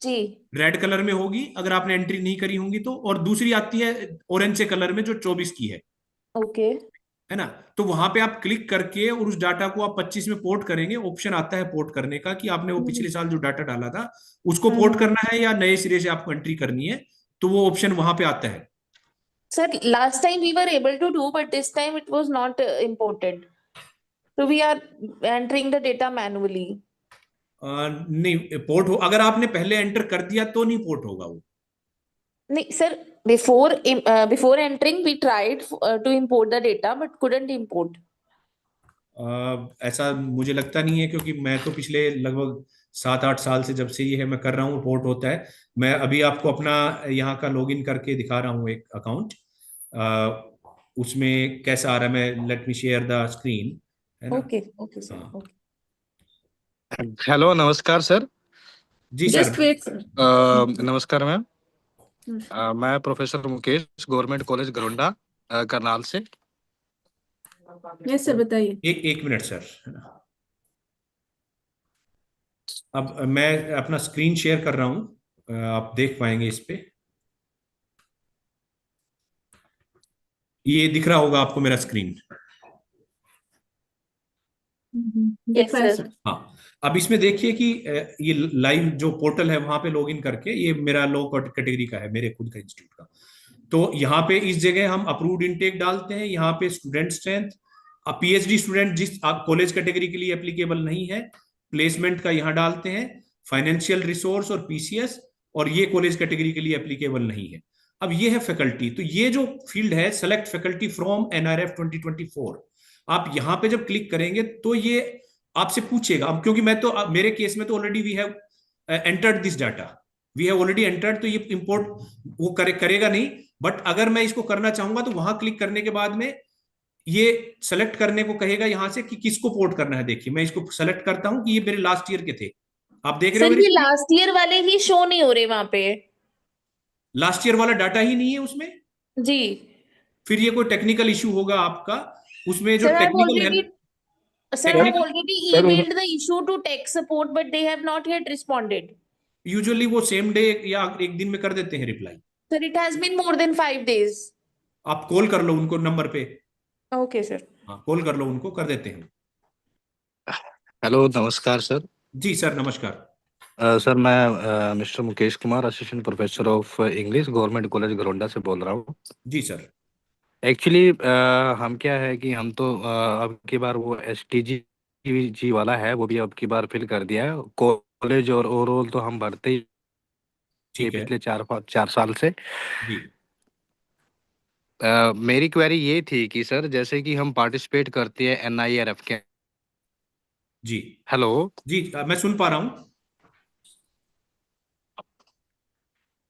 जी। रेड कलर में होगी अगर आपने एंट्री नहीं करी होंगी तो, और दूसरी आती है ऑरेंज से कलर में जो 24 की है ओके। है ना? तो वहां पे आप क्लिक करके और उस डाटा को आप 25 में पोर्ट करेंगे, ऑप्शन आता है पोर्ट करने का कि आपने वो पिछले साल जो डाटा डाला था उसको पोर्ट करना है या नए सिरे से आपको एंट्री करनी है, तो वो ऑप्शन वहां पे आता है। Sir, last time we were able to do, but this time it was not imported. So we are entering the data manually. नहीं, पोर्ट हो, अगर आपने पहले एंटर कर दिया तो नहीं पोर्ट होगा वो। नहीं sir, before entering we tried to import the data but couldn't import. ऐसा मुझे लगता नहीं है, क्योंकि मैं तो पिछले लगभग 7-8 साल से जब से ये है मैं कर रहा हूँ, पोर्ट होता है। मैं अभी आपको अपना यहाँ का लॉगिन करके दिखा रहा हूँ, एक अकाउंट, उसमें कैसा आ रहा है। मैं let me share the screen, है ना? Okay sir. हाँ। Okay. हेलो, नमस्कार सर। जी सर। Just wait sir. नमस्कार मैम। मैं professor Mukesh, government college Gharaunda, Karnal से। यस सर, बताइए। एक मिनट सर, है ना? अब मैं अपना स्क्रीन शेयर कर रहा हूँ, आप देख पाएंगे इस पे। ये दिख रहा होगा आपको मेरा स्क्रीन? दिख रहा है सर। हाँ, अब इसमें देखिए कि ये लाइव जो पोर्टल है वहां पे लॉगिन करके, ये मेरा लो कैटेगरी का है, मेरे खुद का इंस्टीट्यूट का। तो यहाँ पे इस जगह हम अप्रूव्ड इनटेक डालते हैं, यहाँ पे स्टूडेंट स्ट्रेंथ, पीएचडी स्टूडेंट जिस कॉलेज कैटेगरी के लिए एप्लीकेबल नहीं है, प्लेसमेंट का यहाँ डालते हैं, फाइनेंशियल रिसोर्स और पीसीएस, और ये कॉलेज कैटेगरी के लिए एप्लीकेबल नहीं है। अब ये है फैकल्टी, तो ये जो फील्ड है सेलेक्ट फैकल्टी फ्रॉम एनआरएफ 2024, आप यहाँ पे जब क्लिक करेंगे तो ये आपसे पूछेगा। अब क्योंकि मैं तो, मेरे केस में तो already we have entered this data, we have already entered, तो ये इंपोर्ट वो करेगा नहीं। बट अगर मैं इसको करना चाहूंगा तो वहां क्लिक करने के बाद में ये सेलेक्ट करने को कहेगा यहाँ से कि किसको पोर्ट करना है। देखिए मैं इसको सेलेक्ट करता हूँ कि ये मेरे लास्ट ईयर के थे, आप देख रहे सर हो ये लास्ट ईयर वाले ही शो नहीं हो रहे वहां पे। लास्ट ईयर वाला डाटा ही नहीं है उसमें। जी। फिर ये कोई टेक्निकल इशू होगा आपका, उसमें जो Sir, technical help. Sir, I've already emailed the issue to tech support, but they have not yet responded. Usually वो सेम डे या एक दिन में कर देते हैं reply. Sir, it has been more than 5 days. आप कॉल कर लो उनको नंबर पे। Okay, sir. हाँ, कॉल कर लो उनको, कर देते हैं। हेलो, नमस्कार सर। जी सर, नमस्कार। सर मैं mister Mukesh Kumar, assistant professor of English, government college Gharaunda से बोल रहा हूँ। जी सर। एक्चुअली हम क्या है कि हम तो अब की बार वो STG वाला है वो भी अब की बार फिल कर दिया है। कॉलेज और ओवरऑल तो हम भरते ही ठीक है। पिछले 4 साल से। जी। मेरी क्वेरी ये थी कि सर जैसे कि हम पार्टिसिपेट करते हैं NIRF के। जी। हेलो जी, मैं सुन पा रहा हूँ।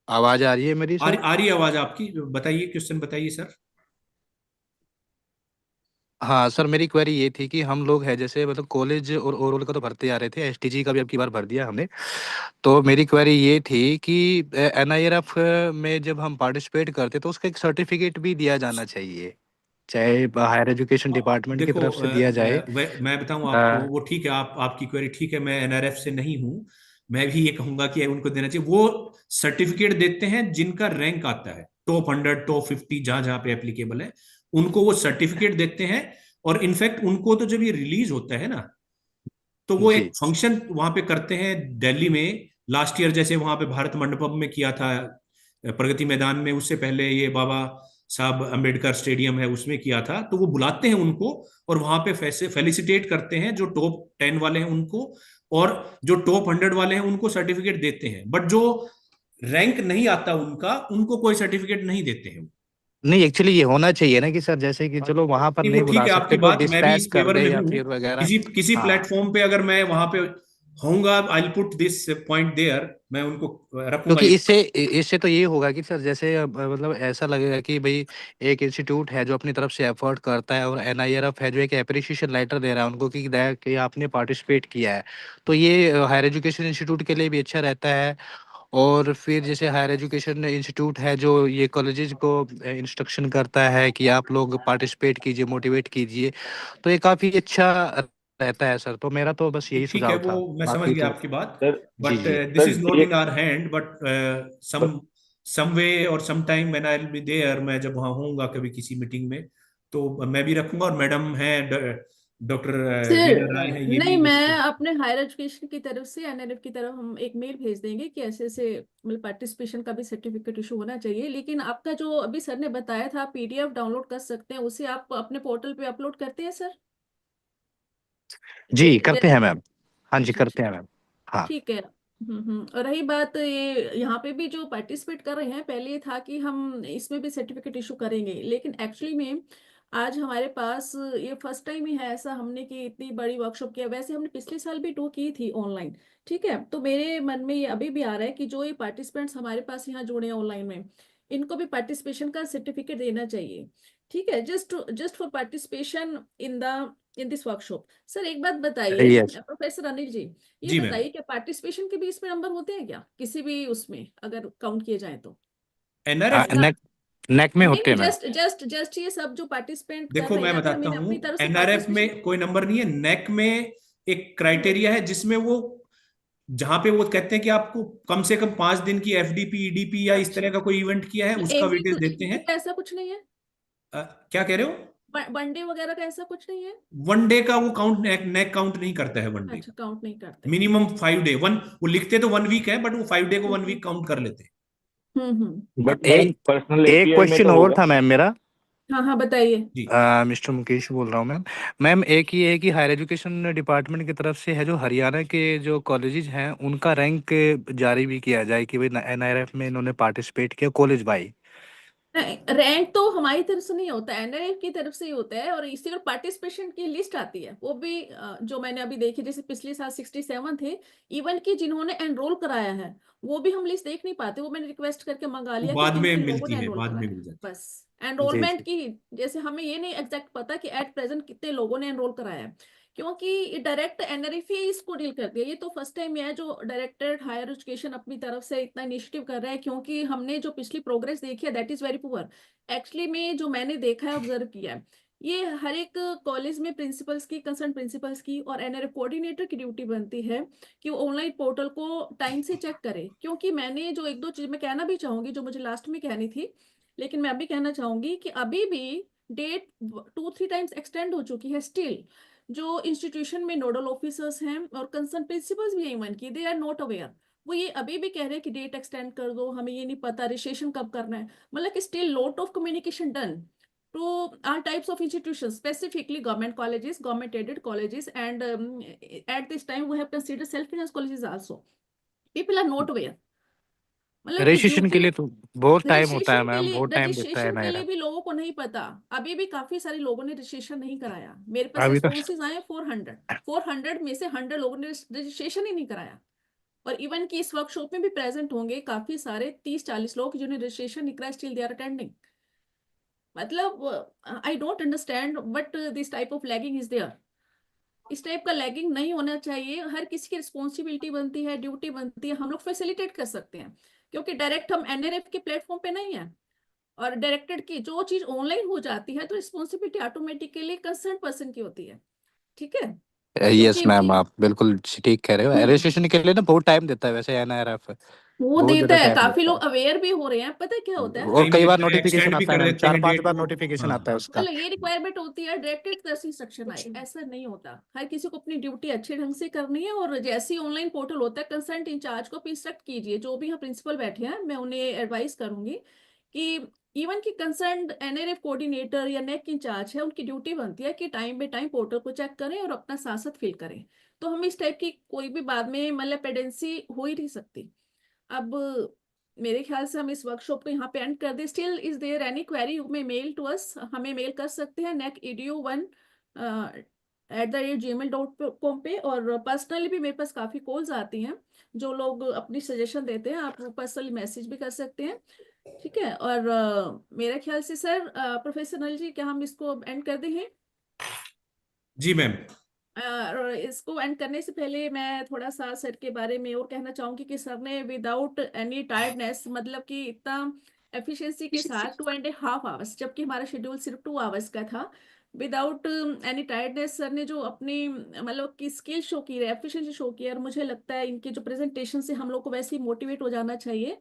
आवाज आ रही है मेरी सर? आ रही है आवाज आपकी, बताइए, क्वेश्चन बताइए सर। हाँ सर, मेरी क्वेरी ये थी कि हम लोग है जैसे मतलब कॉलेज और ओवरऑल का तो भरते आ रहे थे, STG का भी अब की बार भर दिया हमने। तो मेरी क्वेरी ये थी कि NIRF में जब हम पार्टिसिपेट करते तो उसका एक सर्टिफिकेट भी दिया जाना चाहिए, चाहे हायर एजुकेशन डिपार्टमेंट की देखो, तरफ से दिया जाए। मैं बताऊं आपको, वो ठीक है, आपकी क्वेरी ठीक है, मैं एनआरएफ से नहीं हूं। मैं भी ये कहूंगा कि उनको देना चाहिए। वो सर्टिफिकेट देते हैं जिनका रैंक आता है टॉप 100 टॉप 50 जहां जहां पे एप्लीकेबल है, उनको वो सर्टिफिकेट देते हैं। और इनफैक्ट उनको तो जब ये रिलीज होता है ना, तो वो एक फंक्शन वहां पे करते हैं दिल्ली में। लास्ट ईयर जैसे वहां पे भारत मंडपम में किया था, प्रगति मैदान में, उससे पहले ये बाबा साहब अम्बेडकर स्टेडियम है उसमें किया था। तो वो बुलाते हैं उनको और वहां पे फेलिसिटेट करते हैं, जो टॉप 10 वाले हैं उनको, और जो टॉप 100 वाले हैं उनको सर्टिफिकेट देते हैं। बट जो रैंक नहीं आता उनका, उनको कोई सर्टिफिकेट नहीं देते हैं। नहीं, एक्चुअली ये होना चाहिए ना कि सर जैसे कि चलो वहां पर नहीं, नहीं वो ठीक बुला है आपकी सकते तो बात, मैं भी डिस्पैच इस कर फेवर दे में या हूँ। फिर वगैरह। किसी हाँ प्लेटफॉर्म पे अगर मैं वहां पे होऊंगा, I will put this point there, मैं उनको रखूंगा। क्योंकि इससे इससे तो ये होगा कि सर जैसे मतलब ऐसा लगेगा कि भाई एक इंस्टीट्यूट है जो अपनी तरफ से एफर्ट करता है और एनआईआरएफ है जो एक अप्रिशिएशन लेटर दे रहा है उनको कि आपने पार्टिसिपेट किया है, तो ये हायर एजुकेशन इंस्टीट्यूट के लिए भी अच्छा रहता है। और फिर जैसे हायर एजुकेशन इंस्टीट्यूट है जो ये कॉलेजेस को इंस्ट्रक्शन करता है कि आप लोग पार्टिसिपेट कीजिए, मोटिवेट कीजिए, तो ये काफ़ी अच्छा रहता है सर। तो मेरा तो बस यही ठीक है, सुझाव वो था, मैं समझ बाकी गया तो आपकी बात, सर जी बट जी दिस इज सर नॉट ये in our hand, but some way और some time when I will be there, मैं जब वहां होऊंगा कभी किसी मीटिंग में, तो मैं भी रखूंगा, और मैडम है डॉक्टर वीणा राय सर है, ये नहीं, भी मैं इसको। अपने हायर एजुकेशन की तरफ से एनआरएफ की तरफ हम एक मेल भेज देंगे कि ऐसे ऐसे मतलब पार्टिसिपेशन का भी सर्टिफिकेट इशू होना चाहिए। लेकिन आपका जो अभी सर ने बताया था पीडीएफ डाउनलोड कर सकते हैं, उसे आप अपने पोर्टल पे अपलोड करते हैं सर? जी करते हैं जैसे मैम। हाँ जी अच्छा अच्छा, करते हैं मैम। हाँ ठीक है। और रही बात ये यहाँ पे भी जो पार्टिसिपेट कर रहे हैं, पहले ये था कि हम इसमें भी सर्टिफिकेट इशू करेंगे, लेकिन एक्चुअली में आज हमारे पास ये फर्स्ट टाइम ही है ऐसा हमने कि इतनी बड़ी वर्कशॉप किया। वैसे हमने पिछले साल भी 2 की थी ऑनलाइन, ठीक है। तो मेरे मन में ये अभी भी आ रहा है कि जो ये पार्टिसिपेंट्स हमारे पास यहाँ जुड़े हैं ऑनलाइन में, इनको भी पार्टिसिपेशन का सर्टिफिकेट देना चाहिए, ठीक है, just just for participation in this workshop. Sir एक बात बताइए यस प्रोफेसर अनिल जी, ये जी मैम। बताइए कि पार्टिसिपेशन के भी इसमें नंबर होते हैं क्या किसी भी उसमें अगर काउंट किए जाए तो? एनआरएफ में, ना, नेक नेक में नहीं होते नहीं, हैं मैम। जस्ट ये सब जो पार्टिसिपेंट कर देखो रहे मैं हैं, अगर हम बताता इन्हें हूँ, अपनी तरफ से एनआरएफ पार्टिसिपेशन। में कोई नंबर नहीं है, नेक में एक क्राइटेरिया है जिसमें वो, जहां पे वो कहते हैं कि आपको कम से कम 5 दिन की एफडीपी ईडीपी या इस अच्छा, तरह का कोई इवेंट किया है, उसका एक वीक वेटेज देते एक हैं। वीक ऐसा कुछ नहीं है? क्या कह रहे हो? वनडे वगैरह का ऐसा कुछ नहीं है? वनडे का वो काउंट, नेक काउंट नहीं करता है वनडे अच्छा, का। काउंट नहीं करते। मिनिमम 5 डे, वो लिखते तो 1 वीक है, बट वो 5 डे को 1 वीक काउंट कर लेते हैं। बट मैडम पर्सनल एक एपीआई में क्वेश्चन तो और होगा। था मैम मेरा। हाँ हाँ, बताइए। जी। मिस्टर मुकेश बोल रहा हूँ मैम। मैम एक ये है कि हायर एजुकेशन डिपार्टमेंट की तरफ से है जो हरियाणा के जो कॉलेजेस हैं उनका रैंक जारी भी किया जाए कि भाई एनआईआरएफ में इन्होंने पार्टिसिपेट किया कॉलेज वाई। रैंक तो हमारी तरफ से नहीं होता है, एनआरएफ की तरफ से ही होता है। और इसी और पार्टिसिपेशन की लिस्ट आती है, वो भी जो मैंने अभी देखी, जैसे पिछले साल 67 थे इवन की जिन्होंने एनरोल कराया है, वो भी हम लिस्ट देख नहीं पाते। वो मैंने रिक्वेस्ट करके मंगा वो लिया कि बाद किन में किन लोगों मिलती ने है, एनरोल बाद में कराया मिल है, जाती बस जी एनरोलमेंट जी की। जैसे हमें ये नहीं एग्जैक्ट पता कि एट प्रेजेंट कितने लोगों ने एनरोल कराया है, क्योंकि डायरेक्ट एनआरएफ ही इसको डील करती है। ये तो फर्स्ट टाइम है जो डायरेक्टेड हायर एजुकेशन अपनी तरफ से इतना इनिशिएटिव कर रहा है, क्योंकि हमने जो पिछली प्रोग्रेस देखी है that is very poor. Actually में जो मैंने देखा है, ऑब्जर्व किया है, ये हर एक कॉलेज में प्रिंसिपल्स की, कंसर्न प्रिंसिपल्स की और एनआरएफ कोऑर्डिनेटर की ड्यूटी बनती है कि वो ऑनलाइन पोर्टल को टाइम से चेक करे। क्योंकि मैंने जो एक दो चीज मैं कहना भी चाहूंगी जो मुझे लास्ट में कहनी थी, लेकिन मैं अभी कहना चाहूंगी कि अभी भी डेट 2-3 टाइम्स एक्सटेंड हो चुकी है। स्टिल जो इंस्टीट्यूशन में नोडल ऑफिसर्स हैं और कंसर्न प्रिंसिपल्स भी इवन की, दे आर नॉट अवेयर। वो ये अभी भी कह रहे हैं कि डेट एक्सटेंड कर दो, हमें ये नहीं पता रजिस्ट्रेशन कब करना है। मतलब कि still lot of communication done to all types of institutions, specifically government colleges, government aided colleges, and at this time we have considered self-finance colleges also. People are not aware. मतलब कि registration के duty लिए तो बहुत time होता है registration के ma'am, लिए बहुत टाइम देता है रजिस्ट्रेशन के लिए एनआईआरएफ। भी लोगों को नहीं पता। अभी भी काफी सारे लोगों ने रजिस्ट्रेशन नहीं कराया। मेरे पास अभी तो रिस्पॉन्सेज आए 400 में से 100 लोगों ने रजिस्ट्रेशन ही नहीं कराया। और इवन की इस वर्कशॉप में भी प्रेजेंट होंगे काफी सारे 30-40 लोग जिन्होंने रजिस्ट्रेशन नहीं कराया, स्टिल दे आर अटेंडिंग। मतलब I don't understand but this type of lagging is there. इस टाइप का लैगिंग नहीं होना चाहिए। हर किसी की रिस्पॉन्सिबिलिटी बनती है, ड्यूटी बनती है। हम लोग फैसिलिटेट कर सकते हैं, क्योंकि डायरेक्ट हम एनआरएफ के प्लेटफॉर्म पे नहीं है। और डायरेक्टेड की जो चीज ऑनलाइन हो जाती है तो रिस्पॉन्सिबिलिटी ऑटोमेटिकली कंसर्न पर्सन की होती है, ठीक है। यस क्योंकि मैम आप बिल्कुल ठीक कह रहे हो। हम्म रजिस्ट्रेशन के लिए ना बहुत टाइम देता है वैसे एनआईआरएफ, वो बहुत देता ज्यादा है, टाइम काफी देता लोग है। अवेयर भी हो रहे हैं। पता है क्या होता है, और टाइम कई बार देता है, नोटिफिकेशन एक्सटेंड भी आता है कर मैम, देते हैं 4-5 डेट बार को। नोटिफिकेशन हाँ। आता है उसका। मतलब ये रिक्वायरमेंट होती है डायरेक्टेड तरफ से इंस्ट्रक्शन आए, ऐसा नहीं होता। हर किसी को अपनी ड्यूटी अच्छे ढंग से करनी है। और जैसे ही ऑनलाइन पोर्टल होता है, कंसर्न इंचार्ज को इंस्ट्रक्ट कीजिए। जो भी यहाँ प्रिंसिपल बैठे हैं, मैं उन्हें एडवाइस करूंगी कि इवन की कंसर्न एनआरएफ कोऑर्डिनेटर या नेक इंचार्ज है, उनकी ड्यूटी बनती है कि टाइम बाई टाइम पोर्टल को चेक करें और अपना साथ साथ फिल करें। तो हम इस टाइप की कोई भी बाद में मतलब पेंडेंसी हो ही नहीं सकती। अब मेरे ख्याल से हम इस वर्कशॉप को यहाँ पे एंड कर दे। Still is there any query you may mail to us, हमें मेल कर सकते हैं neck edu1 gmail.com पे, और पर्सनली भी मेरे पास काफ़ी कॉल्स आती हैं जो लोग अपनी सजेशन देते हैं, आप पर्सनली मैसेज भी कर सकते हैं, ठीक है। और मेरे ख्याल से सर, प्रोफेसर नल जी, क्या हम इसको एंड कर दें हैं? जी मैम। और इसको एंड करने से पहले मैं थोड़ा सा सर के बारे में और कहना चाहूंगी कि सर ने विदाउट एनी टायर्डनेस, मतलब कि इतना एफिशिएंसी के साथ 2.5 आवर्स, जबकि हमारा शेड्यूल सिर्फ 2 आवर्स का था, विदाउट एनी टायर्डनेस सर ने जो अपनी मतलब कि स्किल शो की है, एफिशिएंसी शो की है, और मुझे लगता है इनके जो प्रेजेंटेशन से हम लोग को वैसे ही मोटिवेट हो जाना चाहिए।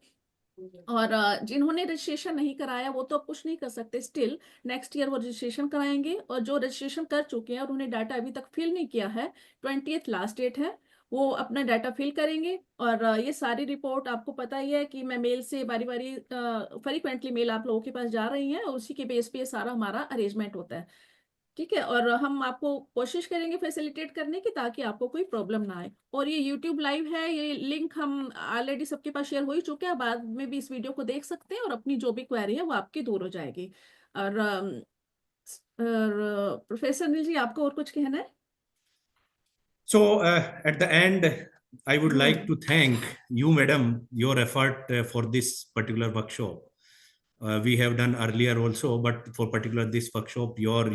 और जिन्होंने रजिस्ट्रेशन नहीं कराया वो तो अब कुछ नहीं कर सकते, स्टिल नेक्स्ट ईयर वो रजिस्ट्रेशन कराएंगे, और जो रजिस्ट्रेशन कर चुके हैं और उन्हें डाटा अभी तक फिल नहीं किया है, 20th लास्ट डेट है, वो अपना डाटा फिल करेंगे। और ये सारी रिपोर्ट आपको पता ही है कि मैं मेल से बारी बारी फ्रीक्वेंटली मेल आप लोगों के पास जा रही हैं, और उसी के बेस पे ये सारा हमारा अरेंजमेंट होता है, ठीक है। और हम आपको कोशिश करेंगे फैसिलिटेट करने की, ताकि आपको कोई प्रॉब्लम ना आए। और ये यूट्यूब लाइव है, ये लिंक हम ऑलरेडी सबके पास शेयर हो ही चुके हैं, बाद में भी इस वीडियो को देख सकते हैं, और अपनी जो भी क्वेरी है वो आपकी दूर हो जाएगी। और प्रोफेसर नील जी, आपको और कुछ कहना है? So at the end, I would like to thank you, madam, your effort for this particular workshop. We have done earlier also, but for particular this workshop, your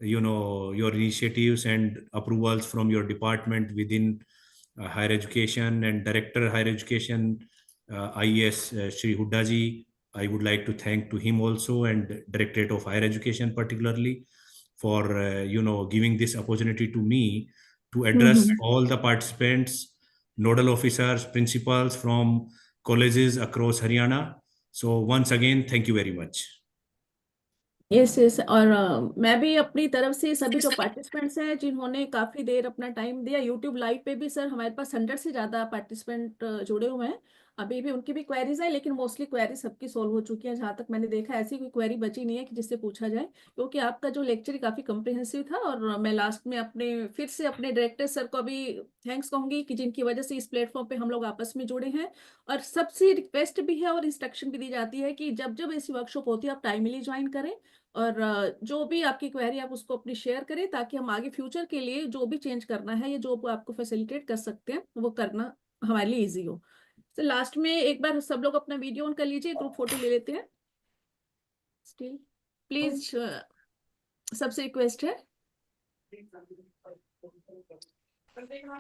initiatives and approvals from your department within higher education and director higher education, IES Shri Hudda ji, I would like to thank to him also, and Directorate of Higher Education particularly, for giving this opportunity to me to address all the participants, nodal officers, principals from colleges across Haryana. So once again, thank you very much. Yes yes, और मैं भी अपनी तरफ से सभी जो participants हैं जिन्होंने काफ़ी देर अपना टाइम दिया, यूट्यूब लाइव पे भी सर हमारे पास 100 से ज़्यादा पार्टिसिपेंट जुड़े हुए हैं, अभी भी उनकी भी क्वेरीज है, लेकिन मोस्टली क्वेरी सबकी सोल्व हो चुकी है, जहाँ तक मैंने देखा ऐसी कोई क्वेरी बची नहीं है कि जिससे पूछा जाए, क्योंकि आपका जो लेक्चर काफ़ी कम्प्रिहेंसिव था। और मैं लास्ट में फिर से अपने डायरेक्टर सर को भी थैंक्स कहूँगी कि जिनकी वजह से इस प्लेटफॉर्म पे हम लोग आपस में जुड़े हैं। और सबसे रिक्वेस्ट भी है और इंस्ट्रक्शन भी दी जाती है कि जब जब ऐसी वर्कशॉप होती है आप टाइमली ज्वाइन करें, और जो भी आपकी क्वेरी आप उसको अपनी शेयर करें, ताकि हम आगे फ्यूचर के लिए जो भी चेंज करना है या जो आपको फैसिलिटेट कर सकते हैं वो करना हमारे लिए इजी हो। तो लास्ट में एक बार सब लोग अपना वीडियो ऑन कर लीजिए, ग्रुप फोटो ले लेते हैं स्टिल, प्लीज, सबसे रिक्वेस्ट है,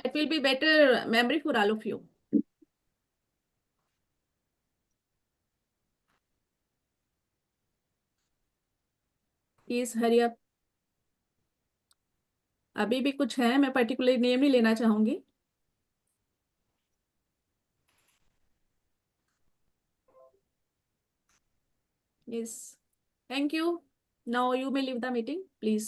it will be better memory for all of you. Please hurry up. अभी भी कुछ है, मैं पर्टिकुलर नेम नहीं लेना चाहूंगी। Yes. Thank you. Now you may leave the meeting, please.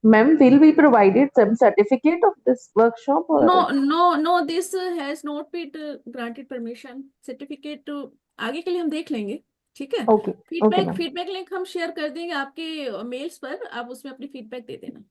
Ma'am, will we provided some certificate of this workshop or? No. This has not been granted permission. Certificate आगे के लिए हम देख लेंगे, ठीक है। Okay. Okay, ma'am. Feedback link हम share कर देंगे आपके मेल्स पर, आप उसमें अपनी फीडबैक दे देना।